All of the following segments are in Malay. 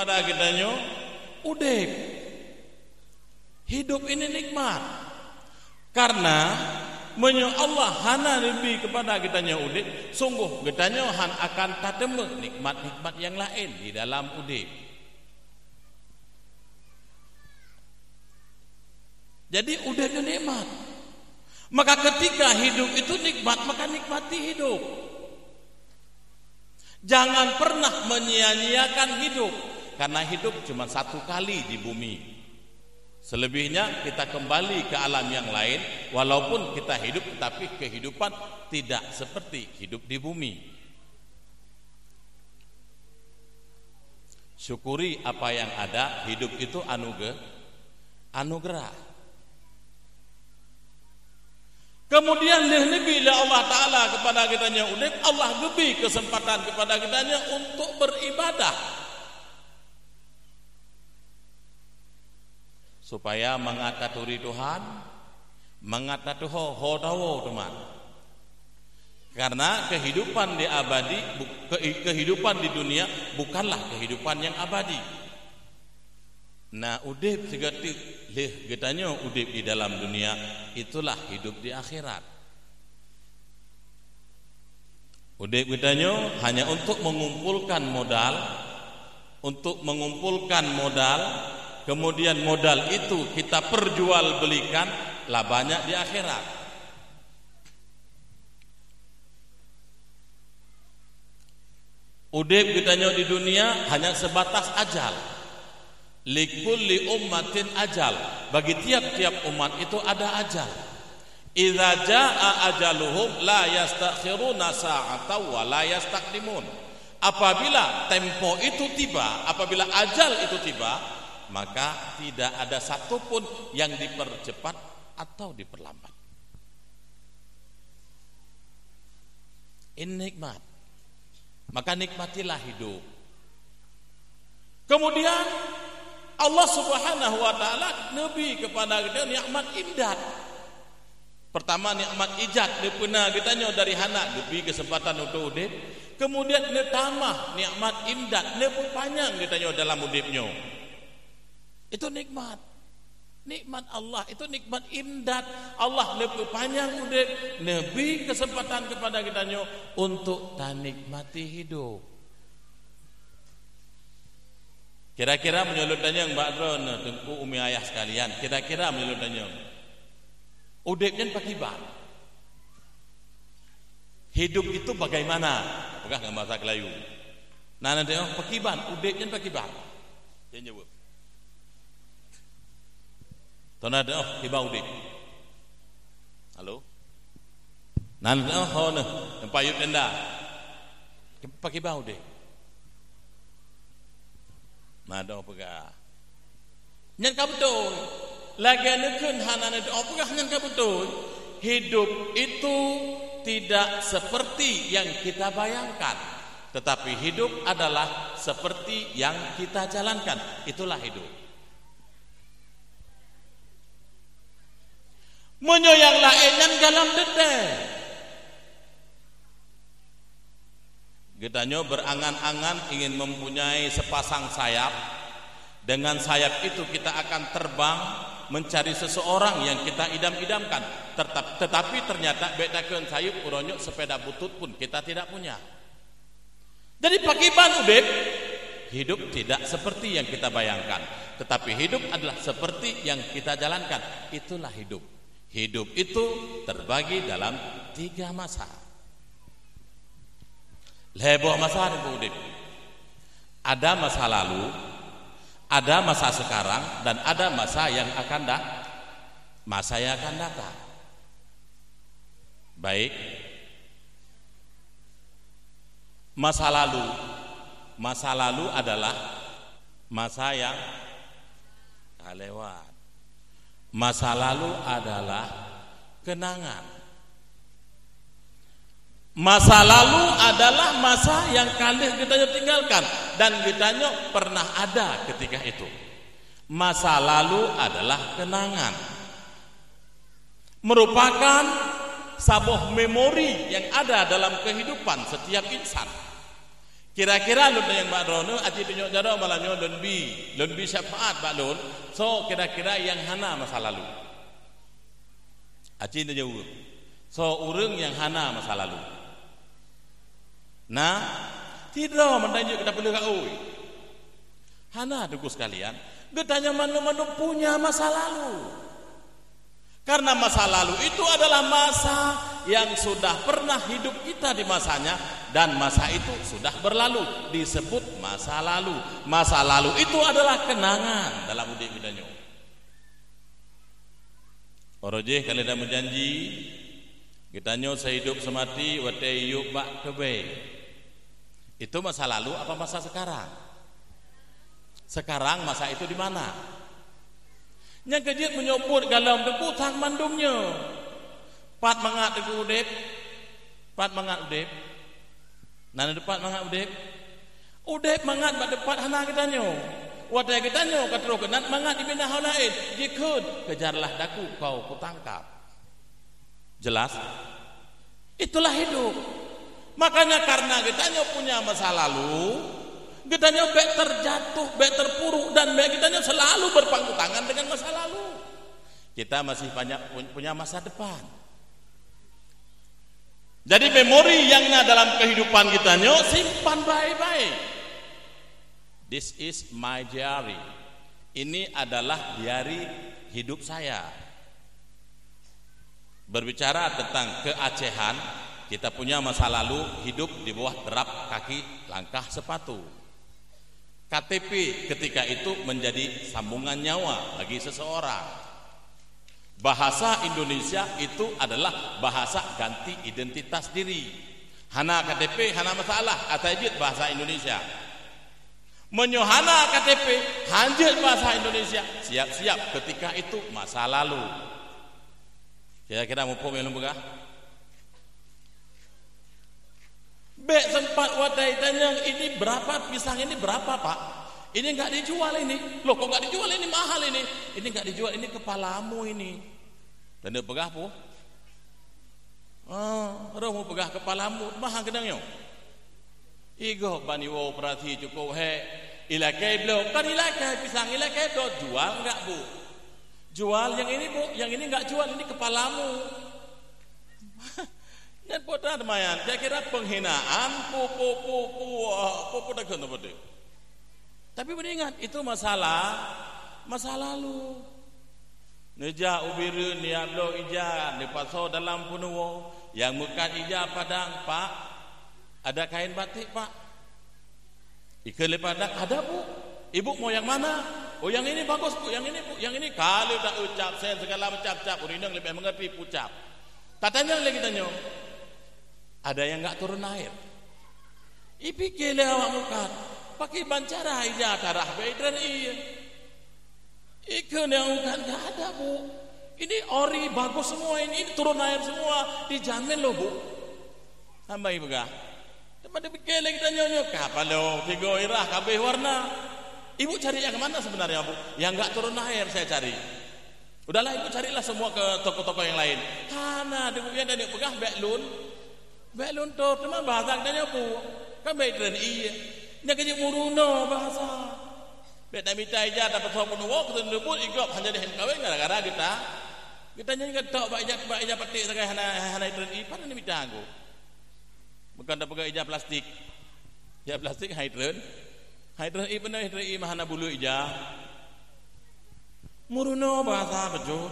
kepada kitanya udip. Hidup ini nikmat. Karena menyo Allah hana lebih kepada kitanya udip, sungguh kitanya han akan tateme nikmat-nikmat yang lain di dalam udip. Jadi udip itu nikmat. Maka ketika hidup itu nikmat, maka nikmati hidup. Jangan pernah menyia-nyiakan hidup, karena hidup cuma satu kali di bumi. Selebihnya kita kembali ke alam yang lain. Walaupun kita hidup, tetapi kehidupan tidak seperti hidup di bumi. Syukuri apa yang ada. Hidup itu anugerah. Kemudian Nabi Allah Ta'ala kepada kitanya udip, Allah gebi kesempatan kepada kitanya untuk beribadah, supaya mengaturi Tuhan, mengaturi Tuhan, teman. Karena kehidupan di abadi, kehidupan di dunia bukanlah kehidupan yang abadi. Nah, udip segati leh getanya udip di dalam dunia, itulah hidup di akhirat. Udip getanya hanya untuk mengumpulkan modal, kemudian modal itu kita perjualbelikan lah banyak di akhirat. Udip kitanya di dunia hanya sebatas ajal. Likulli ummatin ajal. Bagi tiap-tiap umat itu ada ajal. Idza jaa ajaluhum la yastakhiruna sa'atan wa la yastaqdimun. Apabila tempo itu tiba, apabila ajal itu tiba, maka tidak ada satupun yang dipercepat atau diperlambat. Ini nikmat. Maka nikmatilah hidup. Kemudian Allah Subhanahu wa Ta'ala nabi kepada kita nikmat imdad. Pertama nikmat ijad, dia pernah ditanya dari anak, nabi kesempatan untuk udip. Kemudian dia tambah nikmat imdad, dia pun panjang ditanya dalam udipnya. Itu nikmat. Nikmat Allah itu nikmat imdad. Allah lebih panjang udip, nabi kesempatan kepada kitanya untuk nikmati hidup. Kira-kira menyelutanya Mbak Dron, Tengku Umi Ayah sekalian, kira-kira menyelutanya udipnya pakiban. Hidup itu bagaimana? Apakah nggak bahasa Kelayu? Nah nanti pakiban, udipnya pakiban. Dia jawab. Tonada tiba udip. Halo. Nanti tempat yuk tenda. Pakiban udip. Nada apakah? Nyan kabetul. Lagi nekun hanan itu apakah nyan kabetul? Hidup itu tidak seperti yang kita bayangkan, tetapi hidup adalah seperti yang kita jalankan. Itulah hidup. Menyoyang lainnya dalam detail. Getanya berangan-angan ingin mempunyai sepasang sayap. Dengan sayap itu kita akan terbang mencari seseorang yang kita idam-idamkan. Tetapi ternyata bedakan sayap uronyok sepeda butut pun kita tidak punya. Jadi pakiban udip, hidup tidak seperti yang kita bayangkan, tetapi hidup adalah seperti yang kita jalankan. Itulah hidup. Hidup itu terbagi dalam 3 masa. Leboh masa udip. Ada masa lalu, ada masa sekarang, dan ada masa yang akan datang. Baik. Masa lalu adalah masa yang lewat. Masa lalu adalah kenangan. Masa lalu adalah masa yang kali kita tinggalkan dan kita pernah ada ketika itu. Masa lalu adalah kenangan, merupakan sebuah memori yang ada dalam kehidupan setiap insan, Kira-kira lun yang Mbak Rono aci tunjuk jaro malanyo lun bi syafaat Mbak Lun. So kira-kira yang hana masa lalu. Aci jauh. So urang yang hana masa lalu. Nah, tidak mendanjuk kita perlu kau. Hana duku sekalian, getanya manu-manu punya masa lalu. Karena masa lalu itu adalah masa yang sudah pernah hidup kita di masanya, dan masa itu sudah berlalu, disebut masa lalu. Masa lalu itu adalah kenangan dalam hidup kita. Orojeh kali dah menjanji kita sehidup semati watayub bak kebe. Itu masa lalu apa masa sekarang? Sekarang masa itu di mana? Yang kejut menyebut galam deku tang mandumnya. Pat mangat deku udep. Pat mangat udep. Nana depat mangat udep. Udep mangat bak depat hana kita nyo. Wadah kita nyo katro kenat mangat di bina hal lain. Jikut kejarlah daku kau kutangkap. Jelas? Itulah hidup. Makanya karena kita nyo punya masa lalu, kita nyo baik terjatuh, baik terpuruk, dan baik kita nyo selalu berpangku tangan dengan masa lalu. Kita masih banyak punya masa depan. Jadi memori yang ada dalam kehidupan kita nyo simpan baik-baik. This is my diary. Ini adalah diari hidup saya. Berbicara tentang keacehan, kita punya masa lalu hidup di bawah derap kaki langkah sepatu. KTP ketika itu menjadi sambungan nyawa bagi seseorang. Bahasa Indonesia itu adalah bahasa ganti identitas diri. Hana KTP, hana masalah, atajid bahasa Indonesia. Menyohana KTP, hanjit bahasa Indonesia. Siap-siap ketika itu masa lalu. Kira-kira mumpung yang lembegah. Bek sempat wadai tanya, ini berapa pisang ini berapa Pak? Ini enggak dijual ini. Loh kok enggak dijual ini mahal ini? Ini enggak dijual, ini kepalamu ini. Dan dia pegah po. Roh mau pegah kepalamu, mahal kedangnya. Igo bani wo perhati cukup he. Ilakai belum, kan ilakai pisang ilakai belum jual enggak Bu? Jual yang ini Bu, yang ini enggak jual, ini kepalamu. Dan poda demayan, saya kira penghinaan tak kena pada. Tapi beringat itu masa lalu. Neja ubiru ni ablo ija ni paso dalam punuwo yang mekat ija padang Pak. Ada kain batik Pak. Ikan padang ada Bu. Ibu mau yang mana? Oh yang ini bagus Bu, yang ini Bu, yang ini kali tak ucap saya segala ucap-ucap urindang lebih mengerti ucap. Katanya lagi tanya. Ada yang enggak turun air. Ipikir awak muka. Pakai bancara ija tarah baitran iya. Ikan yang bukan enggak ada Bu. Ini ori bagus semua ini turun air semua, dijamin loh Bu. Tambah ibu gak? Tempat dipikir lagi tanya kapan lo tiga irah kabeh warna. Ibu cari yang mana sebenarnya Bu? Yang enggak turun air saya cari. Udahlah ibu carilah semua ke toko-toko yang lain. Hana dibuya dan pegah Belum tu teman bahasa tanya Bu. Kan baitran iya. Nya kerja muruno bahasa. Bet nak minta ijazah dapat sopan wok tu debut igop hanya dah kawin gara-gara kita nyanyi ketok bak ijazah petik sekai hana itran i pan ni minta aku. Bukan dah pegang ijazah plastik. Ya plastik hidran. Hidran i benar hidran i mahana bulu ijazah. Muruno bahasa betul.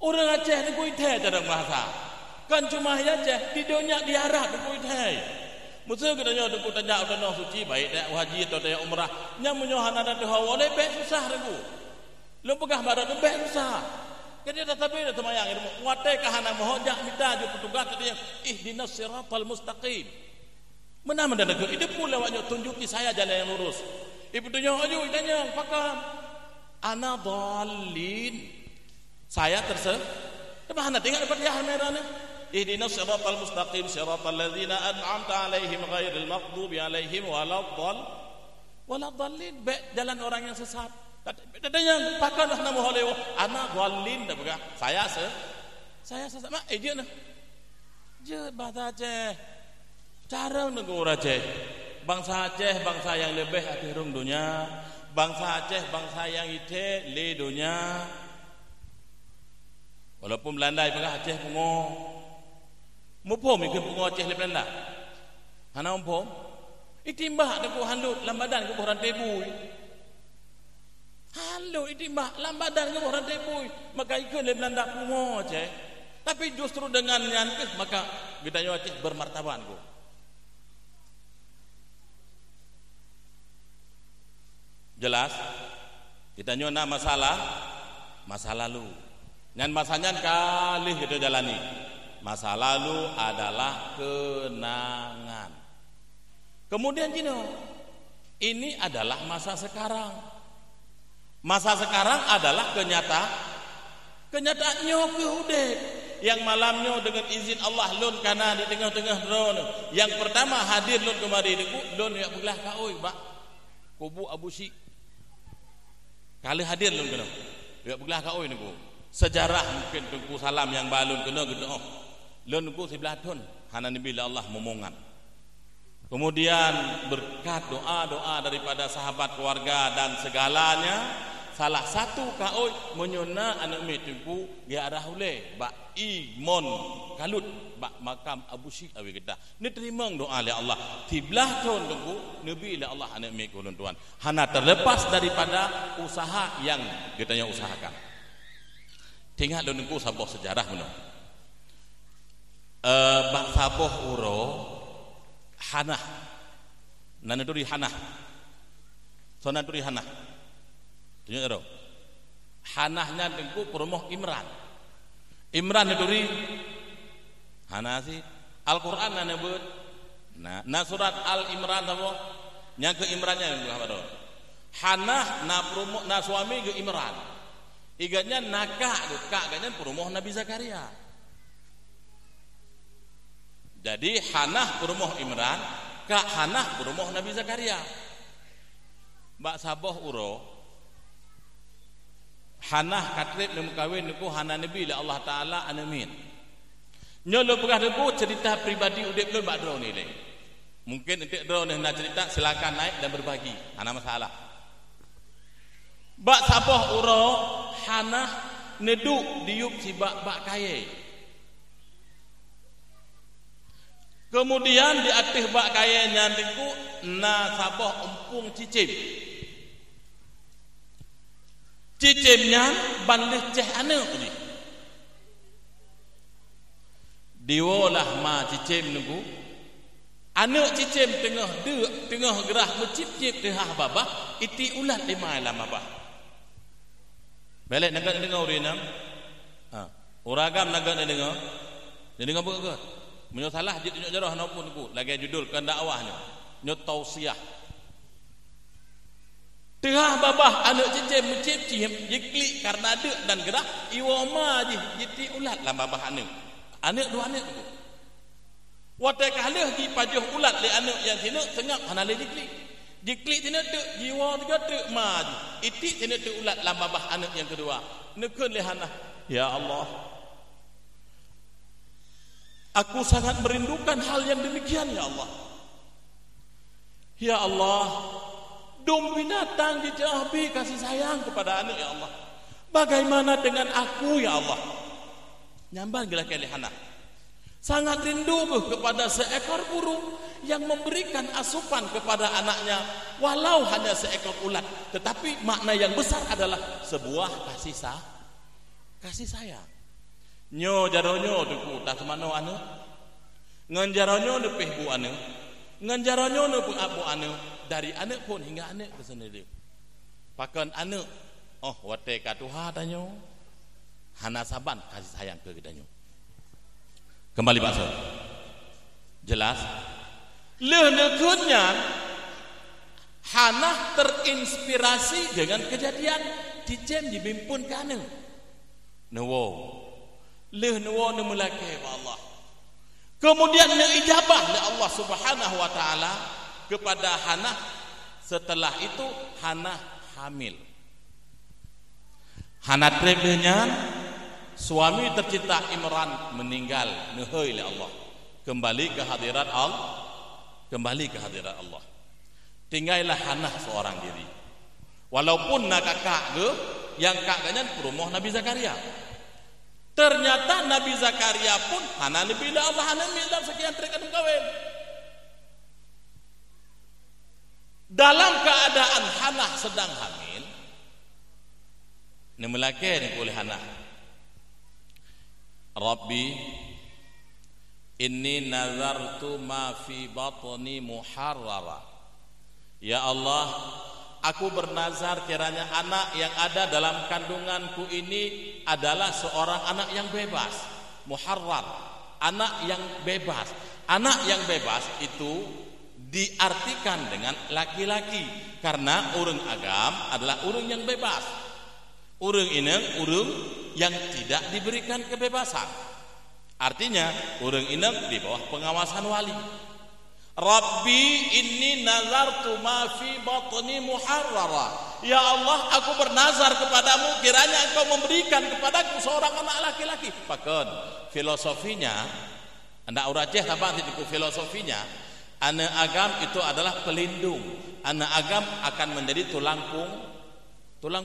Orang Aceh ni kui teh cadang bahasa. Kan cuma aja di dunia di Arab di kui teh. Musuh katanya tu tanya udah suci baik dah haji atau dah umrah. Nya menyohan ada tu hawa le be susah regu. Lu pegah barat tu be susah. Jadi dah tapi dah temayang ilmu. Wate kahana mohojak minta ju petugas dia ihdinas siratal mustaqim. Mana mendadak itu pula awaknya tunjuki saya jalan yang lurus. Ibu tunjuk aju tanya pakam. Ana dhalin. Saya mana tengok dapat ya merahnya. Ihdinas siratal mustaqim siratal ladzina an'amta 'alaihim ghairil maghdubi 'alaihim waladdallin. Jalan orang yang sesat. Katanya pakanlah nama halewa ana dhalin dah begah. Saya sesat mak je nah. Je bahasa Aceh. Jarang negara Aceh. Bangsa Aceh bangsa yang lebih hati rung dunia. Bangsa Aceh bangsa yang ite le dunia. Walaupun Belanda pengah Aceh pungo. Mupom ikut pungo Aceh le Belanda. Hana umpom. Itimbah deku handut lambadan ke boran tebui. Halo itimbah lambadan ke boran tebui. Maka ikut le Belanda pungo Aceh. Tapi justru dengan nyankes maka gedanya Aceh bermartabat ku. Jelas? Kita nyona masa lalu. Dan masanya kali kita jalani. Masa lalu adalah kenangan. Kemudian ini adalah masa sekarang. Masa sekarang adalah kenyataannya kehudek. Yang malamnya dengan izin Allah lun kana di tengah-tengah drone. Yang pertama hadir lun kemari niku lun ya belah ka oi bak kubu Abu Syik. Kali hadir lun kena. Ya belah ka oi niku. Sejarah mungkin tungku salam yang balun kena gitu. Oh. Lun niku sebelah tun hana nabi Allah momongan. Kemudian berkat doa-doa daripada sahabat keluarga dan segalanya, salah satu kaoi menyona anak metuku dia arah ule bak imon kalut bak makam Abu Syik awi kita ni terima doa oleh Allah tiblah ton tunggu nabi oleh Allah anak me kulun tuan hana terlepas daripada usaha yang kita nya usahakan tinggal tunggu saboh sejarah meno bak saboh uro hanah nanaduri hanah sonaduri hanah tunjuk ero hanahnya tengku perumoh Imran neduri hanasi Al-Qur'an nanebut na surat Al-Imran apa nya ke Imrannya apa do hanah na perumoh na suami ke Imran iganya nakah kakaknya perumoh Nabi Zakaria jadi hanah perumoh Imran kak hanah perumoh Nabi Zakaria mbak saboh uro hanah katrib nem kawin niku hana nabi la Allah taala anamin nyolo pegah debu cerita pribadi udip lun bak drone ni mungkin entik drone nak cerita silakan naik dan berbagi hana masalah bak saboh uro hanah neduk diup si bak kaye kemudian di atas bak kaye nyantiku na saboh empung cicimnya bandih ceh anak ni diwalah ma cicim nunggu anak cicim tengah gerah bercip-cip tengah babah iti ulat lima alam babah balik naga dengar urinam uragam naga dengar apa ke menyo salah jid tunjuk jarah nopun ku lagi judul kan dakwahnya nyo tausiah tengah babah anak cicim mencip-cip jiklik karena ada dan gerak iwama je jiti ulat lah babah anak dua anak tu watai kalah di pajuh ulat le anak yang sini tengah hana le jiklik sini tu jiwa tiga tu maju itik sini tu ulat lah babah anak yang kedua nekun le hana ya Allah aku sangat merindukan hal yang demikian ya Allah dom binatang dijahabi kasih sayang kepada anak ya Allah bagaimana dengan aku ya Allah nyambang gila kelihana sangat rindu kepada seekor burung yang memberikan asupan kepada anaknya walau hanya seekor ulat tetapi makna yang besar adalah sebuah kasih sayang nyo jaronyo tuku tak semano anu ngan jaronyo nepih bu anu ngan jaronyo nepih abu anu dari anak pun hingga anak tersendiri pakan anak oh wate katuha tanyo hana saban kasih sayang ke kitanyo kembali Pak Sir jelas leuneukeunnya hana terinspirasi dengan kejadian cicim dibimpun ke anak nuwo leunuwo nemulake Allah kemudian neijabah oleh Allah Subhanahu wa taala kepada Hana setelah itu Hana hamil Hana trebenya suami tercinta Imran meninggal neuheuy oleh Allah kembali ke hadirat Allah Tinggallah hanah seorang diri. Walaupun nak kakak ke, yang kakaknya perumoh Nabi Zakaria. Ternyata Nabi Zakaria pun hana lebih lah Allah hana milah sekian terikat kawin. Dalam keadaan hanah sedang hamil, ni melaki ni oleh hanah. Rabbi inni nazartu ma fi batni muharrara. Ya Allah, aku bernazar kiranya anak yang ada dalam kandunganku ini adalah seorang anak yang bebas. Muharrar, anak yang bebas. Anak yang bebas itu diartikan dengan laki-laki, karena urang agam adalah urang yang bebas. Urang ini urang yang tidak diberikan kebebasan. Artinya urang ini di bawah pengawasan wali. Rabbi inni nazartu ma fi batni muharrara. Ya Allah, aku bernazar kepadamu kiranya engkau memberikan kepadaku seorang anak laki-laki. Pakon filosofinya anda uraceh apa tiku filosofinya? Anak agam itu adalah pelindung. Anak agam akan menjadi tulang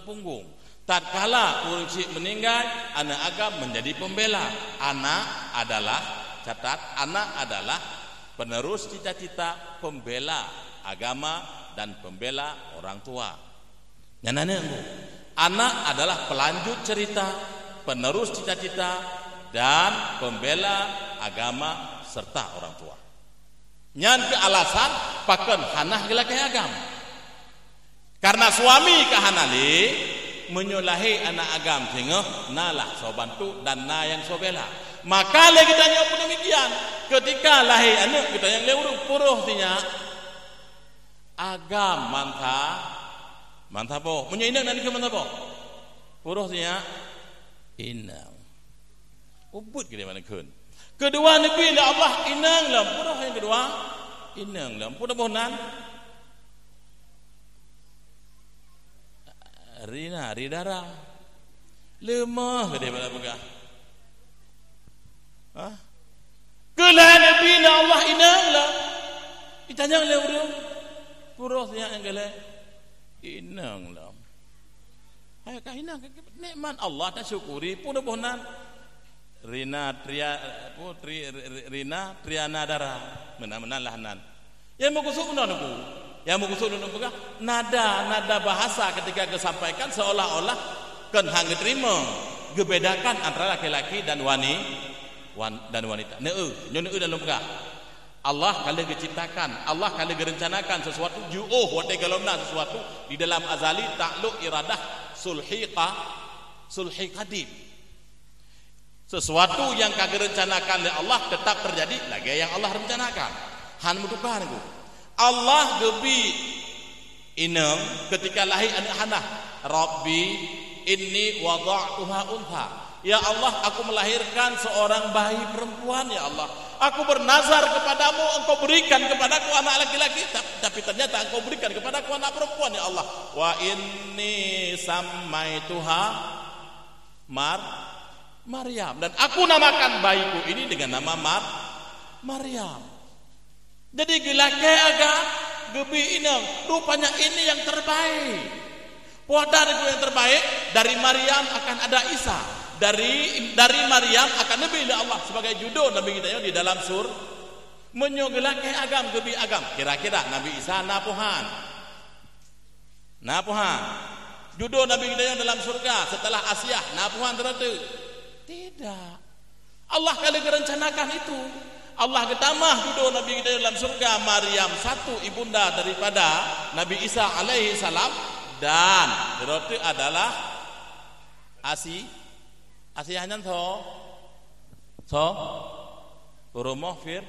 punggung. Tatkala urang meninggal, anak agam menjadi pembela. Anak adalah penerus cita-cita, pembela agama dan pembela orang tua. Anak adalah pelanjut cerita, penerus cita-cita dan pembela agama serta orang tua. Nyan ke alasan paken hanah gelake agam. Karena suami kahanali menyulahi anak agam sehingga nalah so bantu dan na yang so bela. Maka lagi tanya pun demikian. Ketika lahir anak kita yang lewur puruh tinya agam mantha po. Munyo inang nani ke mantha po. Puruh tinya inang. Ubud ke mana kun. Kedua Nabi Allah inang lam. Puruh yang kedua inang lam. Puruh bohnan Rina ridara lemah ke dia pada pegah. Kelah Nabi Allah inang lah. Ditanya oleh urang puruh yang gale inang lah. Ayo kah inang nikmat Allah tak syukuri pun bohnan Rina Triana Dara menan lahanan. Yang mengusuk nonku. Yang mengusuk nonku nada bahasa ketika kesampaikan seolah-olah kan hang terima gebedakan antara laki-laki dan wanita. Neu dalam pegah. Allah kalau diciptakan, Allah kalau direncanakan sesuatu ju'uh wa tegalomna sesuatu di dalam azali ta'luq iradah sulhi qadim. Sesuatu yang kagak rencanakan oleh Allah tetap terjadi lagi yang Allah rencanakan. Han mudukan aku. Allah gebi inang ketika lahir anak hanah. Rabbi inni wada'tuha untha. Ya Allah, aku melahirkan seorang bayi perempuan ya Allah. Aku bernazar kepadamu engkau berikan kepadaku anak laki-laki, tapi ternyata engkau berikan kepadaku anak perempuan ya Allah. Wa inni sammaituha Maryam, dan aku namakan bayiku ini dengan nama Maryam. Jadi gelake agak gebi inang, rupanya ini yang terbaik. Puadariku yang terbaik, dari Maryam akan ada Isa. Dari Maryam akan Nabi Allah sebagai judul Nabi kita di dalam menyogelake agam gebi agam. Kira-kira Nabi Isa napuhan. Judul Nabi kita dalam surga setelah Asyah napuhan teratu. Tidak. Allah kali merencanakan itu. Allah ketamah judul Nabi kita dalam surga Maryam satu ibunda daripada Nabi Isa alaihi salam, dan itu adalah Asihanyan so Rumah Fir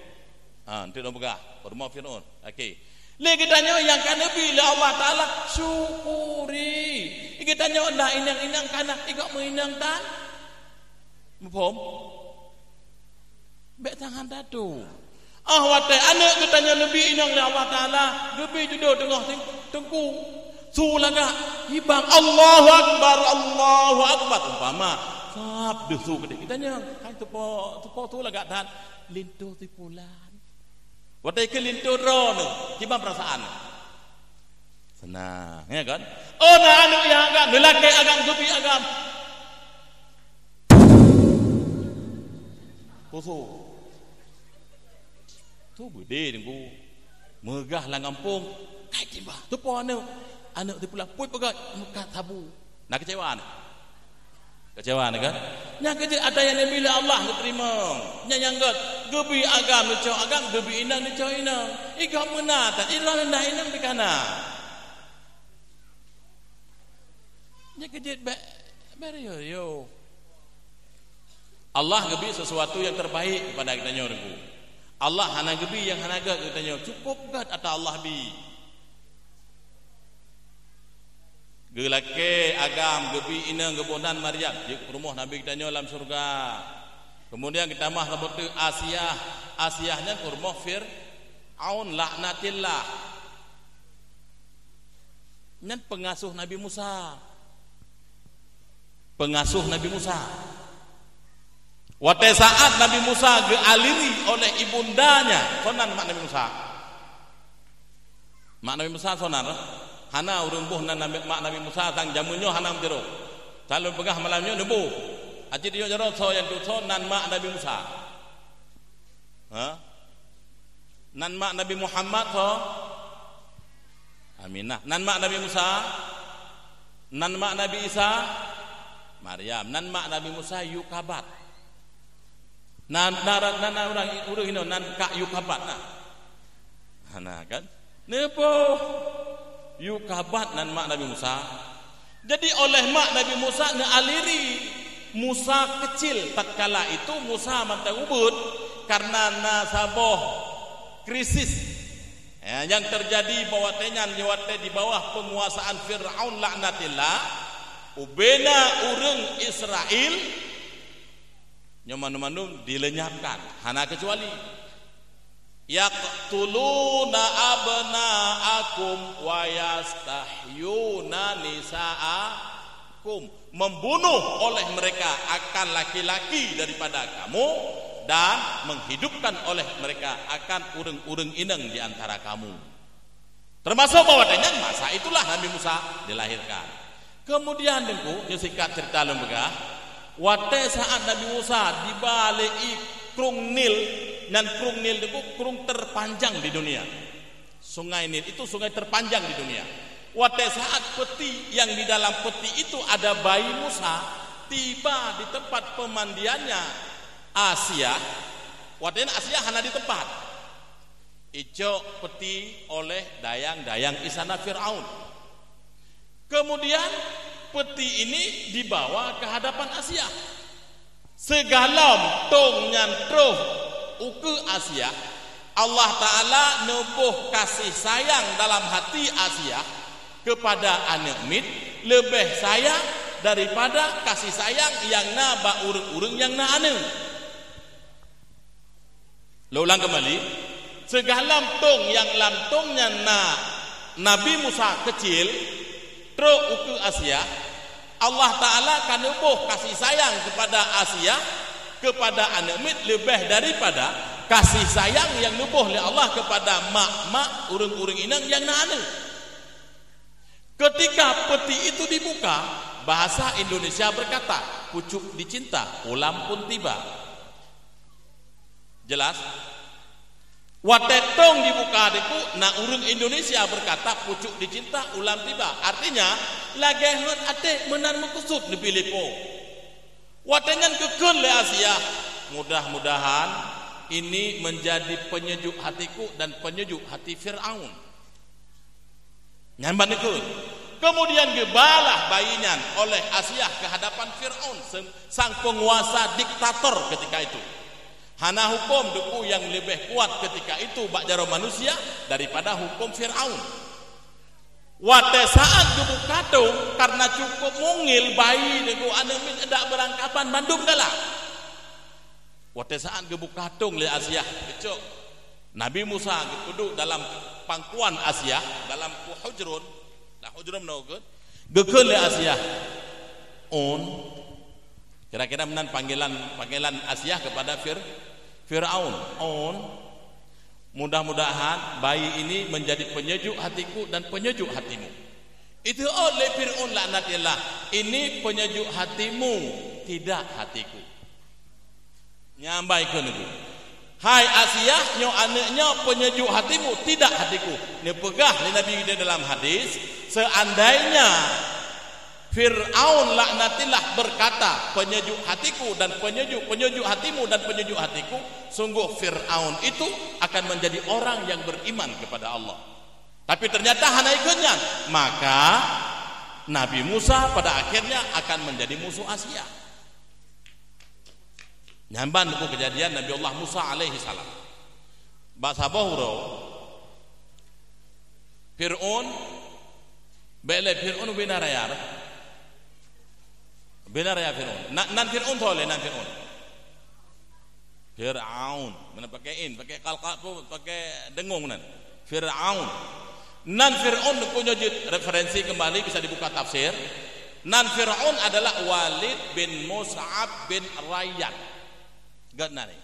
nanti dah buka Rumah Fir'aun. Okey. Lagi tanya yang kan Nabi Allah Taala syukuri. Kita tanya dah inang kana ikut menginang tan. Mupom. Bek tangan datu. Wate anak katanya lebih inang Allah Taala, lebih judul tengah tengku. Sulaga hibang Allahu Akbar umpama kap dusu gede kitanya hai tepo tu lagak tahan lintu tipulan. Watai ke lintu ron hibang perasaan. Senang, ya kan? Oh, nah anu yang agam, lelaki agam, gebi agam. Kosong. Tu bede nunggu. Megah lah ngampung. Kai tiba. Tu po anu tu pula pui pegat muka tabu. Nak kecewa ni. Kecewa ni kan? Nya kerja ada yang bila Allah nak terima. Nya yang gebi agam ni cau agam, gebi inang ni cau inang. Igam mana tak ilah rendah inang di kana. Nya kerja yo. Allah gebi sesuatu yang terbaik kepada kita nyorgu. Allah hana gebi yang hana gak kita nyor. Cukup gak atau Allah bi. Gelake agam gebi ina gebonan Maryam di rumah Nabi kita nyor dalam surga. Kemudian kita mah sebut Asiyah. Asiyahnya rumah Fir'aun laknatillah. Nyan pengasuh Nabi Musa. Pengasuh Nabi Musa. Waktu saat Nabi Musa dialiri oleh ibundanya, sonan mak Nabi Musa. Mak Nabi Musa sonan. Hana urung nan mak Nabi Musa sang jamunyo hana jero. Calon pegah malamnya nebu. Aji dia jero so yang tu sonan mak Nabi Musa. Nan mak Nabi Muhammad so. Aminah. Nan mak Nabi Musa. Nan mak Nabi Isa. Maryam. Nan mak Nabi Musa Yukabat. Nan orang ini nan kak Yukabat nah kan nepo Yukabat nan mak Nabi Musa. Jadi oleh mak Nabi Musa aliri Musa kecil tatkala itu Musa mantang ubud karena nasaboh krisis yang terjadi bahwa tenyan di bawah penguasaan Fir'aun laknatillah ubena urang Israel nyaman-manum dilenyapkan hana kecuali yaqtuluna abnaakum wa yastahyuna nisaakum membunuh oleh mereka akan laki-laki daripada kamu dan menghidupkan oleh mereka akan urang-urang inang di antara kamu termasuk bahwanya masa itulah Nabi Musa dilahirkan. Kemudian dengku nyesikat cerita lembegah waktu saat Nabi Musa di balik Krung Nil dan Krung Nil itu krung terpanjang di dunia. Sungai Nil itu sungai terpanjang di dunia. Waktu saat peti yang di dalam peti itu ada bayi Musa tiba di tempat pemandiannya Asia. Waktu Asia hanya di tempat. Ijo peti oleh dayang-dayang istana Fir'aun. Kemudian peti ini dibawa ke hadapan Asia. Segalam tong nyantruh uke Asia, Allah Ta'ala nebuh kasih sayang dalam hati Asia kepada anak mit lebih sayang daripada kasih sayang yang naba urung-urung yang na ane. Lo ulang kembali. Segalam tong yang lantongnya Nabi Musa kecil tro uke Asia, Allah Ta'ala kan nebuh kasih sayang kepada Asia kepada anak mit lebih daripada kasih sayang yang nebuh oleh Allah kepada mak-mak urung-urung inang yang nana. Ketika peti itu dibuka, bahasa Indonesia berkata pucuk dicinta ulam pun tiba. Jelas? Watetong dibuka itu, nak urung Indonesia berkata pucuk dicinta ulam tiba. Artinya lagehan ate menan maksud dipilih po. Watengan kekun le Asia. Mudah-mudahan ini menjadi penyejuk hatiku dan penyejuk hati Fir'aun. Nyamban ikut. Kemudian gebalah bayinya oleh Asia ke hadapan Fir'aun, sang penguasa diktator ketika itu. Hana hukum duku yang lebih kuat ketika itu bak jaro manusia daripada hukum Fir'aun. Wate saat gebuk katung karena cukup mungil bayi duku ane min edak berangkapan bandung galak. Wate saat gebuk katung le Asia kecok. Nabi Musa duduk dalam pangkuan Asia dalam hujrun, dah hujrun naukut. Gekeun le Asia. Kira-kira menan panggilan Asia kepada Fir'aun. Mudah-mudahan bayi ini menjadi penyejuk hatiku dan penyejuk hatimu. Itu oleh Fir'aun laknatillah. Ini penyejuk hatimu, tidak hatiku. Nyampaikan itu. Hai Asiyah, nyo anaknya penyejuk hatimu, tidak hatiku. Ini pegah ni Nabi kita dalam hadis, seandainya Fir'aun laknatillah berkata penyejuk hatiku dan penyejuk hatimu dan penyejuk hatiku, sungguh Fir'aun itu akan menjadi orang yang beriman kepada Allah. Tapi ternyata hana ikutnya, maka Nabi Musa pada akhirnya akan menjadi musuh Asia. Nyamban buku kejadian Nabi Allah Musa alaihi salam. Bahasa bahuro Fir'aun bele Fir'aun binarayar. Binaraya Fir'aun. Nan Fir'aun tole nan Fir'aun. Fir'aun, mana pakai in, pakai qalqa tu, pakai dengung nan. Fir'aun. Nan Fir'aun punya referensi kembali bisa dibuka tafsir. Nan Fir'aun adalah Walid bin Mus'ab bin Rayyan. Gak nani.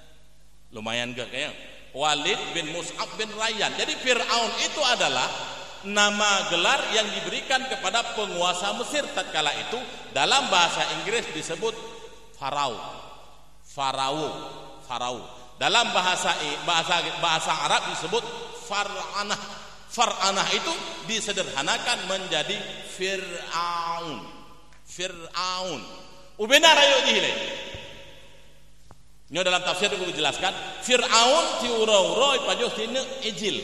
Lumayan gak kayaknya. Walid bin Mus'ab bin Rayyan. Jadi Fir'aun itu adalah nama gelar yang diberikan kepada penguasa Mesir tatkala itu, dalam bahasa Inggris disebut Farao. Dalam bahasa Arab disebut Far'anah. Far'anah itu disederhanakan menjadi Fir'aun. Ubena rayo dihile. Nyo dalam tafsir itu dijelaskan, Fir'aun tiura-ura ipajo tine ejil.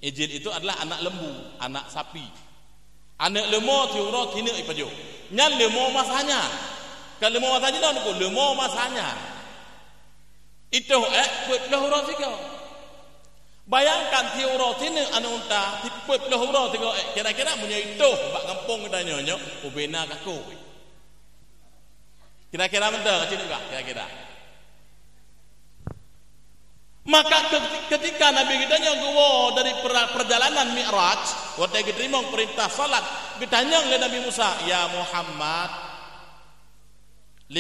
Ejil itu adalah anak lembu, anak sapi. Anak lemau tiura tine ipajo. Nyan lemau masanya. Kalau lemau masanya dah nuku, lemau masanya. Itu buat pelahura tiga. Bayangkan tiura tine anu unta, buat pelahura tiga. Kira-kira punya itu bak kampung kita nyonyo, ubena kaku. Kira-kira benda kecil enggak? Kira-kira. Maka ketika Nabi kita nyonggo dari perjalanan Mi'raj, waktu kita terima perintah salat, ditanya oleh Nabi Musa, ya Muhammad, 50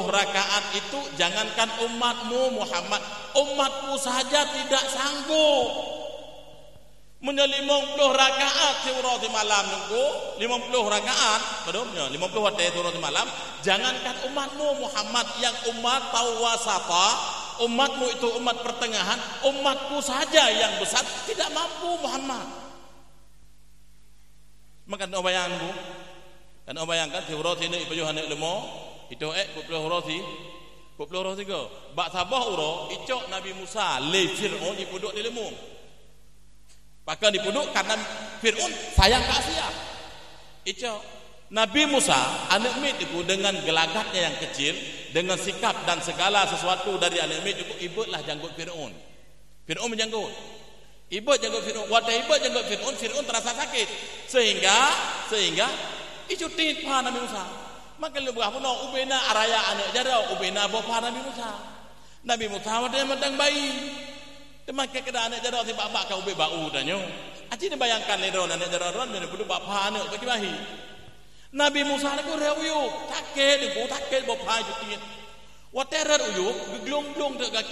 rakaat itu jangankan umatmu Muhammad, umatku saja tidak sanggup. Menyelimong 50 rakaat tiura di malam nunggu 50 rakaat, padahal 50 waktu tiura di malam, jangankan umatmu Muhammad yang umat tawasata, umatmu itu umat pertengahan, umatku saja yang besar tidak mampu Muhammad. Maka anda bayangkan tiura ini ibu Yohanes lemo itu kupluh roti go bak sabah uro icok Nabi Musa le Fir'aun dipuduk di lemu. Bahkan dipuduk karena Fir'aun sayang ke Asia. Icok Nabi Musa anak mit itu dengan gelagatnya yang kecil, dengan sikap dan segala sesuatu dari anak mit itu, ibutlah janggut Fir'aun. Fir'aun menjanggut. Ibut janggut Fir'aun. Waktu ibut janggut Fir'aun terasa sakit. Sehingga itu tipa Nabi Musa. Maka lu berapa no ubena araya anak jara ubena bapa Nabi Musa. Nabi Musa waktu yang mentang bayi. Maka kita anak jara tiba bak kau bau danyo. Aci ni bayangkan le don anak jara don ni budu bapa anak bagi bayi. Nabi Musa ni ko rewuyuk, takut bapa jutin. Waterer uyuk, geglong-glong tak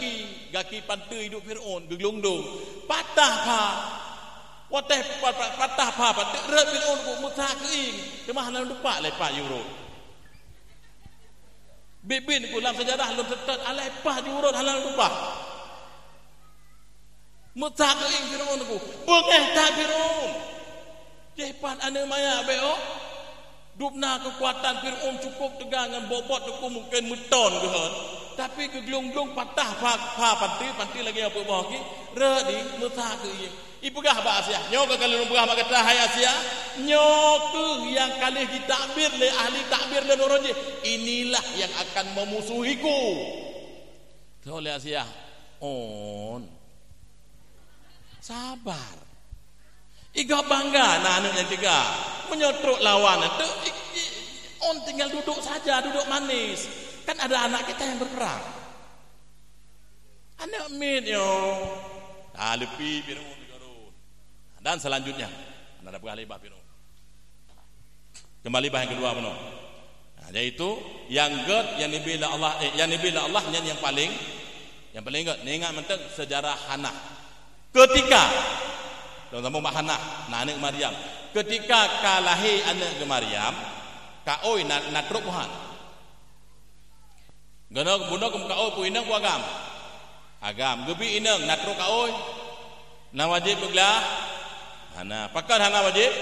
gaki pantai hidup Fir'aun, geglong-glong. Patah pa. Patah pa, red Fir'aun ko Musa keing. Kemah nan lupa lepak euro. Bibin ko dalam sejarah lum tetet alepah euro halang lupa. Musa keing Fir'aun ko. Bengeh tak Fir'aun. Jepan ane maya beo. Dupna kekuatan Fir'aun cukup tegang dengan bobot tu mungkin meton ke hon. Tapi keglung-glung patah panti lagi apa bawah ki redi Musa ke ieu. Ibu gah ba Asia. Nyo ke kalau berah mak kata hai Asia. Nyo ke yang kali ditakbir le ahli takbir le orang je. Inilah yang akan memusuhiku. Kau le Asia. On. Sabar. Iga bangga anak yang tiga menyotrok lawan itu on tinggal duduk saja, duduk manis. Kan ada anak kita yang berperang. Anak min yo. Lepi Fir'aun digarun. Dan selanjutnya ada berkali bah Fir'aun. Kembali bah yang kedua benar. Yaitu yang god yang dibela Allah yang paling ingat ingat mentang sejarah Hana. Ketika sama Mak Hanah, anak Maryam, ketika kalahi anak ke Maryam, kaoi nak truk Tuhan. Gana bunuh kum kaoi pu inang ku agam gebi inang nak truk kaoi. Na wajib beglah hana pakar hana wajib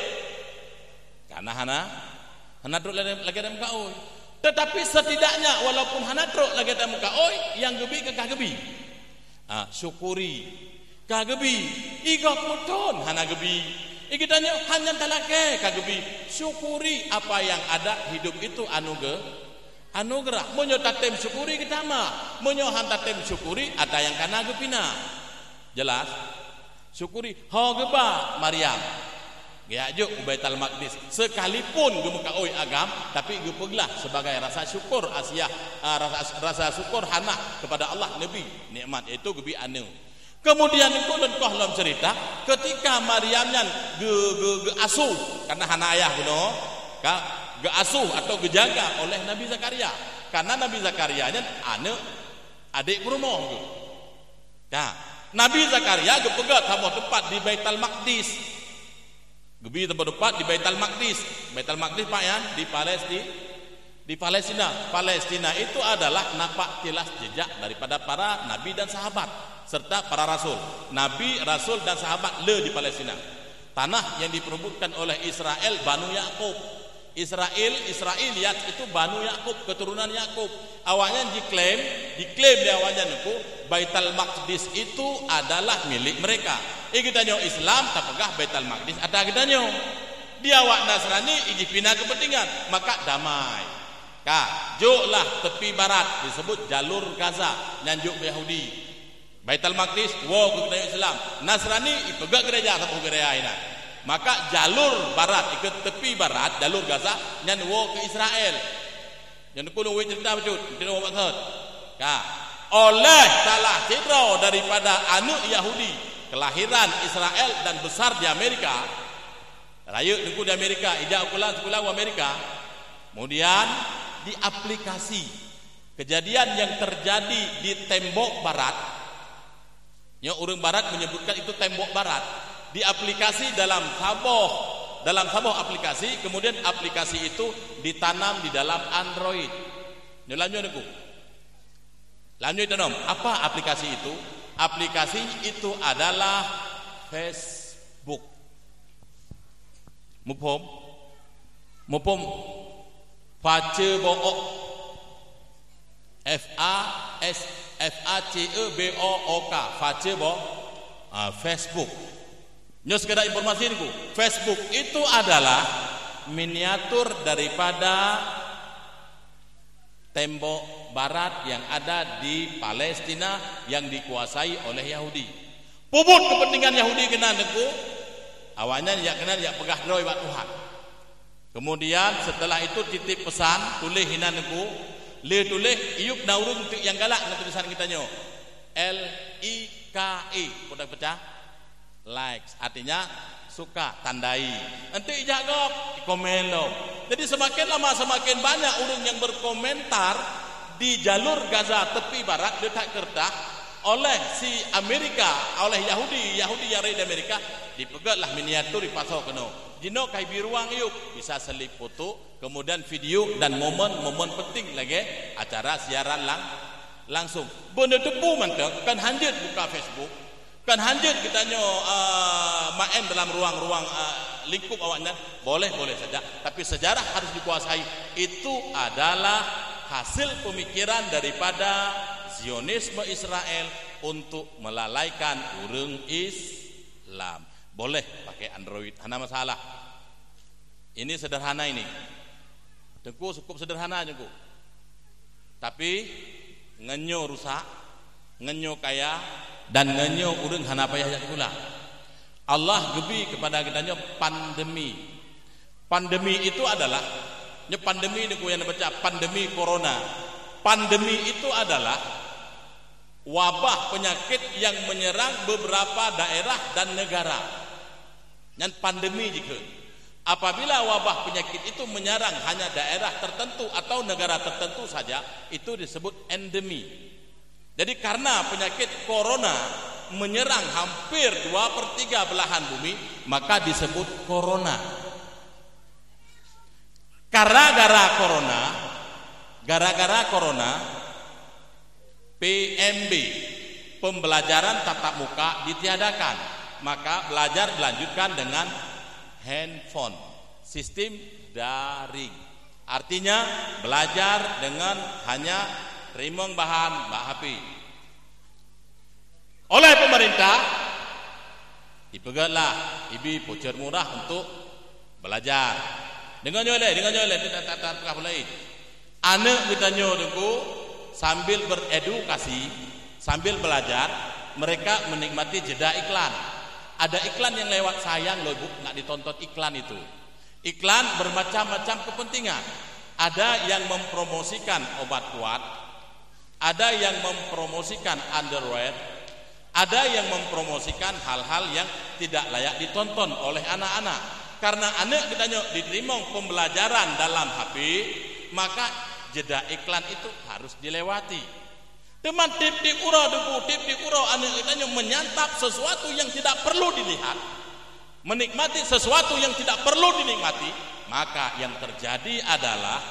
karena hana truk lagi dalam kaoi. Tetapi setidaknya walaupun hana truk lagi dalam kaoi, yang gebi kekah gebi. Syukuri kagebi igak muton hana gebi igitanya hanya talake kagebi syukuri apa yang ada. Hidup itu anugerah monyo tatem syukuri kita mah monyo han tatem syukuri ada yang kana gepina jelas syukuri ho geba Maryam ya juk Baitul Maqdis sekalipun gemuka oi agam tapi gepeglah sebagai rasa syukur Asia rasa syukur hana kepada Allah Nabi nikmat itu gebi anu. Kemudian kulun kohlam cerita ketika Maryam nyan ge asuh karena hana ayah kuno ge asuh atau gejaga oleh Nabi Zakaria karena Nabi Zakaria nyan adik berumoh tu. Nah, Nabi Zakaria gepegat sama tempat di Baitul Maqdis. Gebi tempat di Baitul Maqdis. Baitul Maqdis Pak ya di Palestina. Palestina itu adalah napak tilas jejak daripada para nabi dan sahabat serta para rasul. Nabi, rasul dan sahabat di Palestina. Tanah yang diperebutkan oleh Israel, Banu Yakub. Israiliyat itu Banu Yakub, keturunan Yakub. Awalnya diklaim di awalnya itu Baitul Maqdis itu adalah milik mereka. Ikitanyo Islam tak pegah Baitul Maqdis ada kitanyo. Dia awak Nasrani iji pindah kepentingan, maka damai. Joklah tepi barat disebut jalur Gaza nyanjuk Yahudi. Baitul Maqdis wo ke Islam. Nasrani ipegak gereja satu gereja ini. Maka jalur barat ikut tepi barat jalur Gaza nyan wo ke Israel. Yang kulo we cerita becut, tidak maksud. Oleh salah cedera daripada anak Yahudi kelahiran Israel dan besar di Amerika. Rayu niku di Amerika, ijak sekolah Amerika. Kemudian di aplikasi kejadian yang terjadi di tembok barat. Yang orang barat menyebutkan itu tembok barat. Di aplikasi dalam saboh aplikasi, kemudian aplikasi itu ditanam di dalam Android. Lanjut tanam. Apa aplikasi itu? Aplikasi itu adalah Facebook. Mupom Facebook. FACEBOOK Facebook. Nyo sekedar informasi niku. Facebook itu adalah miniatur daripada tembok barat yang ada di Palestina yang dikuasai oleh Yahudi. Puput kepentingan Yahudi kena niku. Awalnya ya kena ya pegah droi buat Tuhan. Kemudian setelah itu titip pesan tulis hinan niku. Le tulis iuk naurung yang galak na tulisan kita nyo. LIKE udah pecah likes artinya suka tandai nanti jagop komen lo. Jadi semakin lama semakin banyak orang yang berkomentar di jalur Gaza tepi barat dekat kertas oleh si Amerika oleh Yahudi yang ada di Amerika dipegatlah miniatur dipasok keno jino kai biruang yuk bisa selip foto kemudian video dan momen-momen penting lagi acara siaran langsung benda tepu mantek kan hanjut buka Facebook kan hanjut kita main dalam ruang-ruang lingkup awaknya boleh saja tapi sejarah harus dikuasai. Itu adalah hasil pemikiran daripada Zionisme Israel untuk melalaikan urang Islam. Boleh pakai Android, hana masalah. Ini sederhana ini. Tengku cukup sederhana aja ku. Tapi ngenyo rusak, ngenyo kaya dan ngenyo urang hana payah pula. Allah gebi kepada kitanya pandemi. Pandemi itu adalah pandemi niku yang baca pandemi corona. Pandemi itu adalah wabah penyakit yang menyerang beberapa daerah dan negara. Dan pandemi jika apabila wabah penyakit itu menyerang hanya daerah tertentu atau negara tertentu saja, itu disebut endemi. Jadi karena penyakit corona menyerang hampir 2/3 belahan bumi, maka disebut corona. Gara-gara corona, PMB, pembelajaran tatap muka ditiadakan, maka belajar dilanjutkan dengan handphone, sistem daring. Artinya belajar dengan hanya rimong bahan HP. Oleh pemerintah dipegatlah ibi voucher murah untuk belajar. Dengan nyoleh tak boleh. Anak kita nyodoku sambil beredukasi, sambil belajar, mereka menikmati jeda iklan. Ada iklan yang lewat, sayang loh Bu, nggak ditonton iklan itu. Iklan bermacam-macam kepentingan. Ada yang mempromosikan obat kuat, ada yang mempromosikan underwear, ada yang mempromosikan hal-hal yang tidak layak ditonton oleh anak-anak. Karena anak kita diterima pembelajaran dalam HP, maka jeda iklan itu harus dilewati. Teman tip di uro anak kita menyantap sesuatu yang tidak perlu dilihat, menikmati sesuatu yang tidak perlu dinikmati, maka yang terjadi adalah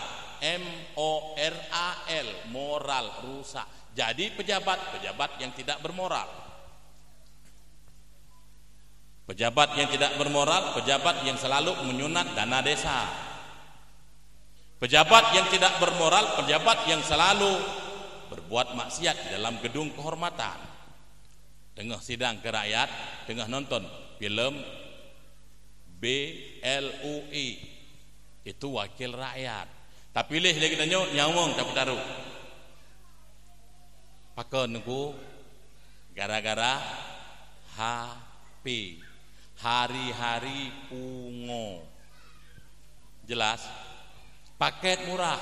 MORAL, moral rusak. Jadi pejabat yang tidak bermoral. Pejabat yang tidak bermoral, pejabat yang selalu menyunat dana desa. Pejabat yang tidak bermoral, pejabat yang selalu berbuat maksiat di dalam gedung kehormatan. Tengah sidang ke rakyat, tengah nonton film BLUI, itu wakil rakyat. Tak pilih lagi kita nyawang tapi taruh. Pakon aku gara-gara HP, hari-hari pungo. Jelas? Paket murah.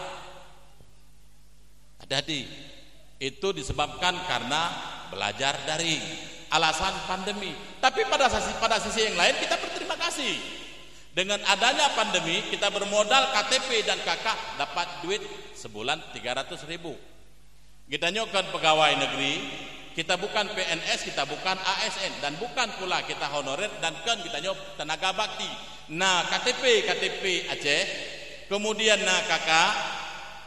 Hati-hati. Itu disebabkan karena belajar daring, alasan pandemi. Tapi pada sisi yang lain kita berterima kasih. Dengan adanya pandemi kita bermodal KTP dan KK dapat duit sebulan 300.000. Kita nyokan pegawai negeri, kita bukan PNS, kita bukan ASN, dan bukan pula kita honorer, dan kan kita nyok tenaga bakti. Nah KTP Aceh, kemudian nah KK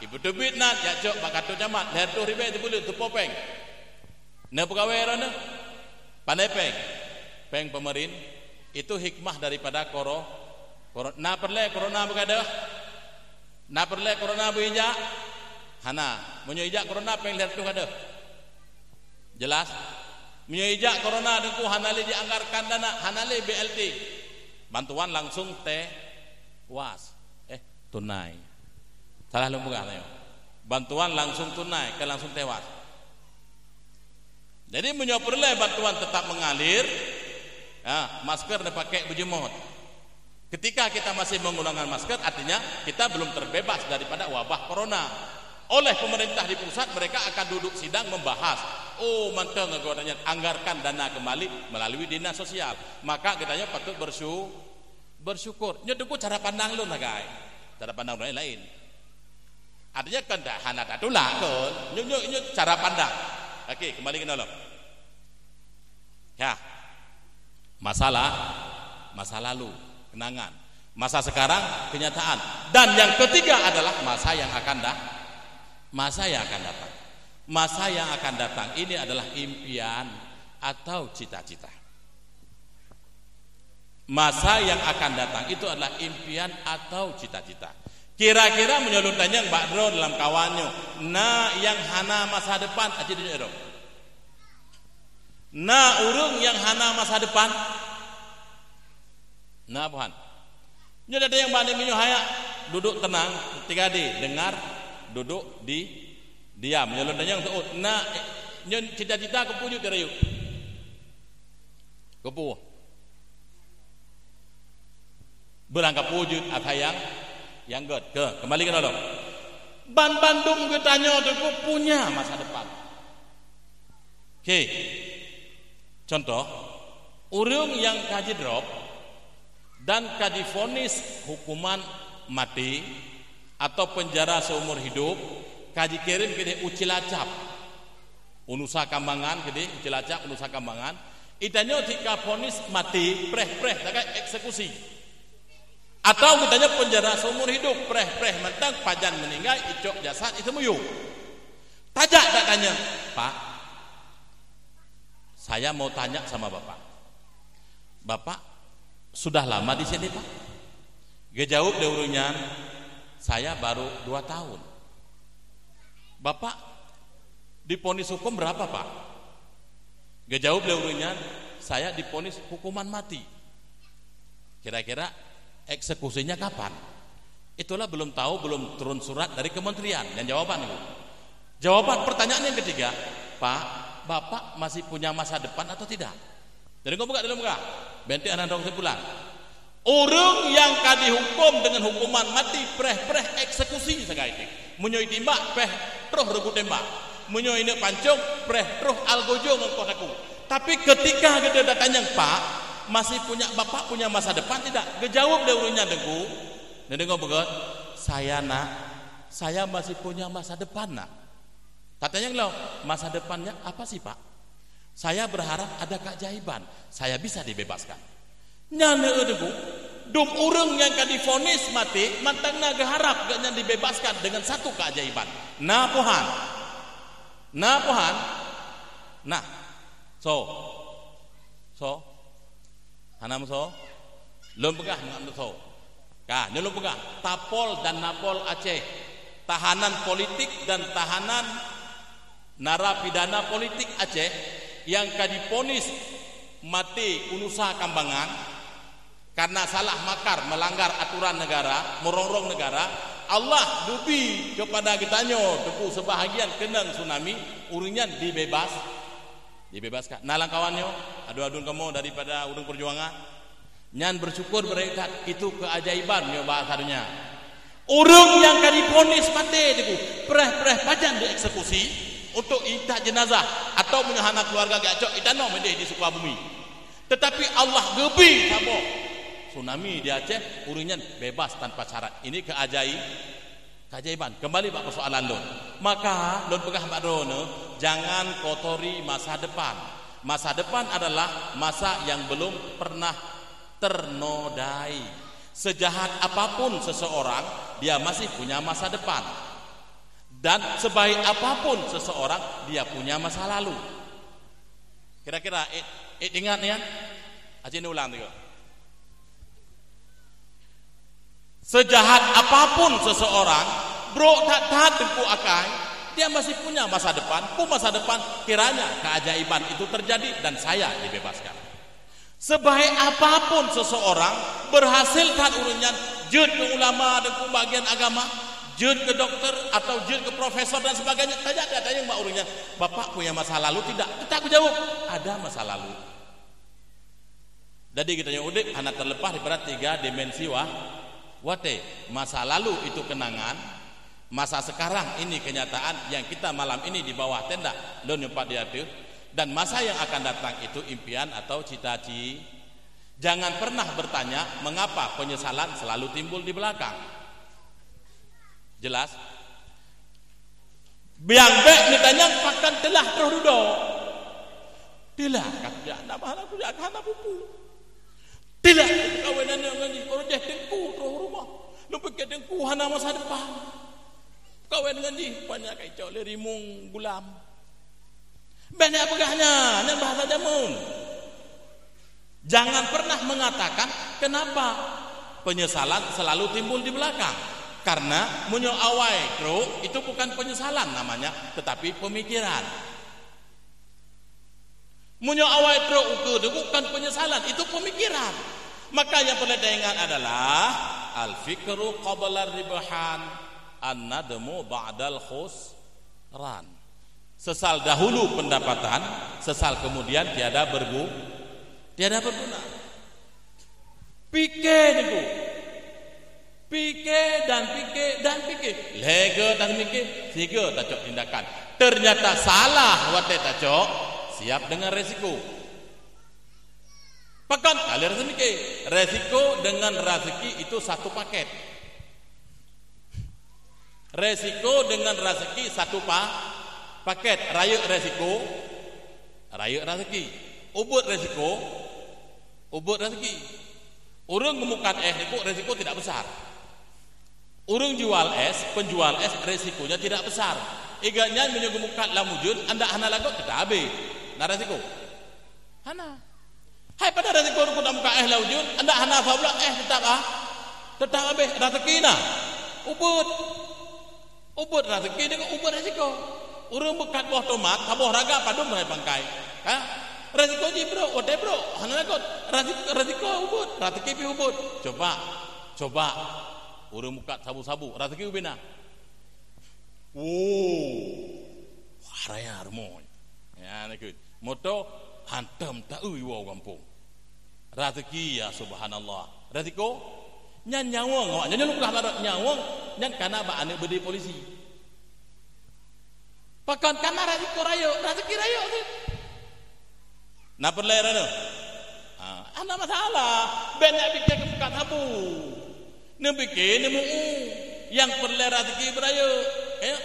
ibu debit nak ya cok pak kartu camat lihat tuh ribe itu boleh tu popeng. Nah pegawai rana pandai peng pemerin itu hikmah daripada na perle corona berada, na perle corona berijak, hana menyijak corona peng lihat tuh ada. Jelas? Menyijak corona dengku hanale dianggarkan dana, hanale BLT. Bantuan langsung was tunai. Salah lembuga ayo. Bantuan langsung tunai, ke langsung tewas. Jadi menyoperle bantuan tetap mengalir. Masker dipakai berjemut. Ketika kita masih menggunakan masker, artinya kita belum terbebas daripada wabah corona. Oleh pemerintah di pusat, mereka akan duduk sidang membahas. Oh, mantap ngegodanya, anggarkan dana kembali melalui dinas sosial. Maka kitanya patut bersyukur. Nyodoku cara pandang lu nagai. Cara pandang lain. Artinya kan dah hana tatulah kan. Nyuk cara pandang. Okey, kembali ke dalam. Ya. Masa lalu, kenangan. Masa sekarang, kenyataan. Dan yang ketiga adalah masa yang akan datang. Masa yang akan datang ini adalah impian atau cita-cita. Masa yang akan datang itu adalah impian atau cita-cita. Kira-kira menyelutanya Mbak Dro dalam kawannya. Nah yang hana masa depan aja dia dong. Nah urung yang hana masa depan. Nah buhan. Nyada ada yang banding minyo haya duduk tenang 3D dengar duduk di diam menyelutanya untuk nah cita-cita kepunyuk dirayu. Kepuh. Berangkap wujud atau yang good ke kembali ke dalam Bandung kita nyodoku punya masa depan. Oke. Contoh urung yang kaji drop dan kaji vonis hukuman mati atau penjara seumur hidup kaji kirim ke Ucilacap Unusa Kambangan gede Cilacap Unusa Kambangan itanya jika vonis mati preh takai eksekusi atau kitanya penjara seumur hidup preh mentang pajan meninggal icok jasad itu muyu tajak tak tanya Pak saya mau tanya sama Bapak sudah lama di sini Pak dia jawab deurunya saya baru 2 tahun Bapak diponis hukum berapa Pak dia jawab deurunya saya diponis hukuman mati kira-kira eksekusinya kapan? Itulah belum tahu, belum turun surat dari kementerian. Dan jawaban pertanyaan yang ketiga, Pak, Bapak masih punya masa depan atau tidak? Jadi kau buka dalam muka. Benti anak dong sebulan. Orang yang dihukum dengan hukuman mati preh eksekusi segaiti. Menyoi timbak preh terus regu tembak. Menyoi ini pancung preh terus algojo ngengkos aku. Tapi ketika kita datanya Pak Bapak punya masa depan tidak? Kejawab dahulunya dengku. Dengar begot. Saya masih punya masa depan nak. Katanya lo masa depannya apa sih Pak? Saya berharap ada keajaiban. Saya bisa dibebaskan. Nyane dengku. Dum urang yang kan divonis mati, mantangna geharap gaknya dibebaskan dengan satu keajaiban. Nah Tuhan. Nah. So. Hanam so, lom pegah ngam so, nyelom pegah. Tapol dan Napol Aceh, tahanan politik dan tahanan narapidana politik Aceh yang diponis mati Unusa Kambangan karena salah makar melanggar aturan negara, merongrong negara. Allah dubi kepada kitanyo tepu sebahagian kenang tsunami uringan dibebaskan. Nalang kawannya, adu-adun kamu daripada urang perjuangan. Nyan bersyukur berkat itu keajaiban yo bahasanya. Urang yang diponis mati deku, preh pajan dieksekusi untuk ita jenazah atau punya anak keluarga gacok itano mede di Sukabumi. Tetapi Allah gebi sabo. Tsunami di Aceh uringan bebas tanpa syarat. Ini keajaiban. Kembali Pak persoalan Lon. Maka Lon pegah Pak Dono, jangan kotori masa depan. Masa depan adalah masa yang belum pernah ternodai. Sejahat apapun seseorang, dia masih punya masa depan. Dan sebaik apapun seseorang, dia punya masa lalu. Kira-kira ingat ya? Aceh ulang juga. Sejahat apapun seseorang, bro tak tengku akai, dia masih punya masa depan. Masa depan kiranya keajaiban itu terjadi dan saya dibebaskan. Sebaik apapun seseorang berhasil tak urunyan jud ke ulama dan ke bagian agama, jud ke dokter atau jud ke profesor dan sebagainya. Tanya yang mbak urunyan, Bapak punya masa lalu tidak? Kita aku jawab, ada masa lalu. Jadi kita udik anak terlepas daripada 3 dimensi Wate, masa lalu itu kenangan, masa sekarang ini kenyataan yang kita malam ini di bawah tenda Lon Pak Diatu, dan masa yang akan datang itu impian atau cita-cita. Jangan pernah bertanya mengapa penyesalan selalu timbul di belakang. Jelas? Biang bek ditanya pakan telah terhudo. Telah kakak nak bahala aku jak kana pupu. Tidak kawinan yang ngaji orang jah tengku roh rumah. Lu pikir tengku hana masa depan. Kawin ngaji banyak kacau lerimung gulam. Banyak pegahnya yang bahasa jamun. Jangan pernah mengatakan kenapa penyesalan selalu timbul di belakang. Karena munyo awai kro itu bukan penyesalan namanya, tetapi pemikiran. Munyo awai kro itu bukan penyesalan, itu pemikiran. Maka yang perlu diingat adalah al-fikru qabla ribahan, an-nadmu ba'dal khusran. Sesal dahulu pendapatan, sesal kemudian tiada berguna. Pikir itu. Pikir dan pikir. Lega dan mikir, tiga tacok tindakan. Ternyata salah wate tacok, siap dengan resiko. Pakan kali resiko dengan rezeki itu satu paket. Resiko dengan rezeki satu paket raya resiko, raya rezeki. Ubud resiko, ubud rezeki. Orang memukat resiko tidak besar. Orang jual es, penjual es resikonya tidak besar. Iganya menyegemukat lamujun, anda hana lagot kita habis. Nah resiko. Hana. Hai pada resiko aku tak muka es lamujun, anda hana apa pula tetap habis rezeki nah. Ubud rezeki dengan ubud resiko. Orang bekat buah tomat, buah raga padum mulai bangkai. Ha? Resiko je bro, ote bro. Hana lagot. Resiko ubud, rezeki pi ubud. Coba. Orang mukat sabu-sabu, rezeki ubina. Raya harmon. Ya nak. Moto hantam tak uiwa kampung. Rezeki ya subhanallah. Resiko nyan nyawang awak nyan lukah larat nyawang nyan kana ba ane bedi polisi. Pakan kana resiko rayo, rezeki rayo ni. Na perlera no. Ana masalah. Banyak bikin kemukat sabu. Nebike nemu yang perlu rezeki berayo,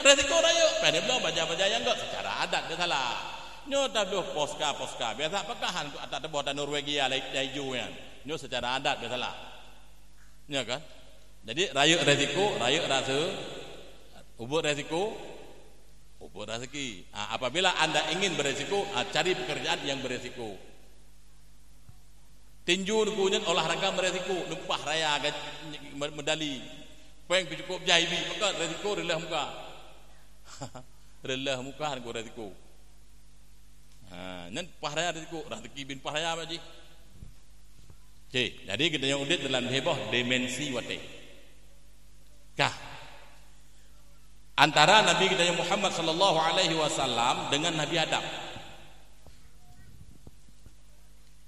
rezeki berayo. Pada belum baca yang enggak secara adat dia salah. Nyo tabuh poska biasa pekahan tu atas tebah dan Norwegia lai juan. Nyo secara adat dia salah. Nyo kan? Jadi rayo rezeki, rayo rasa ubud rezeki. Apabila anda ingin beresiko, cari pekerjaan yang beresiko. Tinju nukunya olahraga beresiko, numpah raya medali. Peng cukup jahibi, maka resiko relah muka. Relah muka harga resiko. Nan pah raya resiko, rezeki bin pah raya baji. Jadi kita yang udit dalam heboh dimensi wate. Kah? Antara Nabi kita yang Muhammad sallallahu alaihi wasallam dengan Nabi Adam.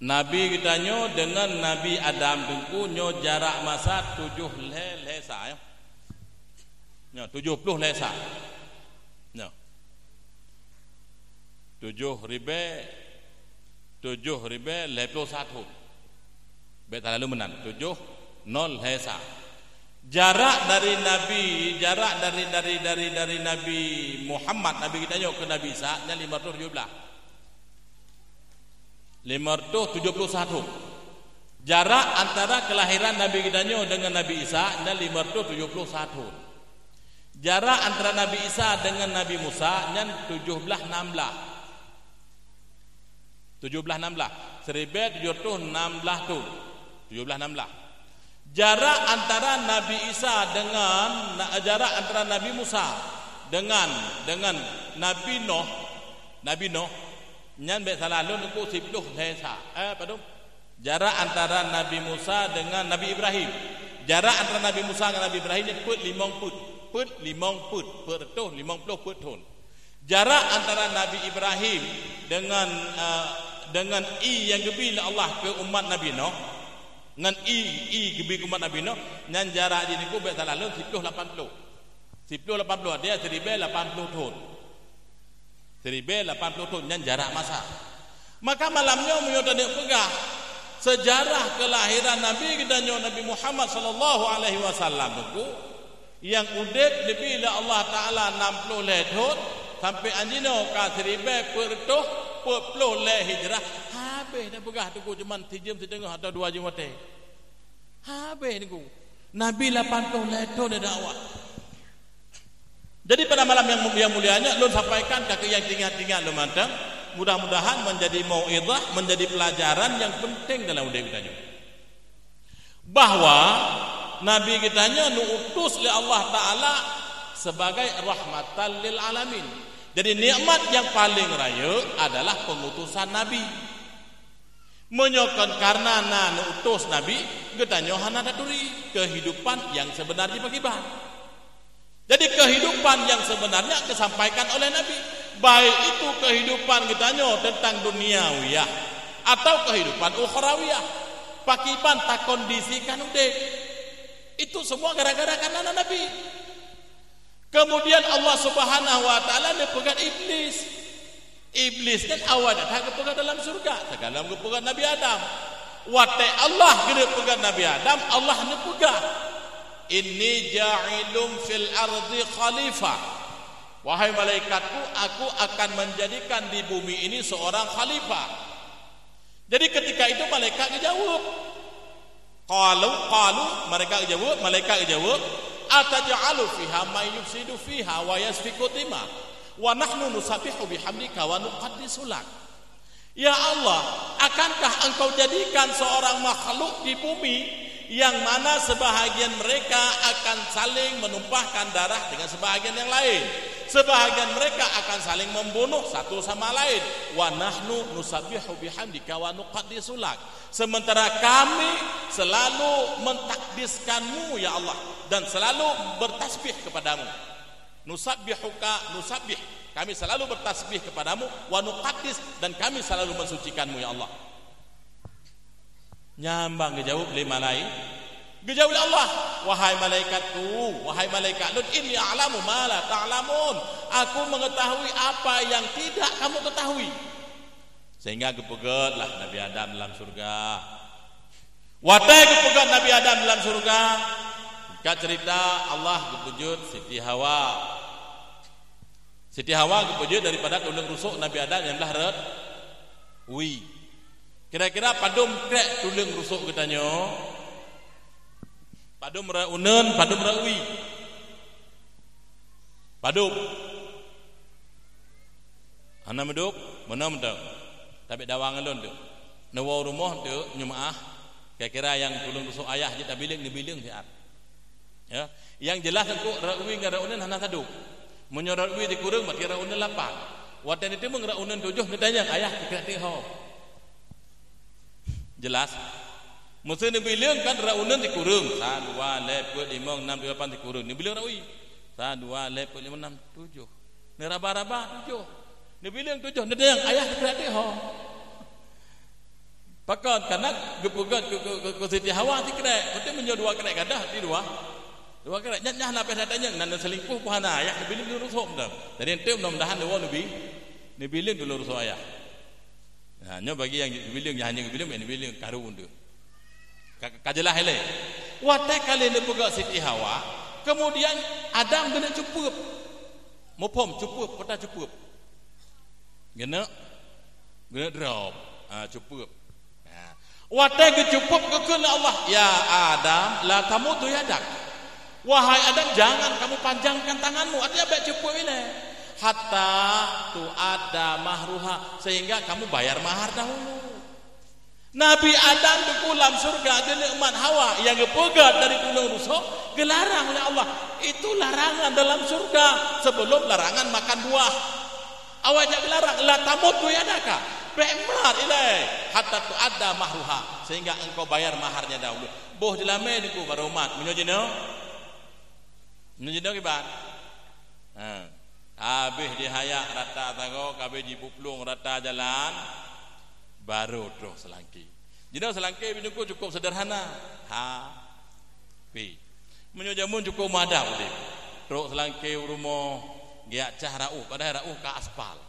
Nabi kita nyo dengan Nabi Adam tungku nyo jarak masa 7 lesa ya. Nyo 70 lesa. Nyo. 7 ribe 71. Bet lalu menang 7 0 lesa. Jarak dari Nabi Muhammad Nabi kita nyo ke Nabi Isa nya 517. 571. Jarak antara kelahiran Nabi kita dengan Nabi Isa adalah 571. Jarak antara Nabi Isa dengan Nabi Musa adalah 1716. 1716 tu. 1716. Jarak antara Nabi Isa dengan antara Nabi Musa dengan Nabi Nuh nyan bet salah lu nuku 10 lesa. Padum. Jarak antara Nabi Musa dengan Nabi Ibrahim. Jarak antara Nabi Musa dengan Nabi Ibrahim ni put 50 put. Put 50 put. Pertuh 50 put ton. Jarak antara Nabi Ibrahim dengan yang gebi Allah ke umat Nabi Nuh. Dengan gebi ke umat Nabi Nuh, nyan jarak di niku bet salah lu 10 80. 10 80 dia 1080 ton. 1080 tahun yang jarak masa. Maka malamnya menyoda dia pegah sejarah kelahiran Nabi kita Nabi Muhammad sallallahu alaihi wasallam itu yang udet lebih la Allah taala 60 tahun sampai anjino ka 1040 hijrah habis dah pegah tu cuma 3 jam setengah atau 2 jam mate. Habis niku. Nabi 80 tahun dah dakwah. Jadi pada malam yang mulianya lu sampaikan ke yang tinggal lu mantap. Mudah-mudahan menjadi mau'izah, menjadi pelajaran yang penting dalam hidup kita. Bahwa Nabi kita nu utus oleh Allah Taala sebagai rahmatan lil alamin. Jadi nikmat yang paling raya adalah pengutusan Nabi. Menyokon karena nu utus Nabi kita hana daturi kehidupan yang sebenarnya bagaimana. Jadi kehidupan yang sebenarnya disampaikan oleh Nabi, baik itu kehidupan kita tentang duniawiyah atau kehidupan ukhrawiyah, pakipan tak kondisikan udah. Itu semua gara-gara karena Nabi. Kemudian Allah Subhanahu wa taala nepegat iblis. Iblis kan awal datang kepegat dalam surga, sekarang kepegat Nabi Adam. Wate Allah gede pegat Nabi Adam, Allah nepegat Inni ja'ilum fil ardi khalifah. wahai malaikatku, aku akan menjadikan di bumi ini seorang khalifah. Jadi ketika itu malaikat dijawab, qalu mereka jawab, ataj'alu fiha may yufsidu fiha wa yasfiku dima wa nahnu nusabbihu bihamdika wa nuqaddisu lak. Ya Allah, akankah engkau jadikan seorang makhluk di bumi yang mana sebahagian mereka akan saling menumpahkan darah dengan sebahagian yang lain, sebahagian mereka akan saling membunuh satu sama lain. Wa nahnu nusabbihu bihamdika wa nuqaddisu lak. Sementara kami selalu mentakdiskanmu ya Allah dan selalu bertasbih kepadamu. Nusabbihuka nusabbih, kami selalu bertasbih kepadamu, wa nuqaddis, dan kami selalu mensucikanmu ya Allah. Nyambang dijawab lima lain. Dijawab Allah, wahai malaikatku, wahai malaikat Lut, inni a'lamu ma la ta'lamun. Aku mengetahui apa yang tidak kamu ketahui. Sehingga kepegatlah Nabi Adam dalam surga. Watai kepegat Nabi Adam dalam surga. Kat cerita Allah kepejut Siti Hawa. Siti Hawa kepejut daripada tulung rusuk Nabi Adam yang dah red wi. Kira-kira padum krek tulung rusuk katanya. Padum raunen, padum rawi. Padum. Ana meduk, mana meduk. Tapi dawang alun tu. Nawa rumah tu nyemaah. Kira-kira yang tulung rusuk ayah je tak biling ni biling siat. Ya, yang jelas aku rawi dengan raunen hana sadu. Munyo rawi dikurung mat kira raunen 8. Watan itu mung raunen 7 ditanya ayah kira tihau. Jelas. Mesti ni bilang kan raunen dikurung. 1 2 leput 5 6 8 dikurung. Ni bilang rawi. 1 2 leput 5 6 7. Ni raba-raba 7. Ni bilang 7 ditanya ayah kira tihau. Pakon karena gepugat ke Siti Hawa ti kena. Mesti menyo 2 kena gadah di 2. Dua kira nyah napeh datanya nan selingkuh puhana ayah ni bilin dulu rusuk dah. Jadi ente mudah-mudahan dewa nabi ni bilin dulu rusuk ayah. Nah, nyo bagi yang bilin yang hanya bilin ni bilin karun tu. Kajelah hele. Watai kali ni pegak Siti Hawa, kemudian Adam kena cupup. Mopom cupup, peta cupup. Gena drop. Cupup. Nah, watai ke cupup ke Allah, ya Adam, la tamutu yadak. Wahai Adam, jangan kamu panjangkan tanganmu. Artinya baik cukup ini. Hatta tu ada mahruha, sehingga kamu bayar mahar dahulu. Nabi Adam di dalam surga ada nikmat Hawa yang gepegat dari tulung rusuk, gelarang oleh Allah. Itu larangan dalam surga sebelum larangan makan buah. Awaknya gelarang la tamutu yadaka. Bemar ilai hatta tu ada mahruha, sehingga engkau bayar maharnya dahulu. Boh jelame niku baromat menyojino. Menjadi kiban. Habis dihayak rata tango, kabeh jipuplung rata jalan, baru terus selangki. Jadi selangki binungku cukup sederhana. Pi. Menyojamun cukup madam dik. Terus selangki rumah giak cah rauh, padahal rauh ka aspal.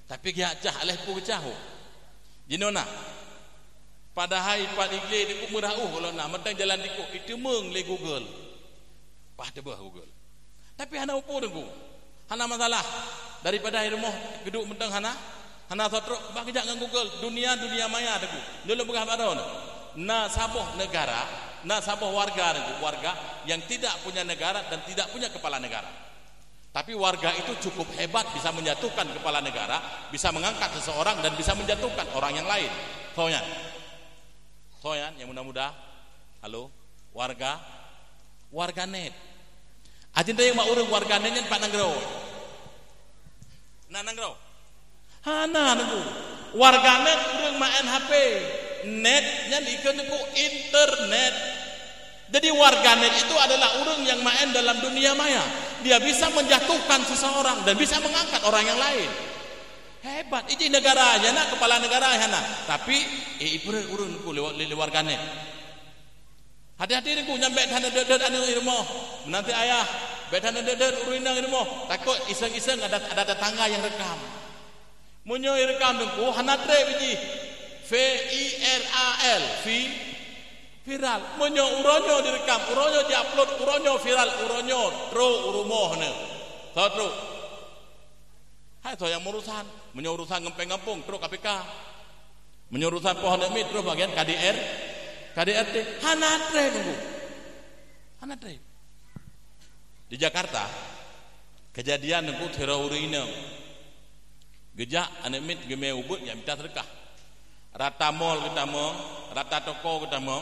Tapi giak cah aleh pu cahu. Jinona. Padahal ipat igle diku merauh kalau nak mentang jalan diku itu meng le Google. Pah debah Google. Tapi hana upo dengku. Hana masalah daripada rumah geduk mentang hana sotrok bah kejak ngan Google dunia maya dengku. Dulu begah baron. Na saboh negara, na saboh warga dengku, warga yang tidak punya negara dan tidak punya kepala negara. Tapi warga itu cukup hebat bisa menjatuhkan kepala negara, bisa mengangkat seseorang dan bisa menjatuhkan orang yang lain. Soyan yang muda-muda. Halo, warga net. Ajinda yang mau urung warga netnya Pak Nanggro. Nanggro. Hana nunggu. Warga net urung main HP. Netnya diikut nunggu internet. Jadi warga net itu adalah urung yang main dalam dunia maya. Dia bisa menjatuhkan seseorang dan bisa mengangkat orang yang lain. Hebat. Ini negara aja nak kepala negara hana. Tapi urung nunggu lewat warga net. Hati-hati ni ku nyampe hana dedet anu rumah. Nanti ayah bet hana dedet uruinang rumah. Takut iseng-iseng ada tetangga yang rekam. Munyo rekam ku hana tre biji. VIRAL viral. Munyo uronyo direkam, uronyo diupload, uronyo viral, uronyo tro rumah ne. Tro. Hai tu yang urusan, menyurusan ngempeng-ngempung terus KPK. Menyurusan pohon demi terus bagian KDRT. Hanatre tunggu. Hanatre. Di Jakarta kejadian nunggu terorisme. Gejak anak mit gemeh ubud yang minta sedekah. Rata mall kita mau, rata toko kita mau.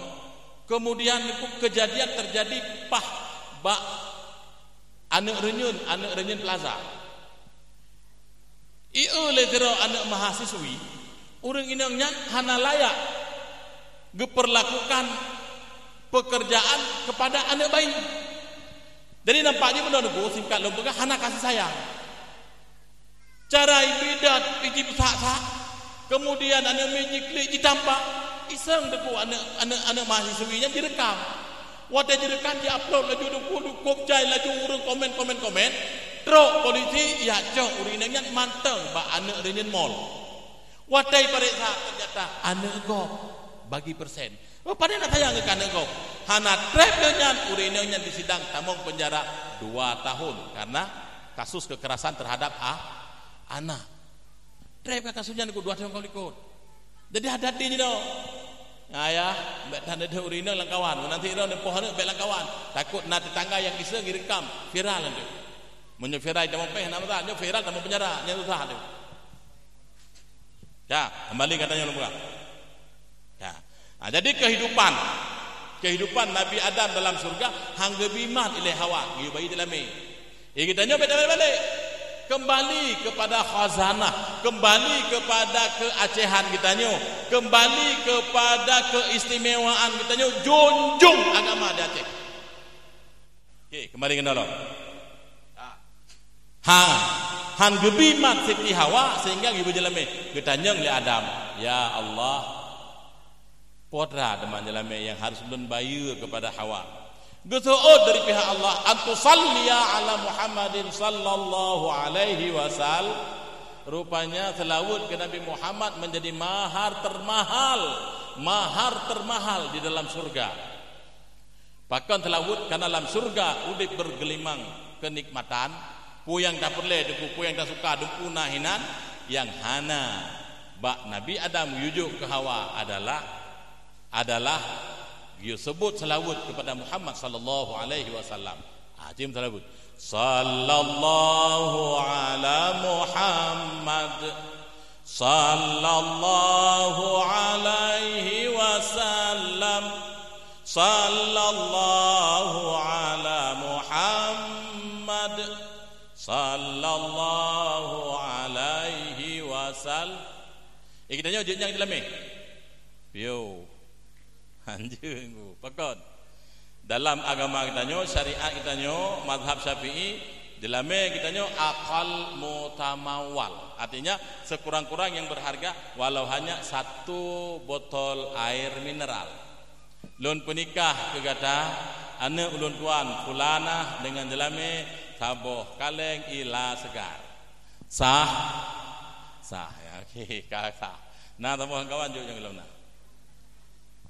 Kemudian kejadian terjadi bak anak renyun plaza. Ieu letero anak mahasiswi, urang inangnya hana layak diperlakukan pekerjaan kepada anak bayi. Jadi nampaknya menurutku singkat lomba hana kasih sayang. Cara ibadat piji besak-sak, kemudian anak mejiklik ditampak, iseng deku anak mahasiswinya direkam. Wadah direkam diupload laju deku kopjai laju urang komen. Truk polisi ya cok urinanya manteng ba anak renyen mall. Wadah periksa ternyata anak gop bagi persen. Pada nak sayang ke anak gop. Hana trapnya urinanya disidang tamong penjara 2 tahun karena kasus kekerasan terhadap anak. Trap kasusnya niku 2 tahun kau ikut. Jadi hati-hati ni dong. Ayah, mbak tanda dah urina langkawan. Nanti ira ne pohon mbak langkawan. Takut nak tetangga yang kisah direkam viral nanti. Menyo viral tamong peh nama tak, nyo viral tamong penjara, nya susah tu. Ya, kembali katanya lumba. Ya. Nah, jadi kehidupan Nabi Adam dalam surga hangga bimat ilai Hawa, giu bayi dalam ni. Kita nyo balik. Kembali kepada khazanah, kembali kepada keacehan kita nyo, kembali kepada keistimewaan kita nyo, junjung agama di Aceh. Okey, kembali ke dalam. Han gebimat Siti Hawa sehingga ibu jalame kita nyeng li Adam. Ya Allah, podra teman jalame yang harus ulun bayu kepada Hawa. Gesuud dari pihak Allah antusalliya ala Muhammadin sallallahu alaihi wasallam. Rupanya selawat ke Nabi Muhammad menjadi mahar termahal di dalam surga. Bahkan selawat karena dalam surga udip bergelimang kenikmatan. Puyang tak perle deku puyang tak suka deku nahinan yang hana bak Nabi Adam yujuk ke Hawa adalah dia sebut selawat kepada Muhammad sallallahu alaihi wasallam. Ajim selawat. Sallallahu ala Muhammad sallallahu alaihi wasallam. Sallallahu ala Muhammad sallallahu alaihi wasallam. Kita nyo yang dalam ni. Yo. Anjing pakon. Dalam agama kita nyo, syariat kita nyo, mazhab Syafi'i, dalam kita nyo akal mutamawal. Artinya sekurang-kurang yang berharga walau hanya 1 botol air mineral. Lun penikah kegata anak ulun tuan fulanah dengan jelame saboh kaleng ila segar. Sah ya okey sah. Nah tamu kawan jo yang lona.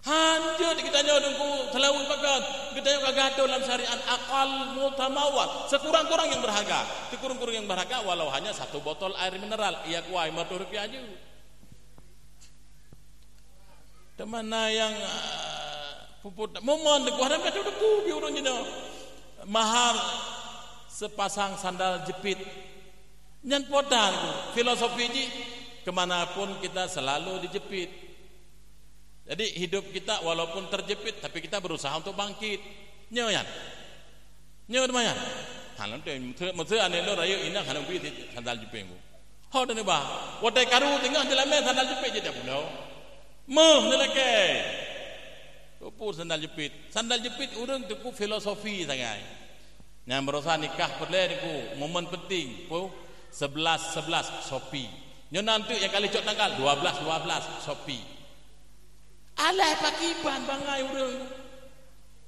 Hanjur kita nyo dengku selawat pakat. Kita nyo kagato dalam syariat akal mutamawal. Sekurang-kurang yang berharga. Sekurang-kurang yang berharga walau hanya 1 botol air mineral. Ia kuai Rp50 aja. Temana yang puput momon deku hadam kata deku biurun jino. Mahar sepasang sandal jepit. Nyan podan filosofi ji kemanapun kita selalu dijepit. Jadi hidup kita walaupun terjepit tapi kita berusaha untuk bangkit. Nyo yan. Nyo demayan. Halam tu mesti ane lo rayu ina halam pi sandal jepit. Ho dene ba. Wadai karu tengah dalam sandal jepit je dah pulau. Meh nelake. Tupu sandal jepit. Sandal jepit urang tuku filosofi sangai. Yang berusaha nikah perle niku momen penting. Po 11 Sopi. Nyo nanti yang kali cok tanggal 12 Sopi. Alai pakiban bangai urang.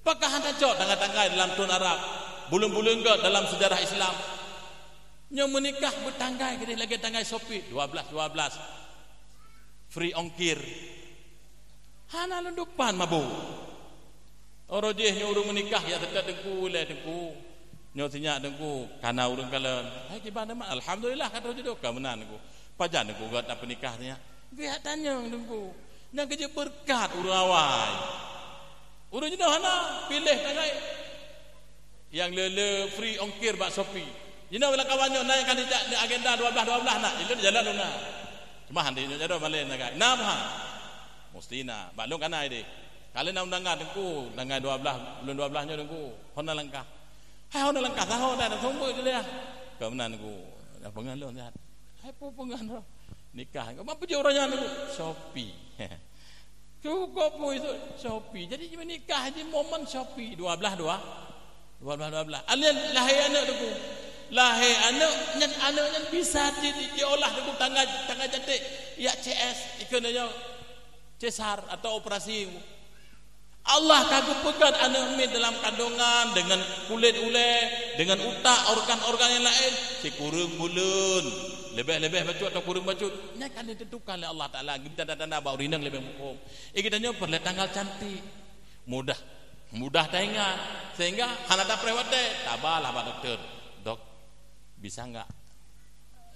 Pakah handa cok tanggal-tanggal dalam tun Arab. Bulung-bulung ke dalam sejarah Islam. Nyo menikah bertanggai gede lagi tanggai Sopi 12. Free ongkir. Hana lendupan mabu. Orojeh nyo urang menikah ya tetap dengku le dengku. Nyotinya dengku karena urang kala hai gimana mah alhamdulillah kata jodoh kamenan ku pajan dengku gat apa nikahnya biar tanya dengku nya kerja berkat urang awai urang jodoh hana pilih tangai yang lele free ongkir bak Shopee jina wala kawannya naik kan agenda 12 nak itu jalan dona cuma handi jodoh balen nagai nah mustina balung kana ide kali na undangan dengku dangai 12 belum 12 nya dengku hona langkah hai hona langkah tahu dah tunggu je dia kemenan ku dah pengan lu lihat hai pu pengan nikah apa je orangnya dengku Shopee cukup pu itu Shopee jadi cuma nikah je momen Shopee 12 alian lahir anak dengku lahir anak bisa diolah dengku tangga cantik ya CS ikannya cesar atau operasi Allah kagum pegat anak mi dalam kandungan dengan kulit ule dengan utak organ-organ yang lain si kurung bulan lebih bacut atau kurung bacut nya kan ditentukan oleh Allah Taala kita tanda bau rindang lebih hukum kitanya perlu tanggal cantik mudah taingan sehingga hanada prewate tabalah pak dokter dok bisa enggak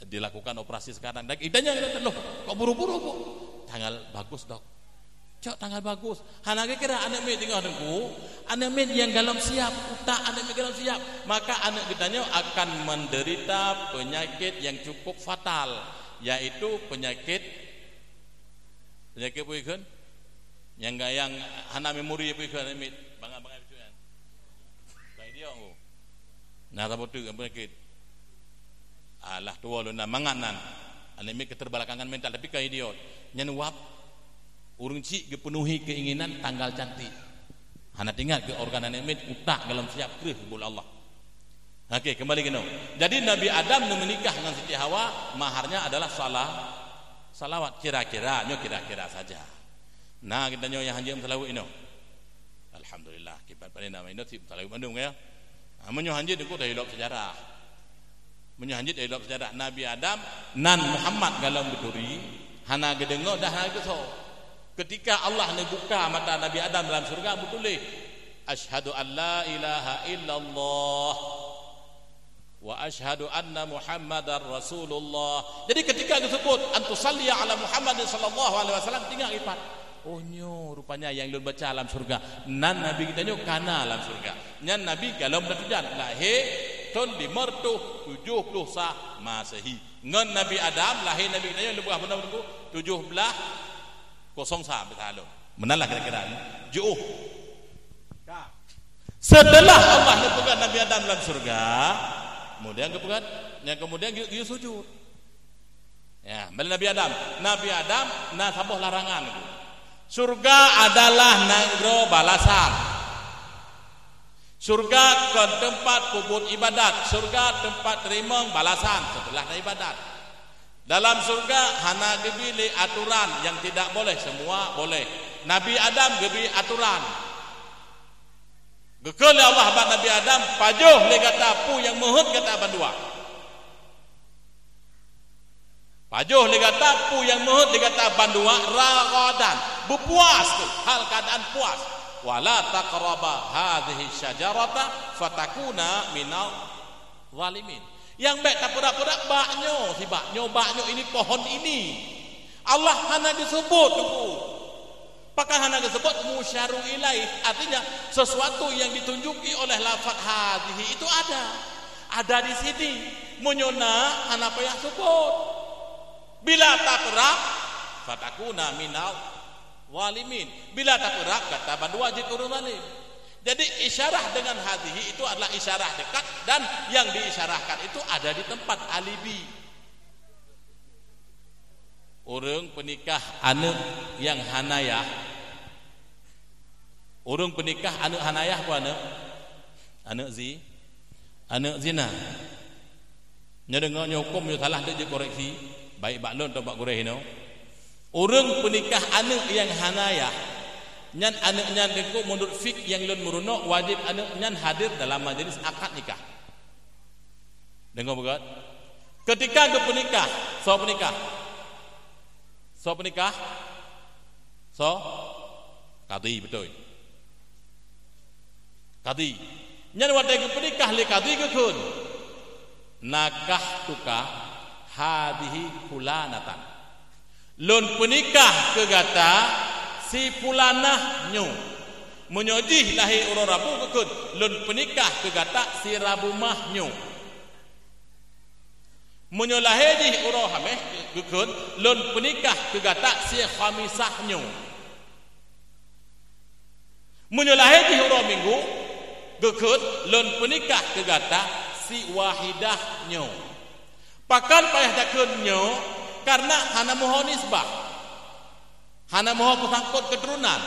dilakukan operasi sekarang dan kitanya loh kok buru-buru Bu tanggal bagus dok cok tanggal bagus hanake kira anak mi tinggal dengku anak mi yang galam siap utak anak mi galam siap maka anak kitanya akan menderita penyakit yang cukup fatal yaitu penyakit puikan yang hana memori puikan mi bangga itu kan bang dia oh nah tabotu penyakit alah tua lu na manganan anak mi keterbelakangan mental tapi ka idiot nyen wap urang cik penuhi keinginan tanggal cantik hana tinggal ke organ anemit utak dalam siap krih bola Allah. Okey kembali kena. Jadi Nabi Adam menikah dengan Siti Hawa maharnya adalah salawat kira-kira saja. Nah kita nyo yang hanjim salawat ino. Alhamdulillah kibat pada nama ino si salawat Bandung ya. Menyo hanjim deku dah hilap sejarah. Menyo hanjim dah hilap sejarah Nabi Adam nan Muhammad galam beturi hana gedengok dah hana geso. Ketika Allah membuka mata Nabi Adam dalam surga bertulis asyhadu an la ilaha illallah wa asyhadu anna Muhammadar Rasulullah. Jadi ketika disebut antusalli ala Muhammad sallallahu alaihi wasallam tinggal ipat. Oh nyo rupanya yang lu baca alam surga. Nan nabi kita nyo kana alam surga. Nyan nabi galam bertujuan lahir tahun 570 sah Masehi. Ngan Nabi Adam lahir nabi kita nyo lebih benar 17 kosong sah betul. Menalah kira-kira jauh. Setelah Allah menemukan Nabi Adam dalam surga, kemudian dia sujud. Ya, balik Nabi Adam na sabuh larangan. Surga adalah nangro balasan. Surga ke tempat kubur ibadat, surga tempat terima balasan setelah ibadat. Dalam surga hana gebili aturan yang tidak boleh, semua boleh. Nabi Adam gebi aturan. Gekal Allah bak Nabi Adam pajuh le kata pu yang mehut kata bandua. Pajuh le kata pu yang mehut le kata bandua ragadan. Berpuas tu, hal keadaan puas. Wala taqraba hadhihi syajarata fatakuna minal zalimin. Yang baik tak pura-pura baknyo ini pohon ini Allah hana disebut dulu. Pakah hana disebut musyaru ilaih, artinya sesuatu yang ditunjuki oleh lafaz hadhihi itu ada di sini. Munyona hana payah sebut. Bila tak perak fatakuna minal walimin. Bila tak perak kata bandu wajib urun zalim. Jadi isyarah dengan hadhihi itu adalah isyarah dekat dan yang diisyarahkan itu ada di tempat alibi. Orang penikah anak yang hanayah. Orang penikah anak hanayah apa anak? Anak zina. Nya dengar hukum yo salah dia koreksi. Baik baklon atau bak goreh no. Orang penikah anak yang hanayah nyan anaknya deku menurut fik yang lun meruno wajib anaknya hadir dalam majlis akad nikah. Dengar begat. Ketika dia penikah, kadi betul. Kadi. nyan wadai ke penikah li kadhi ke kun nakah tuka hadhihi fulanatan lon penikah ke gata si fulanah nyu menyojih lahi uro rabu ke kun lon penikah ke gata si rabu mah nyu menyolahe di uro hameh ke kun lon penikah ke gata si khamisah nyu menyolahe di uro minggu ke kun lon penikah ke gata si wahidah nyu pakan payah dakun nyu karena hana moho nisbah hana moho kusangkut keturunan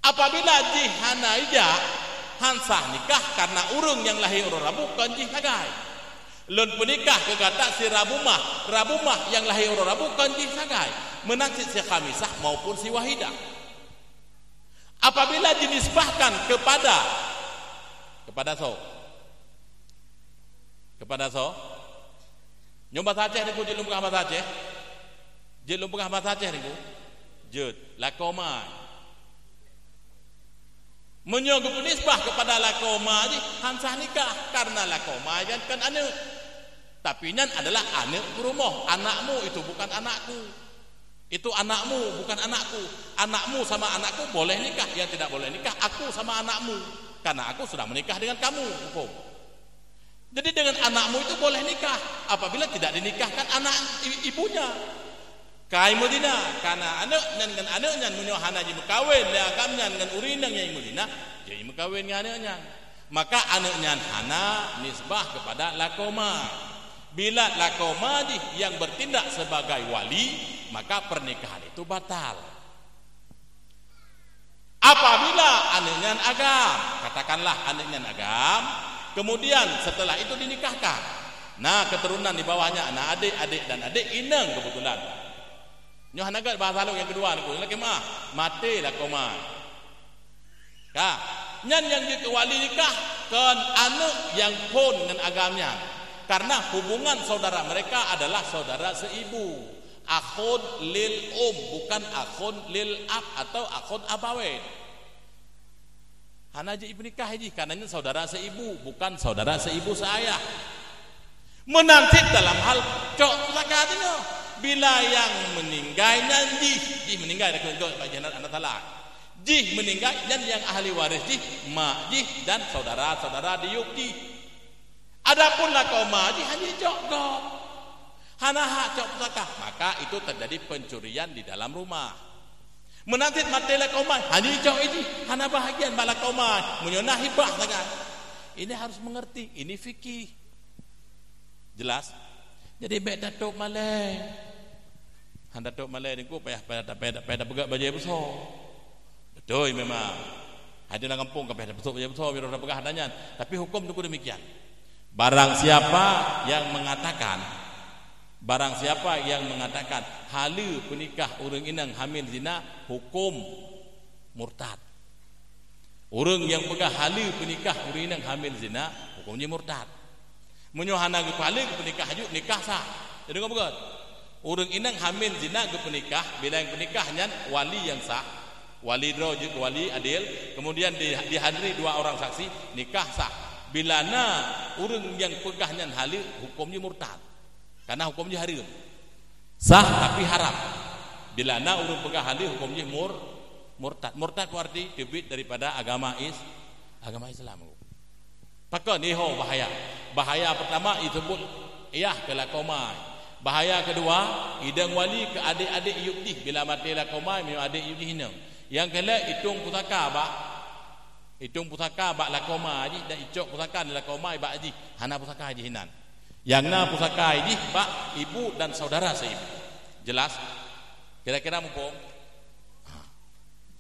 apabila jih hana ija hansah nikah karena urung yang lahir urung rabu kan jih sagai lon penikah ke kata si rabu mah yang lahir urung rabu kan jih sagai menangsit si khamisah maupun si wahidah apabila dinisbahkan kepada nyoba Aceh niku je lumpur Ahmad Aceh. Je lumpur Ahmad Aceh niku. Jut lakoma. Menyogu penisbah kepada lakoma ni hansah nikah karena lakoma kan anak. Tapi nyan adalah anak rumah, anakmu itu bukan anakku. Itu anakmu bukan anakku. Anakmu sama anakku boleh nikah, yang tidak boleh nikah aku sama anakmu. Karena aku sudah menikah dengan kamu hukum. Jadi dengan anakmu itu boleh nikah apabila tidak dinikahkan anak ibunya. Kai Medina karena anaknya dengan anaknya munyo hana ji mekawin le akamnya dengan urinang yang Medina jadi mekawin dengan anaknya. Maka anaknya hana nisbah kepada lakoma. Bila lakoma yang bertindak sebagai wali, maka pernikahan itu batal. Apabila anaknya agam, katakanlah anaknya agam, kemudian setelah itu dinikahkan. Nah, keturunan di bawahnya anak adik dan adik inang kebetulan. Nyoh hanagat bahasa lu yang kedua niku, lagi mah mati lah koma. Ka, nyan yang jadi wali nikah kan anak yang pun dengan agamanya. Karena hubungan saudara mereka adalah saudara seibu. Akhun lil bukan akhun lil ab atau akhun abawen. Hana je ibu nikah haji karenanya saudara seibu bukan saudara seibu seayah. Menantit dalam hal cok zakatnya bila yang meninggalnya jih meninggal dekat Pak Jenderal anak talak. Jih meninggal dan yang ahli waris jih mak jih dan saudara-saudara diuk jih. Adapun lakoma jih hanya cok gok. Hana hak cok zakah maka itu terjadi pencurian di dalam rumah. Menantit mati lakoma hanya cok ini hana bahagian balakoma menyonah hibah sangat. Ini harus mengerti ini fikih jelas. Jadi baik datuk malai han datuk malai ni ku payah pegak baju besar betul memang ada dalam kampung ke payah besar baju besar biar orang pegah hadanya tapi hukum tu demikian. Barang siapa yang mengatakan halu penikah urang inang hamil zina hukum murtad. Urang yang pegah halu penikah urang inang hamil zina hukumnya murtad. Menyohana ke halu penikah hajuk nikah sah. Jadi kau begat. Urang inang hamil zina ke penikah bila yang penikahnya wali yang sah. Wali rojul wali adil kemudian dihadiri dua orang saksi nikah sah. Bila na urang yang pegahnya halu hukumnya murtad. Karena hukumnya haram. Sah tapi haram. Bila na urang pegah halu hukumnya murtad. Murtad berarti debit daripada agama Islam. Maka ni bahaya. Bahaya pertama disebut iyah ke lakomai. Bahaya kedua idang wali ke adik-adik yukti bila mati lakomai mi adik yukti hina. Yang kala hitung pusaka bak lakomai ji dan icok pusaka di lakomai bak ji hana pusaka ji hinan. Yang na pusaka ji bak ibu dan saudara seibu. Jelas? Kira-kira mumpung.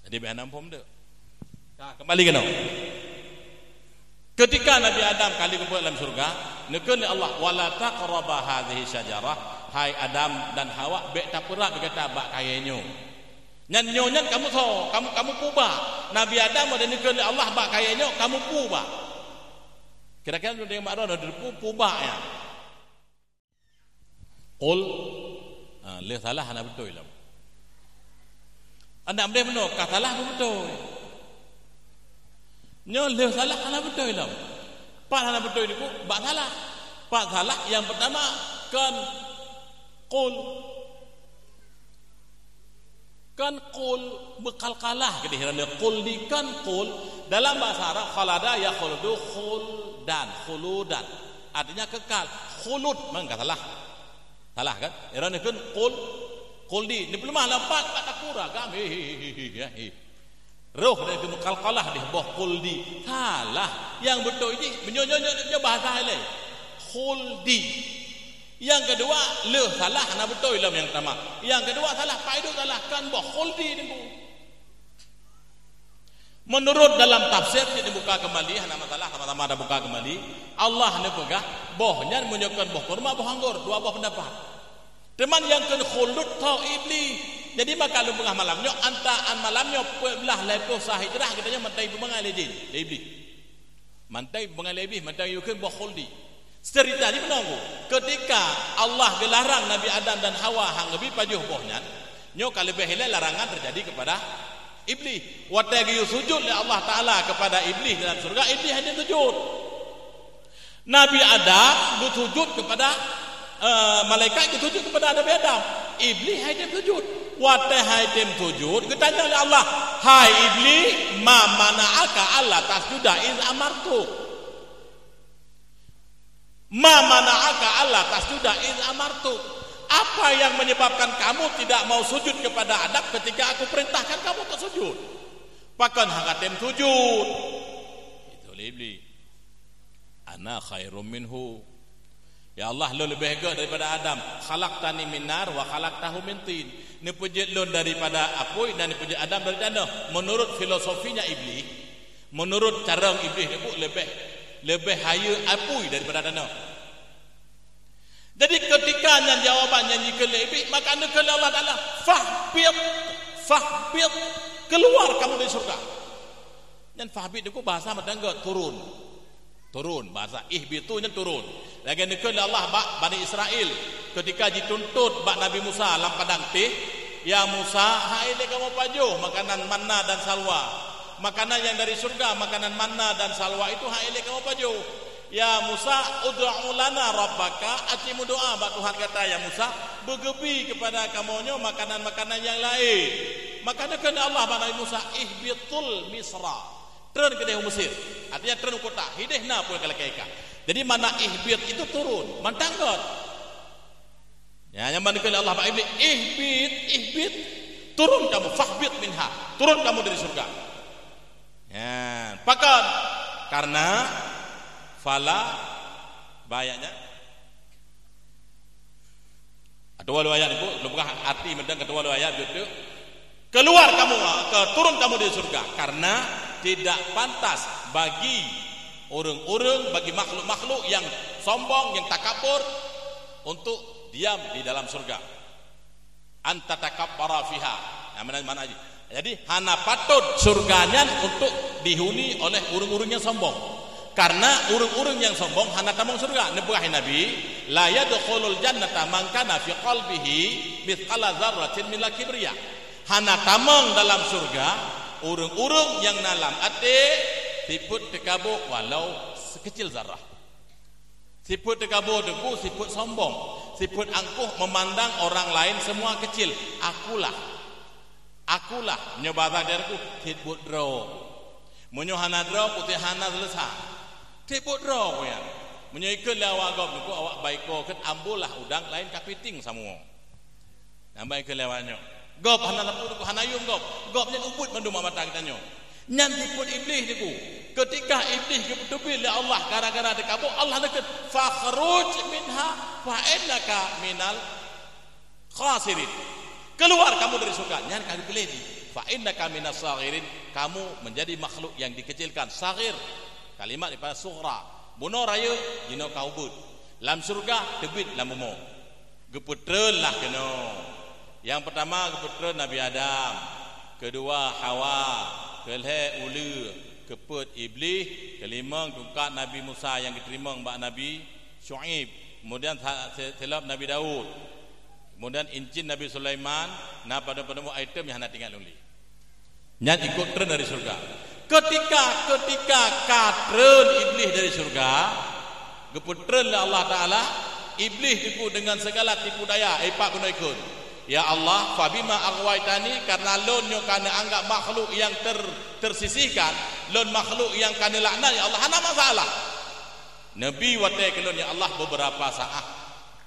Jadi behana mumpung dak. Nah, kembali ke no. Ketika Nabi Adam kali kumpul dalam surga, nekun Allah wala taqraba hadhihi syajarah, hai Adam dan Hawa bek tak pernah berkata bak kayenyo. Nyan nyonya kamu puba. Nabi Adam ada nekun Allah bak kayenyo kamu puba. Kira-kira dia makna ada puba ya. Qul le salah ana betul lah. Anda ambil menok katalah betul. Nyo le salah hana betul ilam. Pak hana betul niku bak salah. Pak salah yang pertama kan qul bekal kalah ke dihirana qul di kan qul dalam bahasa Arab khalada ya khuludu khuludan artinya kekal. Khulud mangka salah kan irana kan qul di belum lampat kata kura kami roh dari bekal kalah di boh qul di salah yang betul ini menyonya bahasa lain qul di. Yang kedua salah hana betul ilam yang pertama. Yang kedua salah paidu salah kan boh khuldi niku. Menurut dalam tafsir kita buka kembali hana masalah sama-sama ada buka kembali. Allah ne pegah bohnya menunjukkan boh kurma boh anggur dua boh pendapat. Teman yang kan khulud tau iblis. Jadi maka lu pegah malamnya antaan malamnya belah lepo sah hijrah katanya mantai bengai lejin iblis. Mantai bengai iblis mantai yukeun boh khuldi. Cerita di menunggu ketika Allah gelarang Nabi Adam dan Hawa hang lebih pajuh bohnya nyo kali behile larangan terjadi kepada iblis waktu yang sujud oleh Allah Ta'ala kepada iblis dalam surga iblis hanya sujud Nabi Adam bersujud kepada malaikat bersujud kepada Nabi Adam iblis hanya sujud waktu hanya sujud ditanya oleh Allah hai iblis ma mana'aka Allah tasjuda iz amartu ma mana'aka Allah tasjuda iz amartu apa yang menyebabkan kamu tidak mau sujud kepada Adam ketika aku perintahkan kamu untuk sujud pakan hakatem sujud itu iblis ana khairum minhu ya Allah lu lebih baik daripada Adam khalaqtani min nar wa khalaqtahu min tin ni pujit lu daripada api dan ni pujit Adam dari tanah menurut filosofinya iblis menurut cara iblis itu lebih hayu apui daripada tanah. Jadi ketika yang jawabannya jika lebih maka anda kala Allah Taala fahbit keluar kamu dari surga. Dan fahbit itu bahasa madangga turun bahasa ihbitu nya turun. Lagi anda kala Allah Bani Israel ketika dituntut bak Nabi Musa dalam padang teh ya Musa hai le kamu pajuh makanan manna dan salwa. Makanan yang dari surga, makanan manna dan salwa itu haile kamu pajuh. Ya Musa, ud'u lana rabbaka, atimu doa bak Tuhan kata ya Musa, bergebi kepada kamunya makanan-makanan yang lain. Makanya kena Allah bani Musa ihbitul Misra. Turun ke Mesir. Artinya turun kota. Hidehna pun kalau kaika. Jadi mana ihbit itu turun, mantanggot. Ya yang mana kena Allah bak iblis ihbit turun kamu fahbit minha. Turun kamu dari surga. Ya, pakan karena fala bayanya kedua ayat itu lebih arti mendang kedua ayat itu keluar kamu turun kamu dari surga karena tidak pantas bagi orang-orang bagi makhluk-makhluk yang sombong yang takabur untuk diam di dalam surga anta takabbara fiha mana aja. Jadi hana patut surganya untuk dihuni oleh urung-urung yang sombong. Karena urung-urung yang sombong hana tamang surga. Nebuah Nabi, la yadkhulul jannata man kana fi qalbihi mithqala dzarratin min kibriya. Hana tamang dalam surga urung-urung yang dalam ate siput tekabuk walau sekecil zarah. Siput tekabuk debu siput sombong. Siput angkuh memandang orang lain semua kecil. Akulah nyobata dariku tibut draw menyohana draw putih hana selesai tibut draw ya menyoikan lewat gop niku awak baiko ket ambulah udang lain kapiting samua nambai ke lewatnya gop hana lapu niku hana yung gop nya ubut mendum mata kita nyo nyan tibut iblis niku ketika iblis kebetulan oleh Allah gara-gara dekabuk Allah dekat fakhruj minha fa innaka minal khasirin. Keluar kamu dari surga. Jangan kali keledi. Fa innaka minas saghirin. Kamu menjadi makhluk yang dikecilkan. Saghir. Kalimat daripada sughra. Buno raya dino kaubut. Lam surga tebit lam momo. Geputreun lah kena. Yang pertama geputreun Nabi Adam. Kedua Hawa. Kelhe ulu keput iblis. Kelima tungkat Nabi Musa yang diterima mbak Nabi Syuaib. Kemudian selap Nabi Daud. Kemudian incin Nabi Sulaiman, nah pada item yang hendak tinggal luli. Nyan ikut tren dari surga. ketika kadren iblis dari surga, geputren oleh Allah Taala, iblis tipu dengan segala tipu daya, pak guna ikut. Ya Allah, fabima aghwaitani, karena lon yo kana anggap makhluk yang tersisihkan, lon makhluk yang kana laknat ya Allah, hana masalah. Nabi watai kelon ya Allah beberapa saat.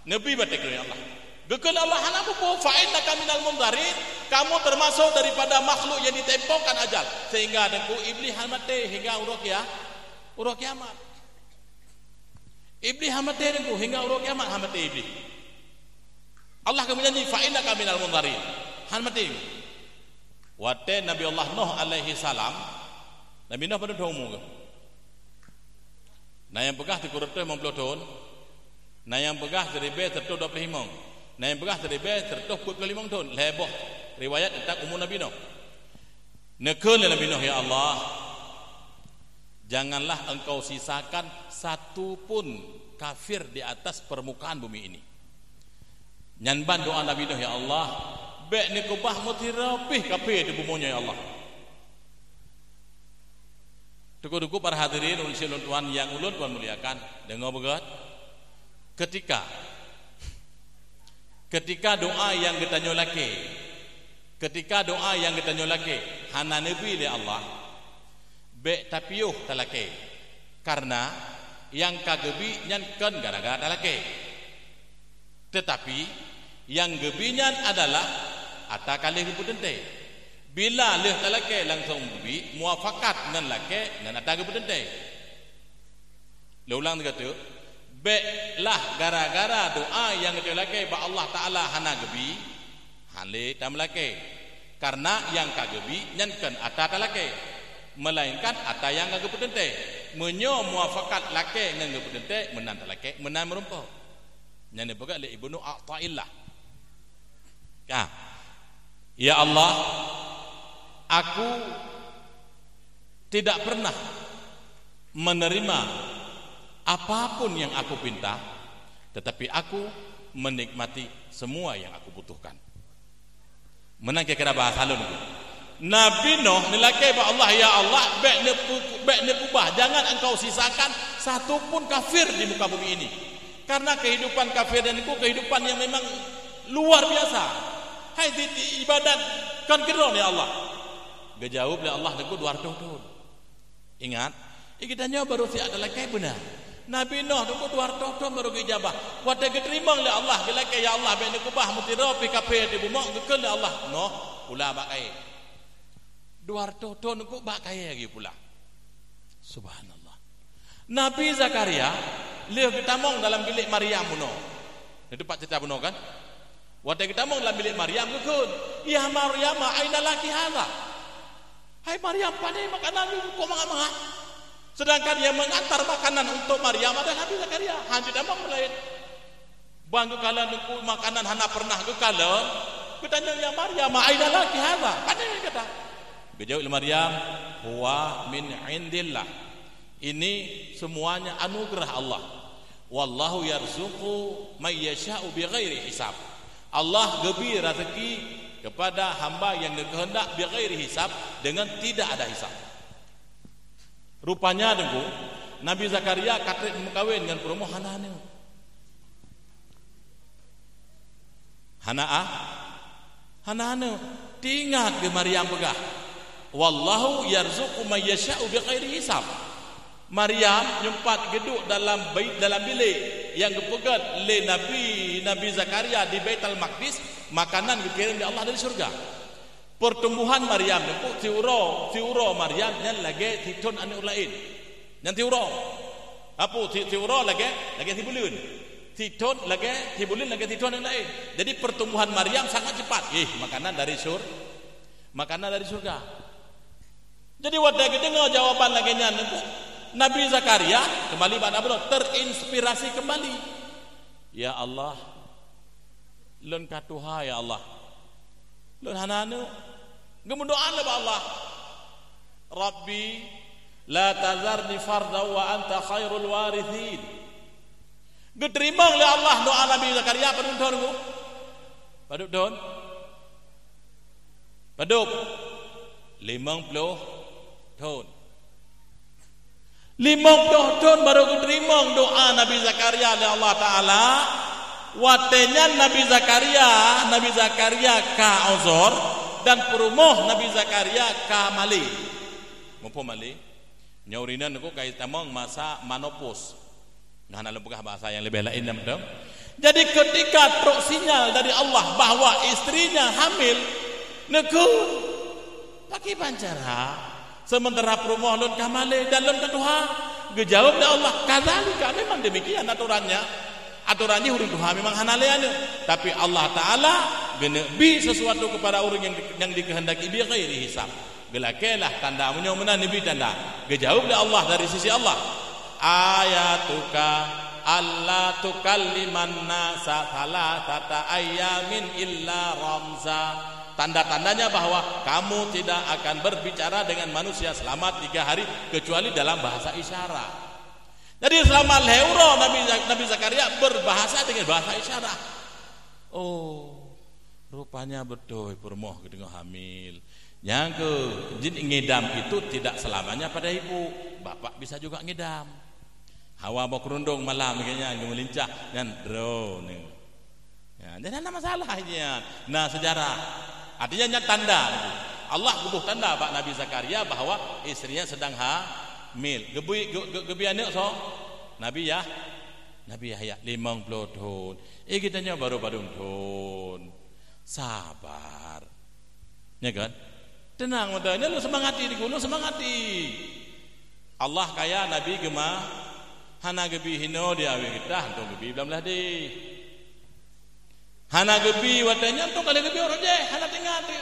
Nabi watai kelon ya Allah. Gekal Allah hana buku fa'inna kaminal mundarin, kamu termasuk daripada makhluk yang ditempokan ajal, sehingga dengku iblis hamate hingga uruk kiamat. Iblis hamate dengku hingga uruk kiamat hamate iblis. Allah kemudian fa'inna kaminal mundarin hamate. Wate Nabi Allah Nuh alaihi salam, Nabi Nuh pada domu ke. Nah yang pegah di kurut 50 tahun, nah yang pegah dari be tertu 25. Nah yang pegah dari be tertu 45 tahun. Leboh riwayat tentang umur Nabi Nuh. Nekul Nabi Nuh, ya Allah, janganlah engkau sisakan satu pun kafir di atas permukaan bumi ini. Nyanban doa Nabi Nuh, ya Allah, be ni kubah mutirapih kafir di bumunya ya Allah. Duku-duku para hadirin ulun tuan yang ulun tuan muliakan, dengar begat. Ketika doa yang kita nyolake, hana nabi li Allah, be tapiyuh talake, karena yang kagebi nyankan gara-gara talake. Tetapi yang gebinyan adalah ata kali hubudente. Bila leh talake langsung gebi muafakat dengan lake dengan ata hubudente. Ulang kata, be lah gara-gara doa yang kita lake ba Allah Taala hana gebi, hale tam lake. Karena yang kagebi nyankan ata talake, melainkan ata yang hubudente. Menyo muafakat lake dengan hubudente menan talake, menan merumpa. Yang dibaga oleh Ibnu Athaillah. Ya Allah, aku tidak pernah menerima apapun yang aku pinta, tetapi aku menikmati semua yang aku butuhkan. Menang kira bahasa halun. Nabi Nuh nilai ba Allah, ya Allah, bek nepubah, jangan engkau sisakan satu pun kafir di muka bumi ini. Karena kehidupan kafir dan itu kehidupan yang memang luar biasa. Hai di ibadat kan geron ya Allah. Gejawab oleh Allah niku 200 tahun. Ingat, ikitanya baru si adalah kayak benar. Nabi Nuh niku 200 tahun baru dijabah. Wate keterima oleh Allah, gila ya Allah ben niku bah mutira pi kafir di bumi gekel oleh Allah. Nuh pula bakai. 200 tahun niku bakai lagi pula. Subhanallah. Nabi Zakaria lihat kita mong dalam bilik Maryam buno. Itu pak cerita buno kan? Waktu kita mong dalam bilik Maryam kekun. Ya Maryam, aina laki hadza? Hai Maryam, pandai makanan itu kok mangga. Sedangkan yang mengantar makanan untuk Maryam ada Nabi Zakaria. Hanji damang lain. Bangku kala nuku makanan hana pernah ke kala. Kutanya ya Maryam, aina laki hadza? Pandai kata. Bijawab Maryam, huwa min indillah. Ini semuanya anugerah Allah. Wallahu yarzuqu may yasha'u bighairi hisab. Allah gebi rezeki kepada hamba yang dikehendak bighairi hisab, dengan tidak ada hisab. Rupanya dengku Nabi Zakaria kata mengkawin dengan perempuan Hana tinggal ke Maryam pegah. Wallahu yarzuqu may yasha'u bighairi hisab. Maryam nyempat geduk dalam bilik yang dipegat oleh Nabi Zakaria di Baitul Maqdis, makanan dikirim oleh Allah dari surga. Pertumbuhan Maryam itu tiuro Maryam yang lagi titun anu lain. Yang tiuro. Apa tiuro lagi tibulun. Titun lagi tibulun lagi titun anu lain. Jadi pertumbuhan Maryam sangat cepat. Makanan dari surga. Jadi waktu dengar jawaban lagi itu Nabi Zakaria kembali pada Allah terinspirasi kembali. Ya Allah, lun katuha ya Allah. Lun hananu gemundoan lah Allah. Rabbi la tazarni farda wa anta khairul warithin. Geterima oleh Allah doa Nabi Zakaria paduk don. Paduk 50 tahun. 50 tahun baru terima doa Nabi Zakaria oleh Allah Ta'ala. Watenya Nabi Zakaria ka uzur dan perumuh Nabi Zakaria ka mali. Mupo mali. Nyaurinan aku kait tamang masa manopos. Nah, lempugah bahasa yang lebih lain betul. Jadi ketika truk sinyal dari Allah bahwa istrinya hamil, neku pakai pancara. Sementara perumuh lun ka mali dan lun kedua, gejawab dari Allah kadzalika, memang demikian aturannya. Aturannya huruf Tuhan memang hanalean, tapi Allah Ta'ala genebi sesuatu kepada orang yang dikehendaki bi ghairi hisab. Gelakelah tanda menyomena nabi tanda. Gejauh dari Allah dari sisi Allah. Ayatuka alla tukalliman nasa thalathata ayyamin illa ramza. Tanda-tandanya bahwa kamu tidak akan berbicara dengan manusia selama 3 hari kecuali dalam bahasa isyarat. Jadi selama leuro Nabi Zakaria berbahasa dengan bahasa isyarat. Oh, rupanya betul permoh dengan hamil. Yang ke jin ngidam itu tidak selamanya pada ibu, bapak bisa juga ngidam. Hawa mau kerundung malam kayaknya melincah dan drone. Ya, jadi ada masalahnya. Nah, sejarah artinya tanda. Allah butuh tanda Pak Nabi Zakaria bahwa istrinya sedang hamil. Gebiannya so Nabi Yahya 50 tahun. Kita baru tahun. Sabar. Ya kan? Tenang modalnya lu semangati di gunung semangati. Allah kaya Nabi gema hana gebi hino dia kita hantu gebi belamlah di. Hana gebi watanya tu kali gebi oroje hana tinggal tu.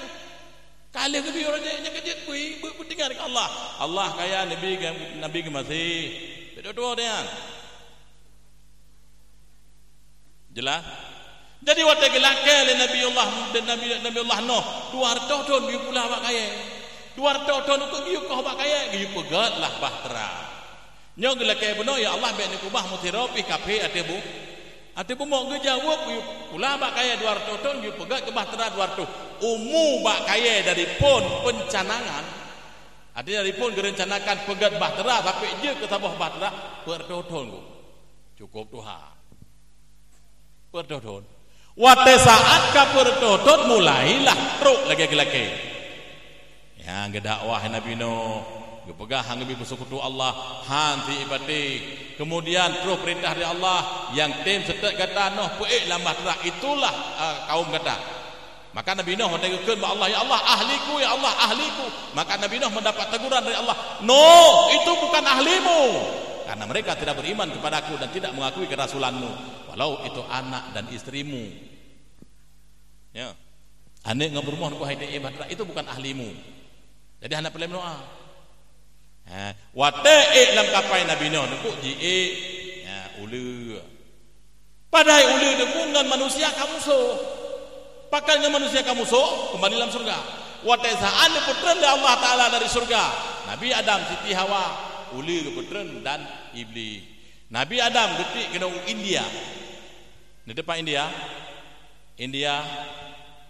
Kali gebi oroje nya kejit kui tinggal Allah. Allah kaya Nabi gema si. Bedo dia. Jelas? Jadi waktu gelake le Nabiullah dan Nabiullah Nuh 200 tahun dia pula bak kaya. 200 tahun untuk dia kau bak kaya, dia pegatlah bahtera. Nyo gelake beno ya Allah be ni kubah mutirapi kape atebu. Atebu mau ngejawab pula bak kaya 200 tahun dia pegat ke bahtera 200. Umu bak kaya dari pun pencanangan. Artinya dari pun gerencanakan pegat bahtera sampai je ke tabah bahtera pertoton. Cukup Tuhan. Pertoton. Wate saat ka pertotot mulailah truk lagi-lagi. Ya gedakwah Nabi Nuh, gepegah hanggebi bersekutu Allah, hanti ibati. Kemudian truk perintah dari Allah yang tim setek kata Nuh puik lamah terak itulah kaum kata. Maka Nabi Nuh menegurkan kepada Allah, ya Allah ahliku, ya Allah ahliku. Maka Nabi Nuh mendapat teguran dari Allah, no itu bukan ahlimu. Karena mereka tidak beriman kepadaku dan tidak mengakui kerasulanmu. Walau itu anak dan istrimu. Ya. Ane ngabermoh ku haide ibadra itu bukan ahlimu. Jadi hana pelem doa. Wate lam kapai Nabi Nuh ku ji ya ulu. Padahal ulu dengan manusia kamu so. Pakalnya manusia kamu so kembali dalam surga. Wate sa'an putran Allah Taala dari surga. Nabi Adam Siti Hawa ulu putran dan iblis. Nabi Adam detik kena India. Di depan India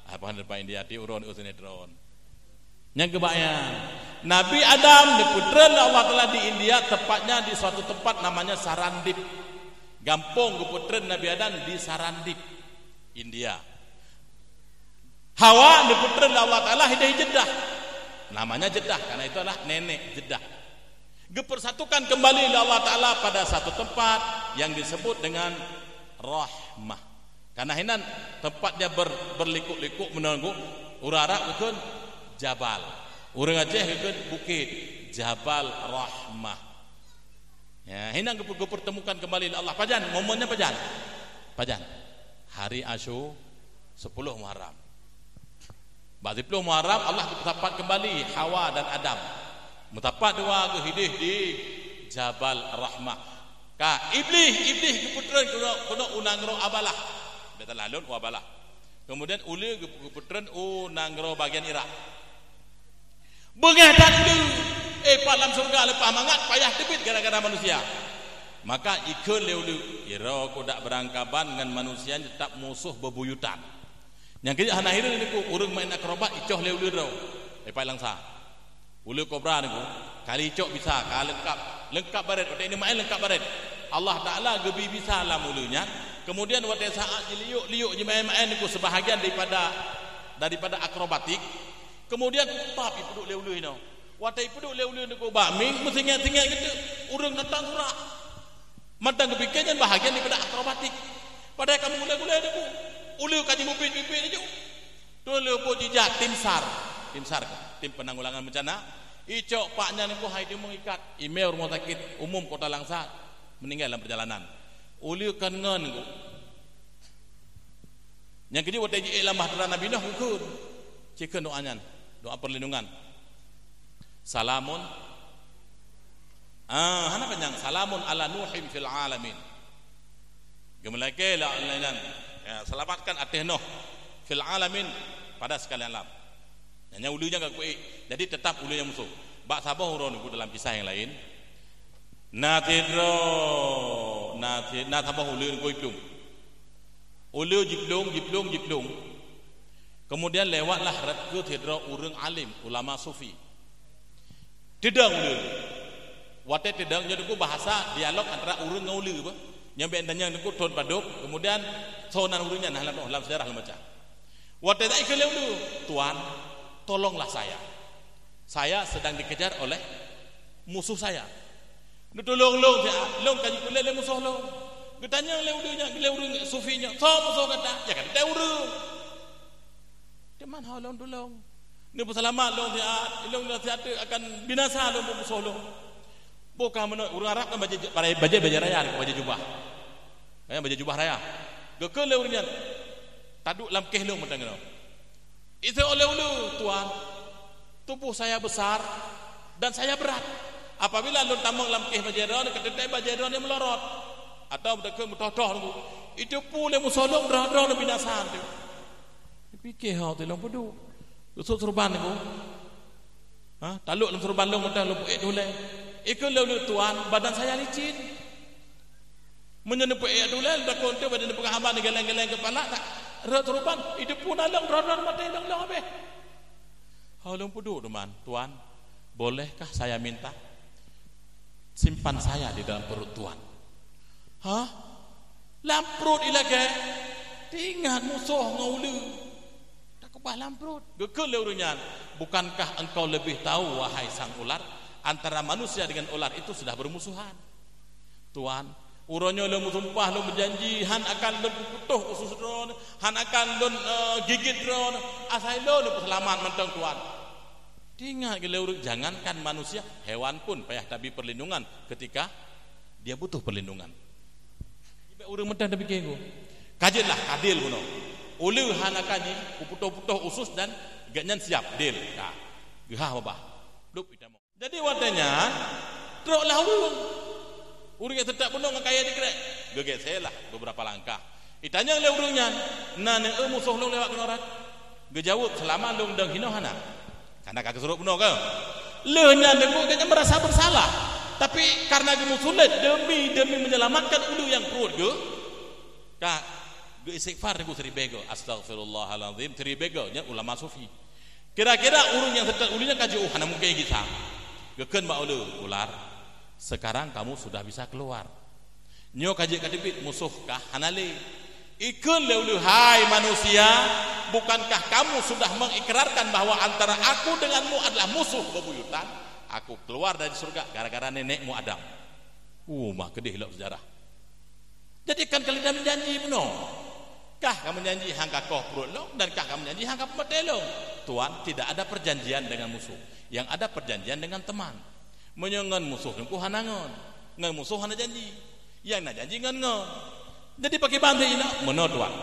apa depan India di urun usinetron. Yang kebanyakan Nabi Adam di putra Allah Taala di India, tepatnya di suatu tempat namanya Sarandip. Gampung ke putra Nabi Adam di Sarandip, India. Hawa di putra Allah Taala di Jeddah. Namanya Jeddah karena itu adalah nenek Jeddah. Dipersatukan kembali oleh Allah Taala pada satu tempat yang disebut dengan Rahmah. Karena hinan tempatnya berlikuk-likuk menunggu urara ikun Jabal. Urang Aceh ikun bukit Jabal Rahmah. Ya, hinan dipertemukan kembali oleh Allah. Pajan, momennya pajan. Hari Asyura 10 Muharram. Ba'da 10 Muharram Allah bertapat kembali Hawa dan Adam. Mutapat dua kehidih di Jabal Rahmah. Ka iblis keputran kuno unangro abalah. Betul lalun abalah. Kemudian uli keputran unangro bagian Irak. Bengatan ulu palam surga lepas mangat payah tebit gara-gara manusia. Maka ikut leulu ira ko dak berangkaban dengan manusia tetap musuh bebuyutan. Yang kita hana hireun niku urang main akrobat icoh leulu ro. Palang sa. Ulu kobra niku kali icok bisa kalengkap lengkap baret watai ini main lengkap baret Allah Taala gebi bisa lah mulunya kemudian watai saat liuk je main-main ku sebahagian daripada akrobatik kemudian tapi peduk leu-leu no watai peduk leu-leu ku bakming mesti ingat-ingat gitu urang datang surak mantang kepikirnya bahagian daripada akrobatik padahal kamu gula-gula ada ku uleu kaji mupin-mupin aja tu leu po jijak tim SAR tim penanggulangan bencana icok paknya ni ku hai dia mengikat email rumah sakit umum Kota Langsa meninggal dalam perjalanan uleu kan ngan ku yang kedua watai ji lamah dara Nabi Nuh ku cikeun doanya doa perlindungan salamun hana panjang salamun ala nuhim fil alamin gemelake la ya, selamatkan ateh Nuh fil alamin pada sekalian alam hanya ulunya enggak kuih jadi tetap ulunya musuh bak sabah uron dalam kisah yang lain natidro sabah ulu ku iplung ulu jiplung kemudian lewatlah rat ke tidro urang alim ulama sufi tidang ulu watai tidang jadi ku bahasa dialog antara urang dengan ulu apa nyampe entanya ku ton paduk kemudian sonan urunya nah dalam sejarah baca watai tak ikut ulu tuan tolonglah saya sedang dikejar oleh musuh saya tolong long kaji kule le musuh long ditanya le sufinya so musuh kata ya kan dia urang di mana long tolong ni berselamat long dia akan binasa long musuh long bukan urang Arab kan baju raya baju jubah baju jubah raya gekel le urang taduk lam keh long mentang itu oleh ulu tuan tubuh saya besar dan saya berat apabila lun tamang lam keh bajeron ketetek bajeron dia melorot atau betul mutoh itu pule musolong drong binasa tu fikir hau tu long pedu usut serban tu taluk lam serban long mentang lu puek dule ikut ulu tuan badan saya licin menyenup puek dule dak konte badan pengahaman geleng-geleng kepala tak serban itu pun dalam drong mati long habis hau long pedu teman tuan bolehkah saya minta simpan saya di dalam perut tuan dalam perut ilage ingat musuh ngaulu tak kebah dalam perut gekel urunyan bukankah engkau lebih tahu wahai sang ular antara manusia dengan ular itu sudah bermusuhan tuan uronyo lo sumpah lo berjanji han akan lo putuh usus dron han akan lo gigit dron asai lo selamat mentang tuan ingat geluruk jangankan manusia hewan pun payah tabi perlindungan ketika dia butuh perlindungan ibe urang mentang tabi kenggo kajelah kadil kuno ulu hana kaji putuh-putuh usus dan ganyan siap deal nah gehah babah dup itamo jadi watanya troklah urang yang tetap bunuh kaya dikrek gegeselah beberapa langkah itanya le urangnya nane musuh lu lewat kenorat gejawut selama lu ndang hino hana karena kagak suruh bunuh ke lehnya dengung kayaknya merasa bersalah tapi karena kamu sulit demi menyelamatkan ulu yang perut ke kak istighfar aku seribego astagfirullahaladzim seribego nya ulama sufi kira-kira urung yang tetap ulunya kaji hana mungkin kisah geken mbak ulu ular sekarang kamu sudah bisa keluar nyo kaji kadipit musuh kah hanali ikun leulu hai manusia bukankah kamu sudah mengikrarkan bahwa antara aku denganmu adalah musuh bebuyutan aku keluar dari surga gara-gara nenekmu Adam mah kedih lo sejarah jadi kan kalian menjanji benar kah kamu janji hangka koh perut lo dan kah kamu janji hangka pemete lo tuan tidak ada perjanjian dengan musuh yang ada perjanjian dengan teman menyengan musuh ku hanangon ngan musuh hana janji yang na janji ngan jadi pakai bantu ini menurut tuan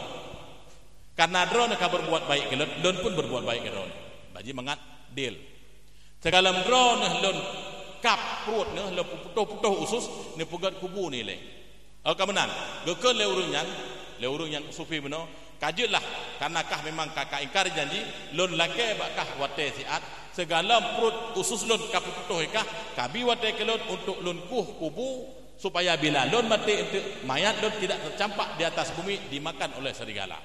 karena drone ka berbuat baik ke lon pun berbuat baik ke drone baji mangat deal segala drone lon kap perut ne lo putuh usus ne pugat kubu ni le kemenan gekel le urung yang sufi beno kajutlah karena kah memang kakak ingkar janji lon lake bakah wate siat segala perut usus lon kap putuh kah kabi wate ke lon untuk lon kubu supaya bila lon mati untuk mayat lon tidak tercampak di atas bumi dimakan oleh serigala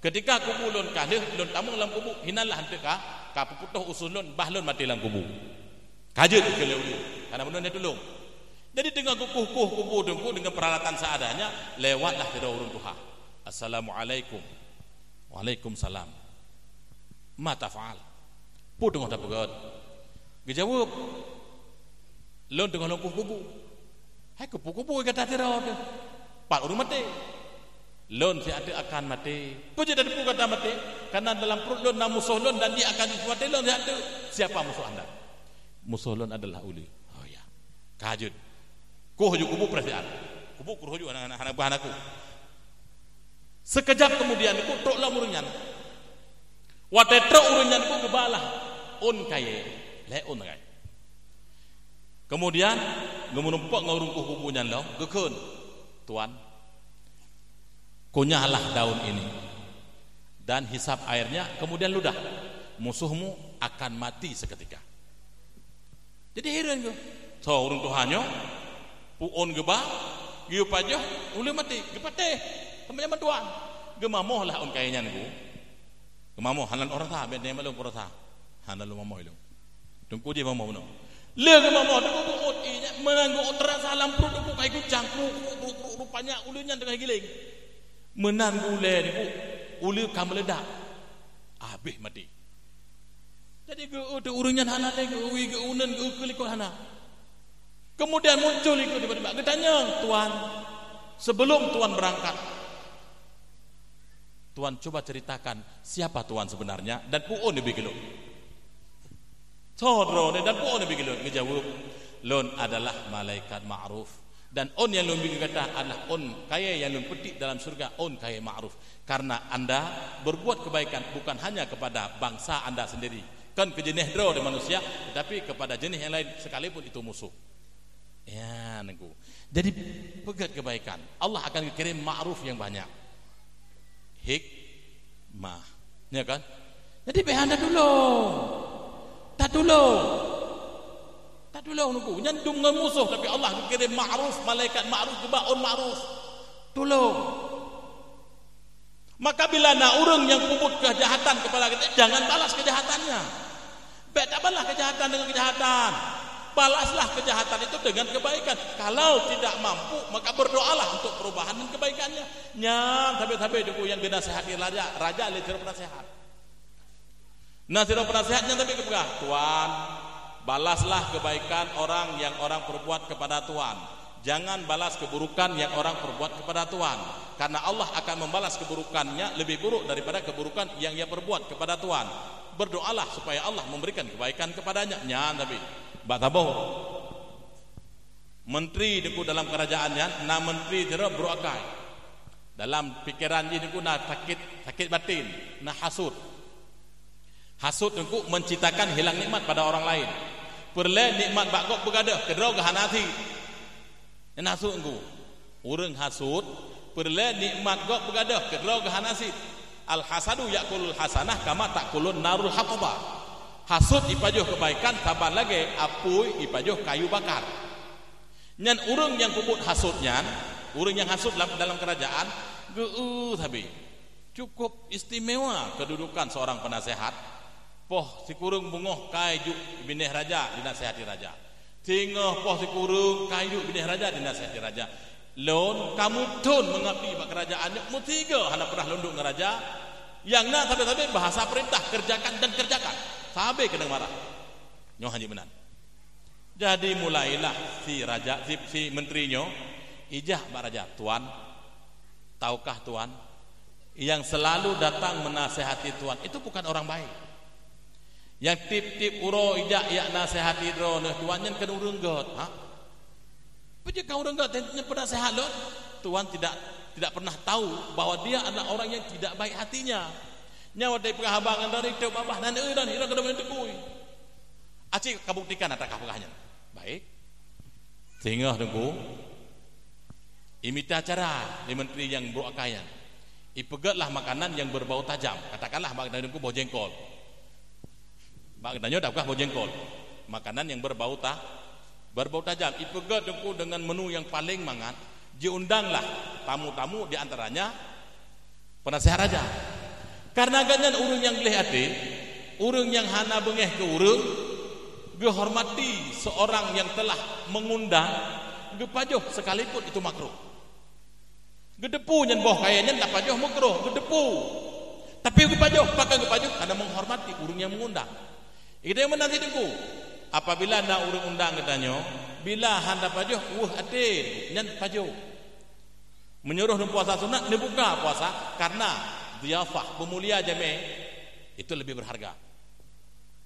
ketika kubu lon kalih lon tamu dalam kubu hinalah henteu ka putuh usus lon bah lon mati dalam kubu kajut ke leu karena benar dia tolong Jadi dengan kukuh dengku dengan peralatan seadanya, lewatlah ke urun Tuhan. Assalamualaikum. Waalaikumsalam. Ma taf'al. Pu dengan tak pegat. Dijawab. Lon dengan kukuh. Hai kukuh kata tira tu. Pak urun mati. Lon si ada akan mati. Puji dari pu kata mati. Karena dalam perut lon nak musuh lon dan dia akan mati lon si ada. Siapa musuh anda? Musuh lon adalah uli. Oh ya. Kajut. Ku hujuk kubu perasaan. Kubu ku hujuk anak aku. Sekejap kemudian ku toklah urunyan. Wate truk urunyan ku kebalah. On kaye, le on kai. Kemudian ngemunumpak ngurung kubunya lo, gekun. Tuan, kunyahlah daun ini dan hisap airnya, kemudian ludah. Musuhmu akan mati seketika. Jadi heran ku. So urung Tuhannya puon geba, giu pajoh, uli mati, gepate, temannya tuan, gemamoh lah on kayaknya niku, gemamoh halan orang ta, benda malu orang ta, halan lu mamoh lu, tunggu dia mamoh no, lihat gemamoh, tunggu puon inya, menanggu terasa alam perut tunggu kayak kucang, rupanya ulinya dengan giling, menanggu le niku, uli kamu ledak, habis mati, jadi ge urungnya halan le, ge unen ge kelikor hana. Kemudian muncul ikut tiba-tiba ketanya, Tuan, sebelum Tuan berangkat, Tuan coba ceritakan siapa Tuan sebenarnya dan puon lebih gelo. Sodro dan puon lebih gelo. Ngejawab, lon adalah malaikat ma'ruf dan on yang lon bikin kata adalah on kaya yang lon petik dalam surga, on kaya ma'ruf. Karena anda berbuat kebaikan bukan hanya kepada bangsa anda sendiri, kan ke jenis dro dari manusia, tetapi kepada jenis yang lain sekalipun itu musuh. Ya, nengku. Jadi pegat kebaikan. Allah akan kirim ma'ruf yang banyak. Hikmah, ya kan? Jadi behanda dulu. Tak dulu nengku. Nyandung dengan musuh, tapi Allah kirim ma'ruf, malaikat ma'ruf, kebaun ma'ruf. Tolong. Maka bila nak urang yang puput kejahatan kepada kita, jangan balas kejahatannya. Tak balas kejahatan dengan kejahatan. Balaslah kejahatan itu dengan kebaikan. Kalau tidak mampu, maka berdoalah untuk perubahan dan kebaikannya. Nyam, tapi itu yang dinasihati raja litera penasehat. Nasihat penasehatnya tapi kepegah, Tuan, balaslah kebaikan orang yang orang perbuat kepada Tuan. Jangan balas keburukan yang orang perbuat kepada Tuan. Karena Allah akan membalas keburukannya lebih buruk daripada keburukan yang ia perbuat kepada Tuan. Berdoalah supaya Allah memberikan kebaikan kepadanya. Nyam, tapi Bataboh menteri niku dalam kerajaannya, na menteri jera beruakai. Dalam pikiran dia niku na sakit batin, na hasud. Hasud niku menciptakan hilang nikmat pada orang lain. Perle nikmat bagok begadah kedrau gahanati. Yang hasud niku. Urang hasud perle nikmat gok begadah kedrau gahanasi. Al hasadu yakulul hasanah kama takulun narul haqaba. Hasud ipajuh kebaikan, tambah lagi apui ipajuh kayu bakar. Nyan urang yang puput hasudnya, urang yang hasud dalam kerajaan, tapi cukup istimewa kedudukan seorang penasehat. Poh si kurung bungoh kayu binih raja dinasihati raja. Tinggal poh si kurung kayu binih raja dinasihati raja. Lon kamu tun mengabdi bak kerajaannya, mutiga hana pernah lunduk ngeraja. Yang nak tapi bahasa perintah kerjakan dan kerjakan. Sampai kena marah. Nyoh haji benar. Jadi mulailah si raja, si menterinya ijah Pak Raja, Tuan, tahukah Tuan, yang selalu datang menasehati Tuan itu bukan orang baik. Yang tip-tip uro ijah ya nasehati ro Tuan yang kena urang got, ha? Puji kau urang got yang penasehat lo, Tuan tidak pernah tahu bahwa dia adalah orang yang tidak baik hatinya. Nyawa dari pengabangan dari itu babah dan ira kada boleh tekui. Acik kabuktikan atakah pengahnya. Baik. Sehingga tunggu imita cara di menteri yang berakayan. Ipegatlah makanan yang berbau tajam. Katakanlah makanan itu bau jengkol. Makanannya dapkah bau jengkol. Makanan yang berbau tajam. Ipegat tunggu dengan menu yang paling mangat. Diundanglah tamu-tamu di antaranya penasehat raja. Karena ganyan urang yang geleh hati, urang yang hana bengeh ke urang, dihormati seorang yang telah mengundang gepajoh sekalipun itu makruh. Gedepu nyen boh kayaknya tak pajoh makruh, gedepu. Tapi gepajoh, pakai gepajoh karena menghormati urang yang mengundang. Itu yang menanti dengku. Apabila nak urang undang katanya, bila handa pajoh, atin nyen pajoh. Menyuruh puasa sunat, dibuka puasa karena dhiyafah, pemulia jame itu lebih berharga.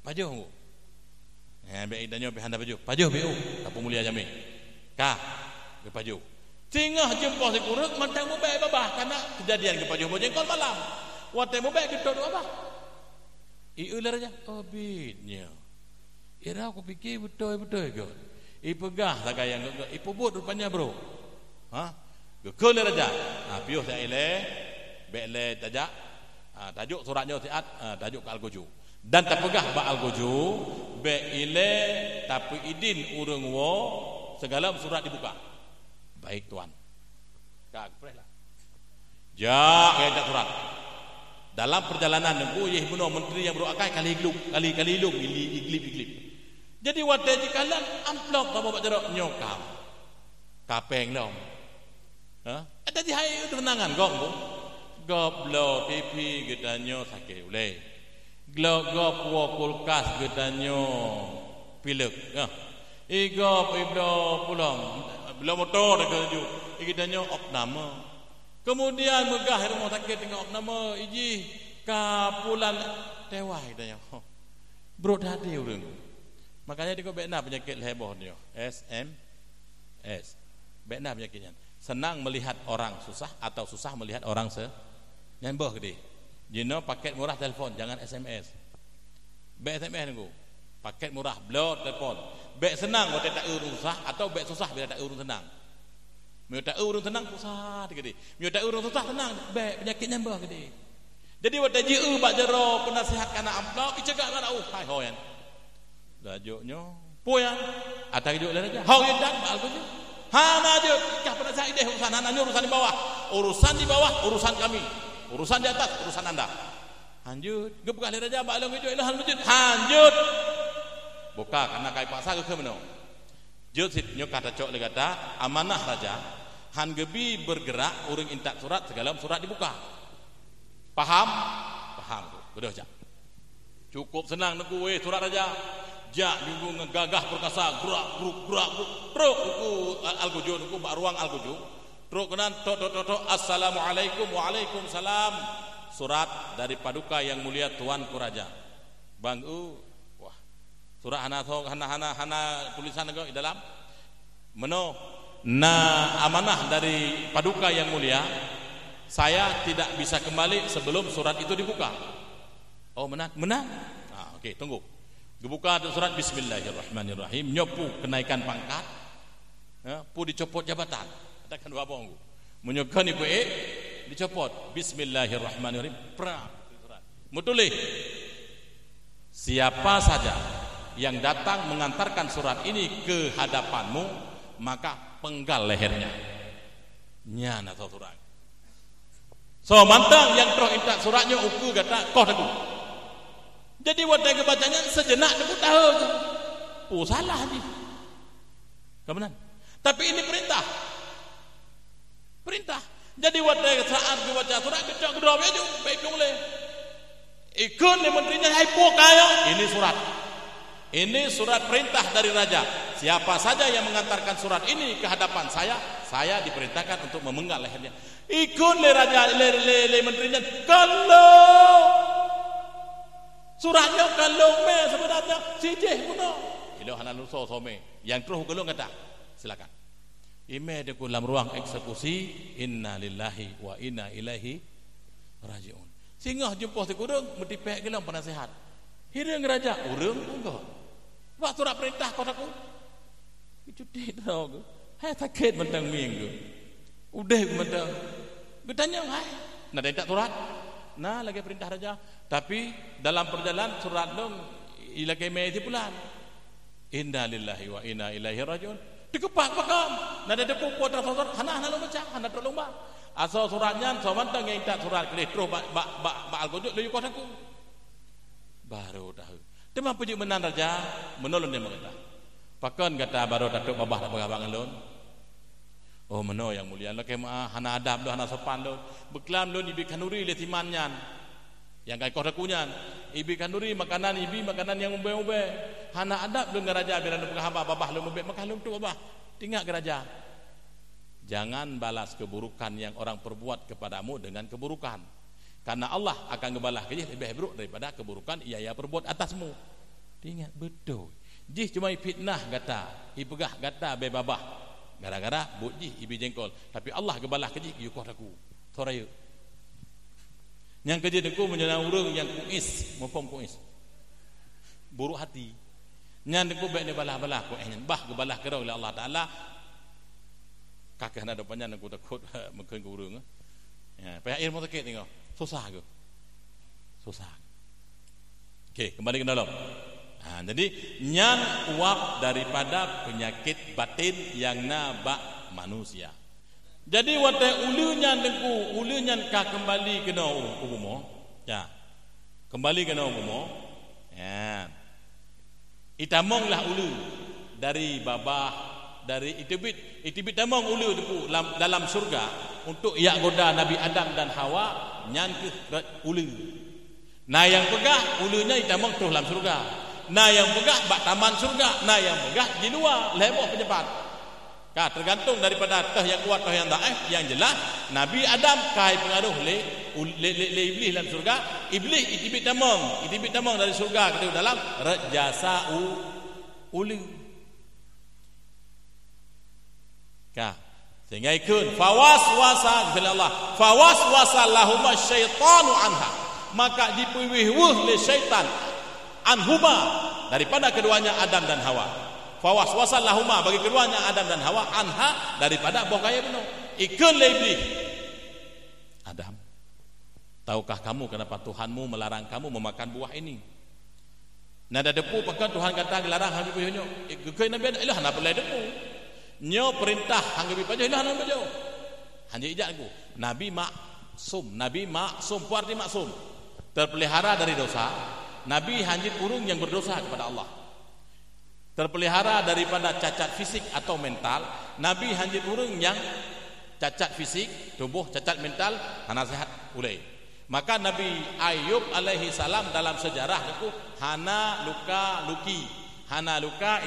Pajoh. Baik danyo behanda pajoh. Pajoh beu, tak pemulia jame. Kah, ke pajoh. Tingah jempol sekurang mantang mobek babah karena kejadian ke pajoh bojengkol malam. Wate mobek gedor babah. Iular aja. Oh bitnya. Ira aku fikir betul-betul ke. Pegah tak kaya ipubut rupanya bro. Ha? Gekeler aja. Piuh tak ile, bekle tajak. Tajuk suratnya tiat, tajuk ke Al-Goju. Dan terpegah ba Al-Goju, be ile tapi idin urang wo segala surat dibuka. Baik tuan. Kak prehlah. Ja kaya surat. Dalam perjalanan nembu yeh benar menteri yang berokai kali ilung iglip. Jadi wate jikalan amplop apa buat jerok nyokap. Kapeng dong. Ha? Ada di hai itu tenangan gong bu. Goblo TV gedanyo sakit ulai. Gop kulkas gedanyo pilek. Ha. Igop iblo pulang. Bila motor dekat ju, ikitannya opname. Kemudian megah rumah sakit dengan opname, iji kapulan tewai tanya. Bro tadi urang. Makanya dia bekna penyakit heboh dia. SMS. Bekna penyakitnya. Senang melihat orang susah atau susah melihat orang nyembah gede. Jino paket murah telepon, jangan SMS. Bek SMS nunggu. Paket murah, blow telepon. Bek senang waktu tak urung susah atau bek susah bila tak urung senang. Bila tak urung senang susah gede. Bila tak urung susah tenang, bek penyakit nyambah gede. Jadi waktu jiu bak jero penasihat kana amplop, icegak kana hai hoyan. Lajuknya poyan. Atak juk le aja. Hau yedan bal kuju. Hana je ikah penasihat ide urusan hananya urusan di bawah. Urusan di bawah urusan kami. Urusan di atas urusan anda. Lanjut, gebukah le aja bak long juk ilahan lanjut. Lanjut. Buka karena kai paksa ke meno. Jut nyo kata cok le kata amanah raja han gebi bergerak urang intak surat segala surat dibuka. Paham? Paham tu. Bedah jak. Cukup senang neku we surat raja. Jak juga ngegagah perkasa gerak truk ku Al-Goju ku bak ruang Al-Goju. Truk kenan tok assalamualaikum waalaikumsalam. Surat dari paduka yang mulia tuanku raja. Bang surah hana tulisan negara di dalam meno amanah dari paduka yang mulia, saya tidak bisa kembali sebelum surat itu dibuka. Oh menang. Okey, tunggu. Dibuka surat bismillahirrahmanirrahim, nyopu kenaikan pangkat, pu dicopot jabatan. Katakan apa nggu? Menyokan ibu dicopot bismillahirrahmanirrahim. Surat. Mutulih. Siapa saja yang datang mengantarkan surat ini ke hadapanmu, maka penggal lehernya. Nyana surat. So mantang yang terus intak suratnya uku kata koh teguh. Jadi waktu kebacanya sejenak teguh tahu tu. Oh salah ni. Kebenaran. Tapi ini perintah. Jadi waktu saat kebaca surat kecak kedua baju baik boleh. Ikut ni menterinya hai pokayo. Ini surat. Ini surat perintah dari raja. Siapa saja yang mengantarkan surat ini ke hadapan saya diperintahkan untuk memenggal lehernya. Ikut le raja le menterinya. Kalau suratnya kalau me sebenarnya sijih puno. Ilo hanan luso some. Yang terus gelung kata. Silakan. Ime di dalam ruang eksekusi, inna lillahi wa inna ilaihi rajiun. Singgah jempol sekudung metipek gelang penasihat. Hirang raja urang enggak. Buat surat perintah kotaku. Itu dik tahu. Hai sakit mentang minggu. Udah mentang. Gedanya hai. Nah tak surat. Nah lagi perintah raja. Tapi dalam perjalanan surat dong ilake mezi pulan. Inna lillahi wa inna ilaihi rajiun. Dikepak pakam. Nah ada pupu terus hana lo baca, hana terlomba. Asal suratnya samantang yang tak surat kelih terus ba Al-Goju leu kotaku. Baru tahu. Tema puji menan raja menolong dia mengata. Pakon kata baru datuk babah tak berabang alun. Oh meno yang mulia lo kema hana adab lo hana sopan lo beklam lo ibi kanuri le timanyan yang kai kau rakunyan ibi kanuri makanan yang ube hana adab lo ngaraja biar lo hamba babah lo ube maka lo tu babah tinggal geraja. Jangan balas keburukan yang orang perbuat kepadamu dengan keburukan, karena Allah akan ngebalas ke lebih buruk daripada keburukan ia perbuat atasmu. Ingat betul jih cuma fitnah gata ipegah gata bebabah gara-gara buat jih ibi jengkol, tapi Allah ngebalas ke jih yukoh aku soraya yang kerja deku menjana urang yang kuis mumpung kuis buruk hati nyan deku baik ni balah-balah ku bah gebalah kerau oleh Allah Taala. Kakak nak depannya aku takut mungkin ke urang. Ya, payah air motor kek tengok. Susah ke? Susah. Okey, kembali ke dalam. Jadi nyan uap daripada penyakit batin yang nabak manusia. Jadi wate ulunya deku, ulunya ka kembali ke ubumo. Ya. Kembali ke ubumo. Ya. Itamonglah ulu dari babah dari itibit tamang ulu deku dalam surga untuk ia goda Nabi Adam dan Hawa nyan ke ulu. Nah yang pegah ulunya itamang terus dalam surga. Nah yang pegah bak taman surga. Nah yang pegah di luar leboh penyepat. Tergantung daripada teh yang kuat teh yang dhaif. Yang jelas Nabi Adam kai pengaruh le iblis dalam surga. Iblis itibit tamang dari surga ke dalam rejasa ulu. Sehingga ikut fawaswasa kepada Allah fawaswasa lahuma syaitanu anha, maka dipiwih-wih le syaitan anhuma daripada keduanya Adam dan Hawa. Fawaswasa lahuma bagi keduanya Adam dan Hawa anha daripada bokaya beno ikut le iblis. Adam, tahukah kamu kenapa Tuhanmu melarang kamu memakan buah ini? Nada depu pakai Tuhan kata dilarang habis punya ke Nabi Adam ilah nak belai depu nyo perintah hangga bi pajo ilah pajo hanya ijak aku nabi maksum puarti maksum terpelihara dari dosa. Nabi hanjit urung yang berdosa kepada Allah, terpelihara daripada cacat fisik atau mental. Nabi hanjit urung yang cacat fisik tubuh cacat mental hana sehat ulai. Maka Nabi Ayub alaihi salam dalam sejarah itu hana luka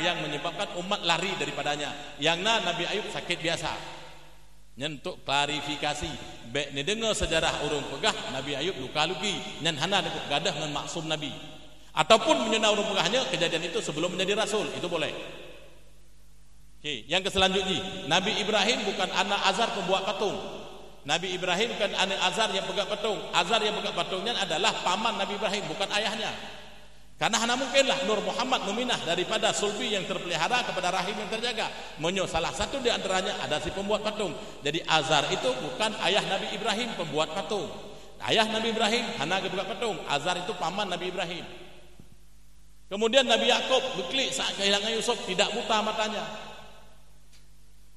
yang menyebabkan umat lari daripadanya. Yang Nabi Ayub sakit biasa. Nyentuk klarifikasi. Baik ni dengar sejarah urung pegah Nabi Ayub luka-luki. Nyen hana dekuk gadah dengan maksum Nabi. Ataupun menyena urung pegahnya kejadian itu sebelum menjadi rasul. Itu boleh. Okay. Yang selanjutnya, Nabi Ibrahim bukan anak Azar pembuat patung. Nabi Ibrahim bukan anak Azar yang pegang patung. Azar yang pegang patungnya adalah paman Nabi Ibrahim, bukan ayahnya. Karena hana mungkinlah Nur Muhammad meminah daripada sulbi yang terpelihara kepada rahim yang terjaga. Menyo salah satu di antaranya ada si pembuat patung. Jadi Azar itu bukan ayah Nabi Ibrahim pembuat patung. Ayah Nabi Ibrahim hana pembuat patung. Azar itu paman Nabi Ibrahim. Kemudian Nabi Yakub beklik saat kehilangan Yusuf tidak buta matanya.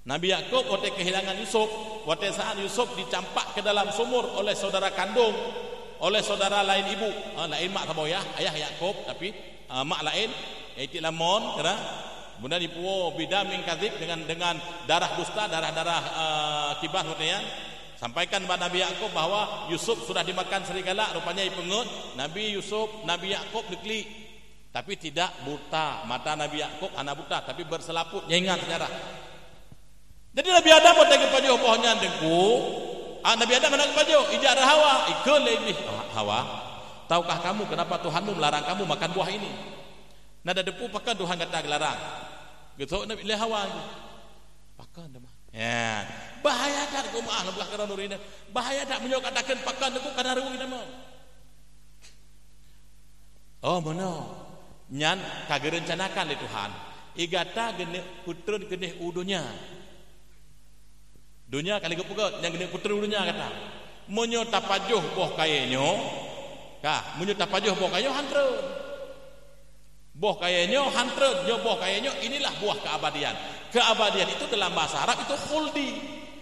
Nabi Yakub waktu kehilangan Yusuf, waktu saat Yusuf dicampak ke dalam sumur oleh saudara kandung, oleh saudara lain ibu, lain mak taboyah, ayah Yakub tapi mak lain, iaitu Lamon, kena. Kemudian dipuo bidamin kadzib dengan darah dusta, darah kibah katanya. Sampaikan kepada Nabi Yakub bahwa Yusuf sudah dimakan serigala, rupanya ipengut. Nabi Yakub diklik, tapi tidak buta. Mata Nabi Yakub anak buta, tapi berselaput. Ingat sejarah. Jadi Nabi Adam waktu kepajuh pohonnya dengku. Nabi Adam anak kepajuh, ijak Hawa, ikut lebih Hawa. Tahukah kamu kenapa Tuhanmu melarang kamu makan buah ini? Nada depu pakai Tuhan kata gelarang. Gitu Nabi Hawa. Pakai dah. Ya, bahaya tak ku maah belah kerana nurina. Bahaya tak menyo katakan pakai depu kana rewu nama. Oh mono. Nyan kage rencanakan oleh Tuhan. Igata gene putra gene udunya. Dunia kali kepukat yang gene putra udunya kata. Menyo tapajuh boh kayenyo. Menyo tapajuh boh kayenyo hantre. Boh kayenyo hantre, nyo boh kayenyo inilah buah keabadian. Keabadian itu dalam bahasa Arab itu khuldi.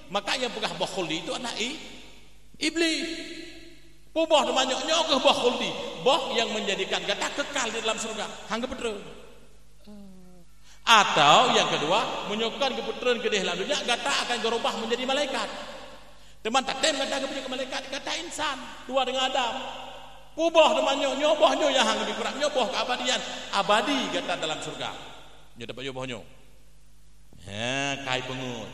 Maka yang pegah buah khuldi itu anak iblis. Buah namanya nyo buah khuldi. Buah yang menjadikan gata kekal di dalam surga. Hangga betul. Atau yang kedua, menyokkan keputeran ke dalam dunia, gata akan berubah menjadi malaikat. Teman tak tem gata ke malaikat, gata insan, dua dengan Adam. Ubah temannya, nyobohnya yang lebih kurang, nyoboh keabadian, abadi gata dalam surga. Nyo dapat nyobohnya. Kai pengut.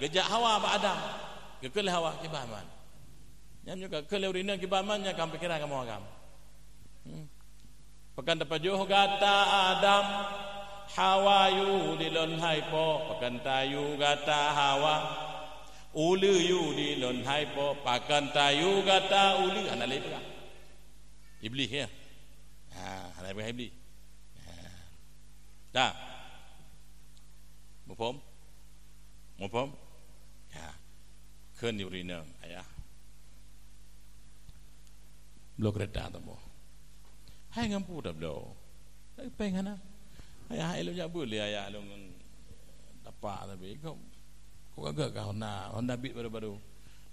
Gejak Hawa ba Adam. Gekele Hawa kibaman. Nyam juga kele urina kibamannya kam pikiran kamu agam. Pekan dapat joh gata Adam. Hawa yu di lon haipo pakan tayu gata Hawa ulu yu di lon haipo pakan tayu gata ulu analai pula iblis ya analai pula iblis dah mufom ya keun urina ayah blok kereta tamu hai ngampu dah blo pengen ayah eloknya boleh ayah long dapat tapi kau agak kau nak Honda Beat baru-baru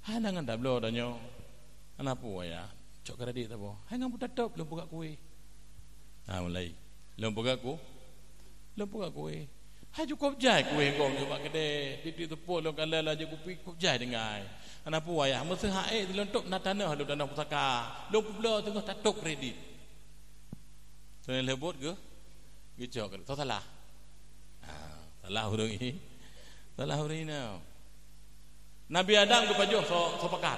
hai nangan dah blo dah nyo anapu ayah cok kredit tapo hai ngam tutup belum buka kuih mulai belum buka kuih hai cukup jai kuih kau buka kedai di tepo long kalala je kupi cukup jai dengai anapu ayah mesti hae dilontok nak tanah lu tanah pusaka long blo tengah tutup kredit tu lebut ke gitu kan tu salah hurung ini salah hurung ini Nabi Adam ke pajuh so pekat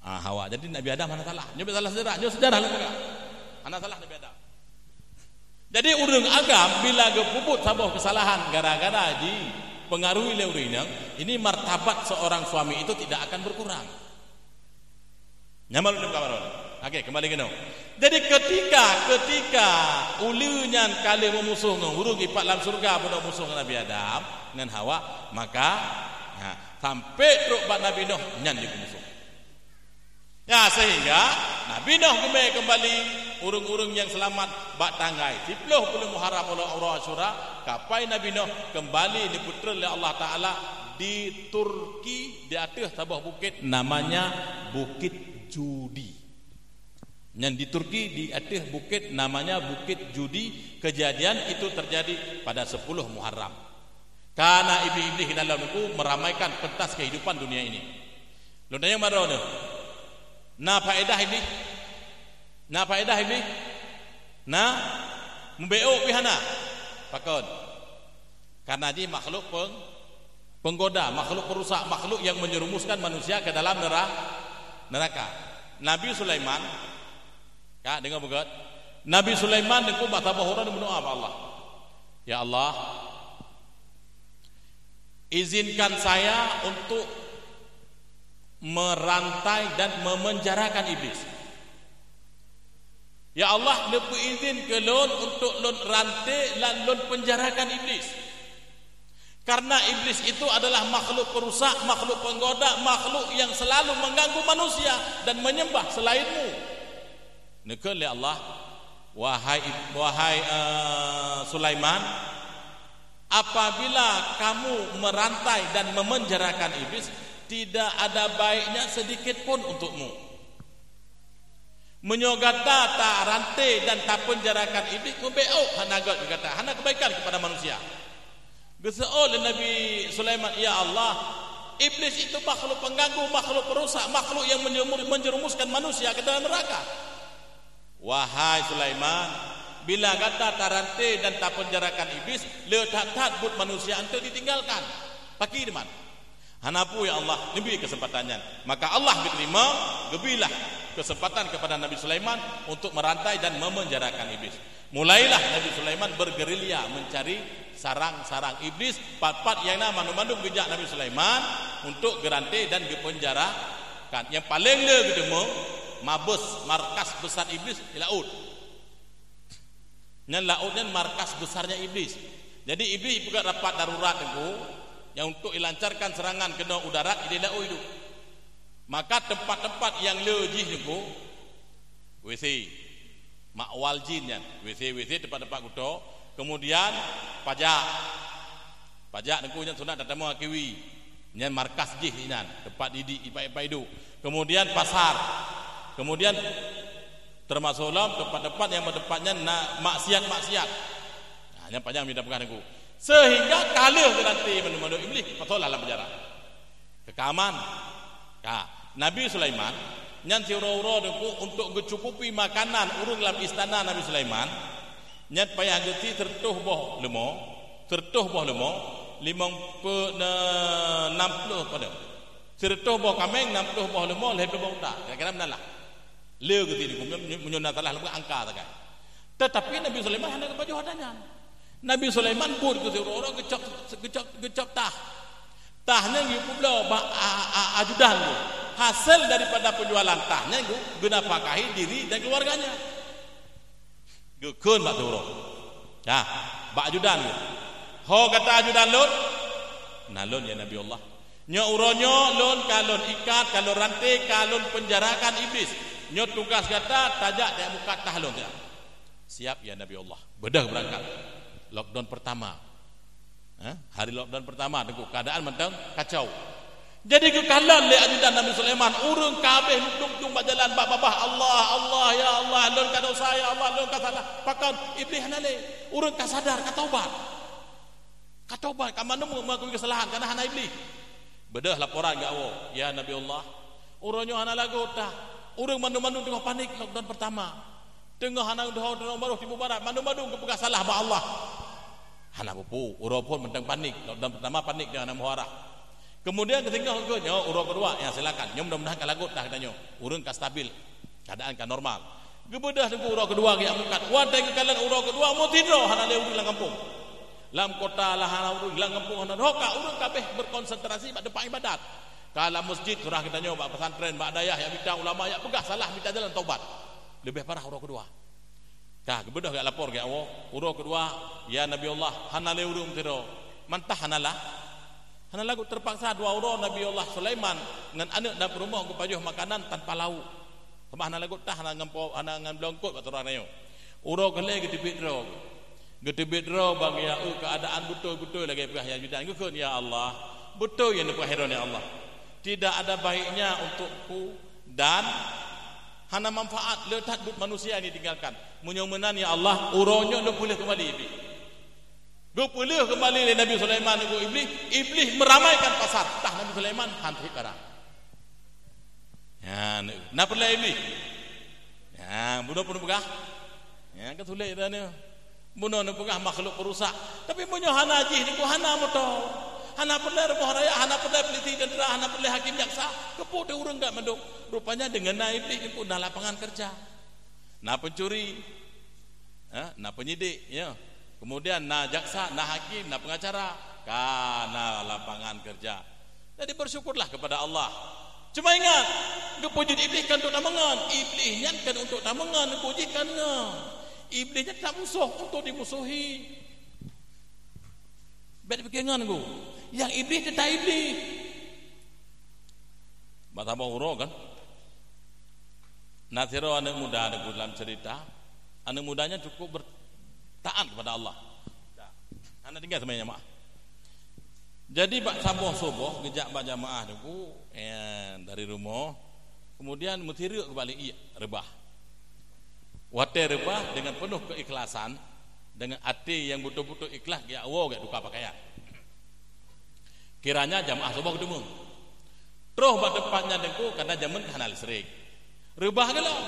Hawa jadi Nabi Adam mana salah nyoba salah sejarah lu pekat mana salah Nabi Adam jadi urung agam bila ke puput sabah kesalahan gara-gara di pengaruhi oleh urung ini martabat seorang suami itu tidak akan berkurang nyamal lu kawan. Okey, kembali ke no. Jadi ketika ulunya kali memusuh hurung ipat dalam surga pun musuh Nabi Adam dengan Hawa, maka sampai teruk bat Nabi Nuh nyan di musuh. Ya sehingga Nabi Nuh kembali urung-urung yang selamat bat tanggai 10 Muharram Allah Asyura kapai Nabi Nuh kembali diputra oleh Allah Taala di Turki di atas sebuah bukit namanya Bukit Judi. Yang di Turki di atas bukit namanya Bukit Judi. Kejadian itu terjadi pada 10 Muharram. Karena iblis-iblis dalam itu meramaikan pentas kehidupan dunia ini. Lu tanya marah tu. Na faedah iblis? Na membeo pihana. Pakon. Karena dia makhluk penggoda, makhluk perusak, makhluk yang menyerumuskan manusia ke dalam neraka. Nabi Sulaiman dengar bukan? Nabi Sulaiman dengan baca bahuran berdoa kepada Allah. Ya Allah, izinkan saya untuk merantai dan memenjarakan iblis. Ya Allah, lepu izin ke lon untuk lon rantai dan lon penjarakan iblis. Karena iblis itu adalah makhluk perusak, makhluk penggoda, makhluk yang selalu mengganggu manusia dan menyembah selainmu. Nekal ya Allah, wahai Sulaiman, apabila kamu merantai dan memenjarakan iblis, tidak ada baiknya sedikit pun untukmu. Menyogata tak rantai dan tak penjarakan iblis, membeok hanagat kata, hana kebaikan kepada manusia. Geseol Nabi Sulaiman, ya Allah, iblis itu makhluk pengganggu, makhluk perusak, makhluk yang menjerumuskan manusia ke dalam neraka. Wahai Sulaiman, bila kata tarantai dan tak penjarakan iblis, letak but manusia itu ditinggalkan. Pakai di mana? Hanapu ya Allah, lebih kesempatannya. Maka Allah berterima, gebilah kesempatan kepada Nabi Sulaiman untuk merantai dan memenjarakan iblis. Mulailah Nabi Sulaiman bergerilya mencari sarang-sarang iblis, pat-pat yang nama mandum gejak Nabi Sulaiman untuk gerantai dan dipenjarakan. Yang paling le ketemu mabes markas besar iblis di laut. Yang lautnya markas besarnya iblis. Jadi iblis juga dapat darurat itu yang untuk dilancarkan serangan kena udara di laut itu. Maka tempat-tempat yang lejih itu WC, makwal jin kan, WC tempat-tempat kudo. Kemudian pajak niku yang sunat datang mengakiwi yang markas jih ini tempat didik ipai-ipai itu. Kemudian pasar. Kemudian termasuk tempat-tempat yang berdepatnya maksiat-maksiat. Nah, yang panjang minta pegang aku. Sehingga kalah nanti menu-menu iblis patutlah dalam penjara. Kekaman. Nabi Sulaiman nyan uro-uro deku untuk mencukupi makanan urung dalam istana Nabi Sulaiman. Nyan payah geti tertuh boh lemo 50 pada. Tertuh boh kameng 60 boh lemo lebih boh tak. Kira-kira benalah. Leu geti diku menyuna talah lemu angka takai. Tetapi Nabi Sulaiman hanya ke baju hadanya. Nabi Sulaiman pun ke uro-uro gecap tahnya ngipu belau ajudan tu. Hasil daripada penjualan tahnya itu guna pakahi diri dan keluarganya. Gekun bak turun. Nah, bak ajudan tu. Ho kata ajudan lun, nalun ya Nabi Allah. Nyo uronyo lun kalun ikat, kalun rantai, kalun penjarakan iblis. Nyo tugas kata tajak dia muka tahlun dia. Siap ya Nabi Allah. Bedah berangkat. Lockdown pertama. Hari lockdown pertama tengku keadaan mentang kacau. Jadi kekalan le ajudan Nabi Sulaiman urung kabeh duduk berjalan babah Allah ya Allah lun ka dosa ya Allah lun ka salah pakan iblis hanale urung ka sadar ka taubat ka manemu mengakui kesalahan karena hana iblis bedah laporan ga awo ya Nabi Allah uronyo hana lagu tah urung mandu-mandu tengah panik lockdown pertama tengah hana doh baru tibu barat mandu-mandu kepegas salah ba Allah hana pupu uro pun mentang panik lockdown pertama panik dia hana muharah. Kemudian ketika urang kedua, ya silakan. Nyo mudah-mudahan ka lagut dah katanya. Urang ka stabil, keadaan ka normal. Gebedah tengku urang kedua ge angkat. Wadai kekalan urang kedua mau tidur hana le urang kampung. Lam kota lah hana urang lang kampung hana hoka urang kabeh berkonsentrasi pada depan ibadat. Kala masjid surah kita nyo bak pesantren bak dayah ya bidang ulama ya pegah salah minta jalan taubat. Lebih parah urang kedua. Gebedah gak lapor ge awo. Urang kedua, ya Nabi Allah, hana le urang tidur. Mantah hanalah. Hana lagu terpaksa dua orang Nabi Allah Sulaiman dengan anak dan rumah kepajuh makanan tanpa lauk. Sama hana lagu tah hana ngampo hana ngam blongkot baturana yo. Uro gele gede bedro. Gede bedro bang ya keadaan betul-betul lagi pihak yang judan gukun ya Allah. Betul yang depa heron ya Allah. Tidak ada baiknya untukku dan hana manfaat letak manusia ini tinggalkan. Munyomenan ya Allah uronyo ndo boleh kembali iblis. Gopulih kembali dari Nabi Sulaiman itu iblis meramaikan pasar. Tah Nabi Sulaiman hantri barang. Ya, nak perlu iblis. Ya, bunuh pun pegah. Ya, ketulik dah ni. Bunuh ni pegah makhluk perusak. Tapi punya hana jih ni ku hana moto. Hana perlu rumah raya, hana perlu peliti dendera, hana perlu hakim jaksa. Kepo dia urang gak menduk. Rupanya dengan iblis ni pun dah lapangan kerja. Nak pencuri. Nak penyidik, ya. Kemudian na jaksa, na hakim, na pengacara, kana lapangan kerja. Jadi bersyukurlah kepada Allah. Cuma ingat, kepujud iblis kan untuk namangan. Iblisnya kan untuk namangan, pujikan iblisnya tak musuh untuk dimusuhi. Bet pegangan ku. Yang iblis tetap iblis. Batama uro kan. Nasiro anak muda ada dalam cerita. Anak mudanya cukup taat kepada Allah. Anda tinggal semuanya jemaah. Jadi bak sabuh subuh gejak bak jamaah tu dari rumah, kemudian mutiru kembali rebah. Wate rebah dengan penuh keikhlasan, dengan hati yang betul-betul ikhlas dia awo gak duka pakaian. Kiranya jamaah subuh ketemu. Terus bak depannya dengku karena jaman kana listrik. Rebah gelau.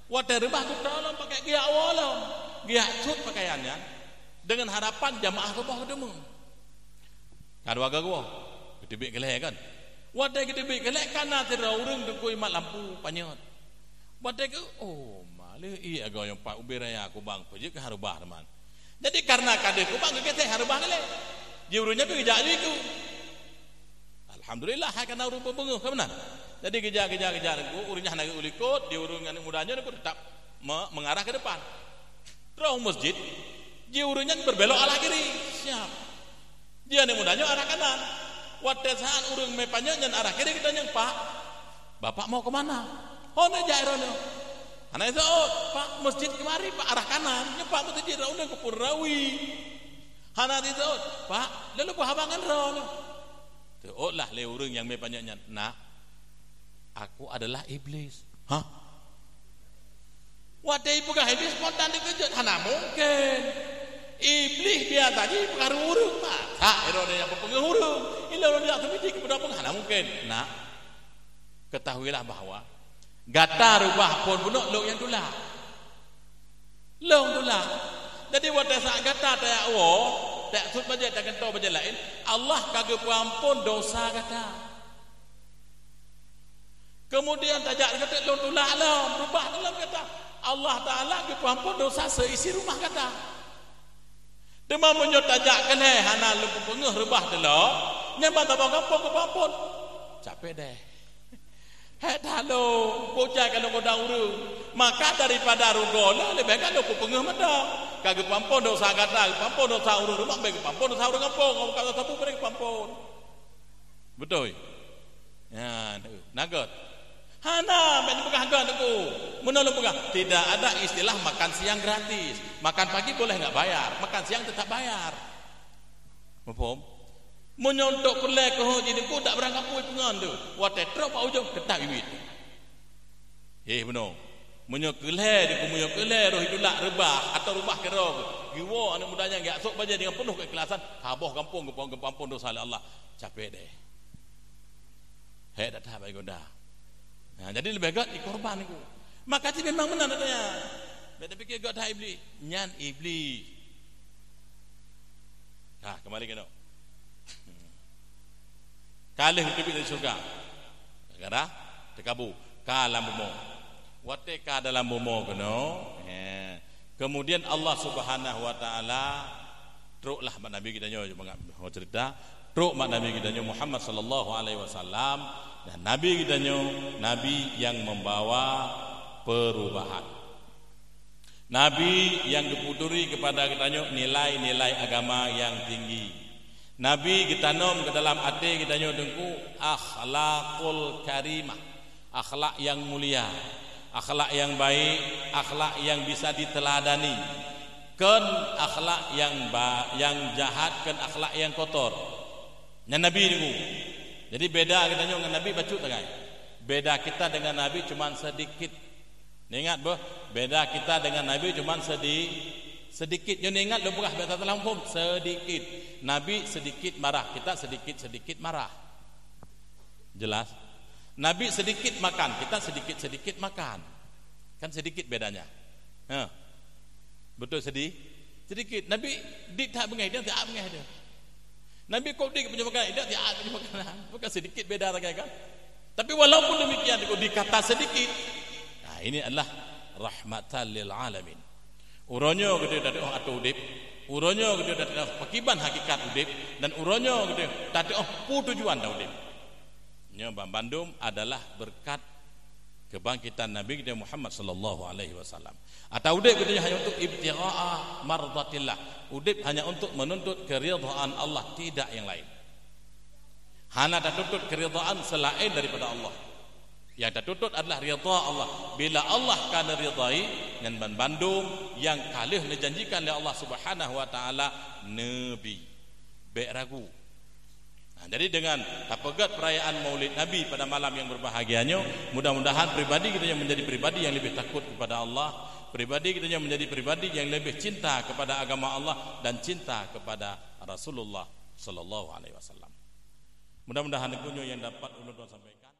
Wate rebah tu dalam pakai dia awal. Dia cut pakaiannya dengan harapan jamaah subuh ketemu. Kadua gagua, gedebek gelek kan. Wadai gedebek gelek kana tira urang dengku imat lampu panyot. Wadai ke malih iya agak yang pak ubiraya aku bang pejik ke harubah teman. Jadi karena kade ku bang kete harubah gelek. Jiurunya ke gejak itu. Alhamdulillah hai kana urang benguh ke benar. Jadi gejak dengku urangnya hana ulikut, di urang anu mudanya dengku tetap mengarah ke depan. Terus masjid, dia urungnya berbelok arah kiri, siap. Dia ni mudanya arah kanan. Waktu saat urung mepanya dan arah kiri kita yang Pak, Bapak mau kemana? Oh ni jairono. Anak itu Pak masjid kemari Pak arah kanan. Ni Pak masjid undang ke Purrawi. Anak itu Pak, lalu pahabangan rono. Tu lah le urung yang mepanya nak, aku adalah iblis. Hah? Wadai bukan iblis spontan dikejut, hana mungkin. Iblis dia tadi pengaruh huruf. Tak erone yang pengaruh huruf. Ilo dia terbidik kepada pengaruh mungkin. Nah, ketahuilah bahawa gata rubah pun bunuk lo yang tulah. Long tulah. Jadi waktu saat gata tak tak sud baca tak kentau baca lain, Allah kagak ampun dosa gata. Kemudian tajak kata long tulah lah, rubah dalam kata Allah Taala kagak ampun dosa seisi rumah kata. Demam menyot tajak kan hana lu pengeh rubah delok, nyambat abang kampung ke pampun. Capek deh. Halo, bocah kalau kau dah urung, maka daripada rugola lebih baik kalau kau pengeh mata. Kagak pampun dosa kata, pampun dosa urung rumah baik pampun dosa urung kampung, kau kata satu beri pampun. Betul. Ya, nagot. Hana, main pegang harga aku. Menolong pegang. Tidak ada istilah makan siang gratis. Makan pagi boleh enggak bayar, makan siang tetap bayar. Faham? Menyontok kelai ke jadi ku tak berangkat pui pengan tu. Wa tetrok pak ujung ketak bibit. Benar. Menyokelai dia menyokelai roh idulak rebah atau rumah kerong. Giwa anak mudanya enggak sok baca dengan penuh keikhlasan, haboh kampung ke kampung dosa Allah. Capek deh. Tak tahu baik goda. Nah, jadi lebih baik dikorban itu. Maka dia memang benar katanya. Beta fikir God dah iblis. Nyan iblis. Nah, kembali ke no. Kalih hidup dari surga. Gara tekabu kalam bomo. Wateka dalam bomo keno. Kemudian Allah Subhanahu wa taala truklah mak nabi kita nyo mau cerita, truk mak nabi kita nyo Muhammad sallallahu alaihi wasallam. Dan Nabi kita Nabi yang membawa perubahan. Nabi yang diputuri kepada kita nilai-nilai agama yang tinggi. Nabi kita nom ke dalam hati kita dengku akhlakul karimah, akhlak yang mulia, akhlak yang baik, akhlak yang bisa diteladani. Ken akhlak yang jahat, ken akhlak yang kotor. Nabi dengku. Jadi beda kita dengan Nabi bacut tak guys. Beda kita dengan Nabi cuma sedikit. Ingat boh, beda kita dengan Nabi cuma sedikit. Yang ingat lu bukan beta terlampau sedikit. Nabi sedikit marah, kita sedikit marah. Jelas? Nabi sedikit makan, kita sedikit makan. Kan sedikit bedanya. Betul sedikit. Nabi tak bengai dia, tak bengai dia. Nabi kau dik punya makanan, tidak punya makanan. Bukan sedikit beda lagi kan? Tapi walaupun demikian, kau dikata sedikit. Nah, ini adalah rahmatan lil alamin. Uronyo gede dari atau udip, uronyo gede dari pakiban hakikat udip, dan uronyo gede dari tujuan dah udip. Nyobam Bandung adalah berkat kebangkitan Nabi kita Muhammad sallallahu alaihi wasallam. Atau udip gede hanya untuk ibtigha'a mardatillah. Udip hanya untuk menuntut keridhaan Allah, tidak yang lain. Hana dituntut keridhaan selain daripada Allah. Yang dituntut adalah ridha Allah. Bila Allah kana ridai dengan bandum yang kalih dijanjikan oleh Allah Subhanahu wa taala nabi. Baik ragu. Nah, jadi dengan tapagat perayaan Maulid Nabi pada malam yang berbahagianya, mudah-mudahan pribadi kita yang menjadi pribadi yang lebih takut kepada Allah, pribadi kita yang menjadi pribadi yang lebih cinta kepada agama Allah dan cinta kepada Rasulullah sallallahu alaihi wasallam. Mudah-mudahan kunyo yang dapat ulun sampaikan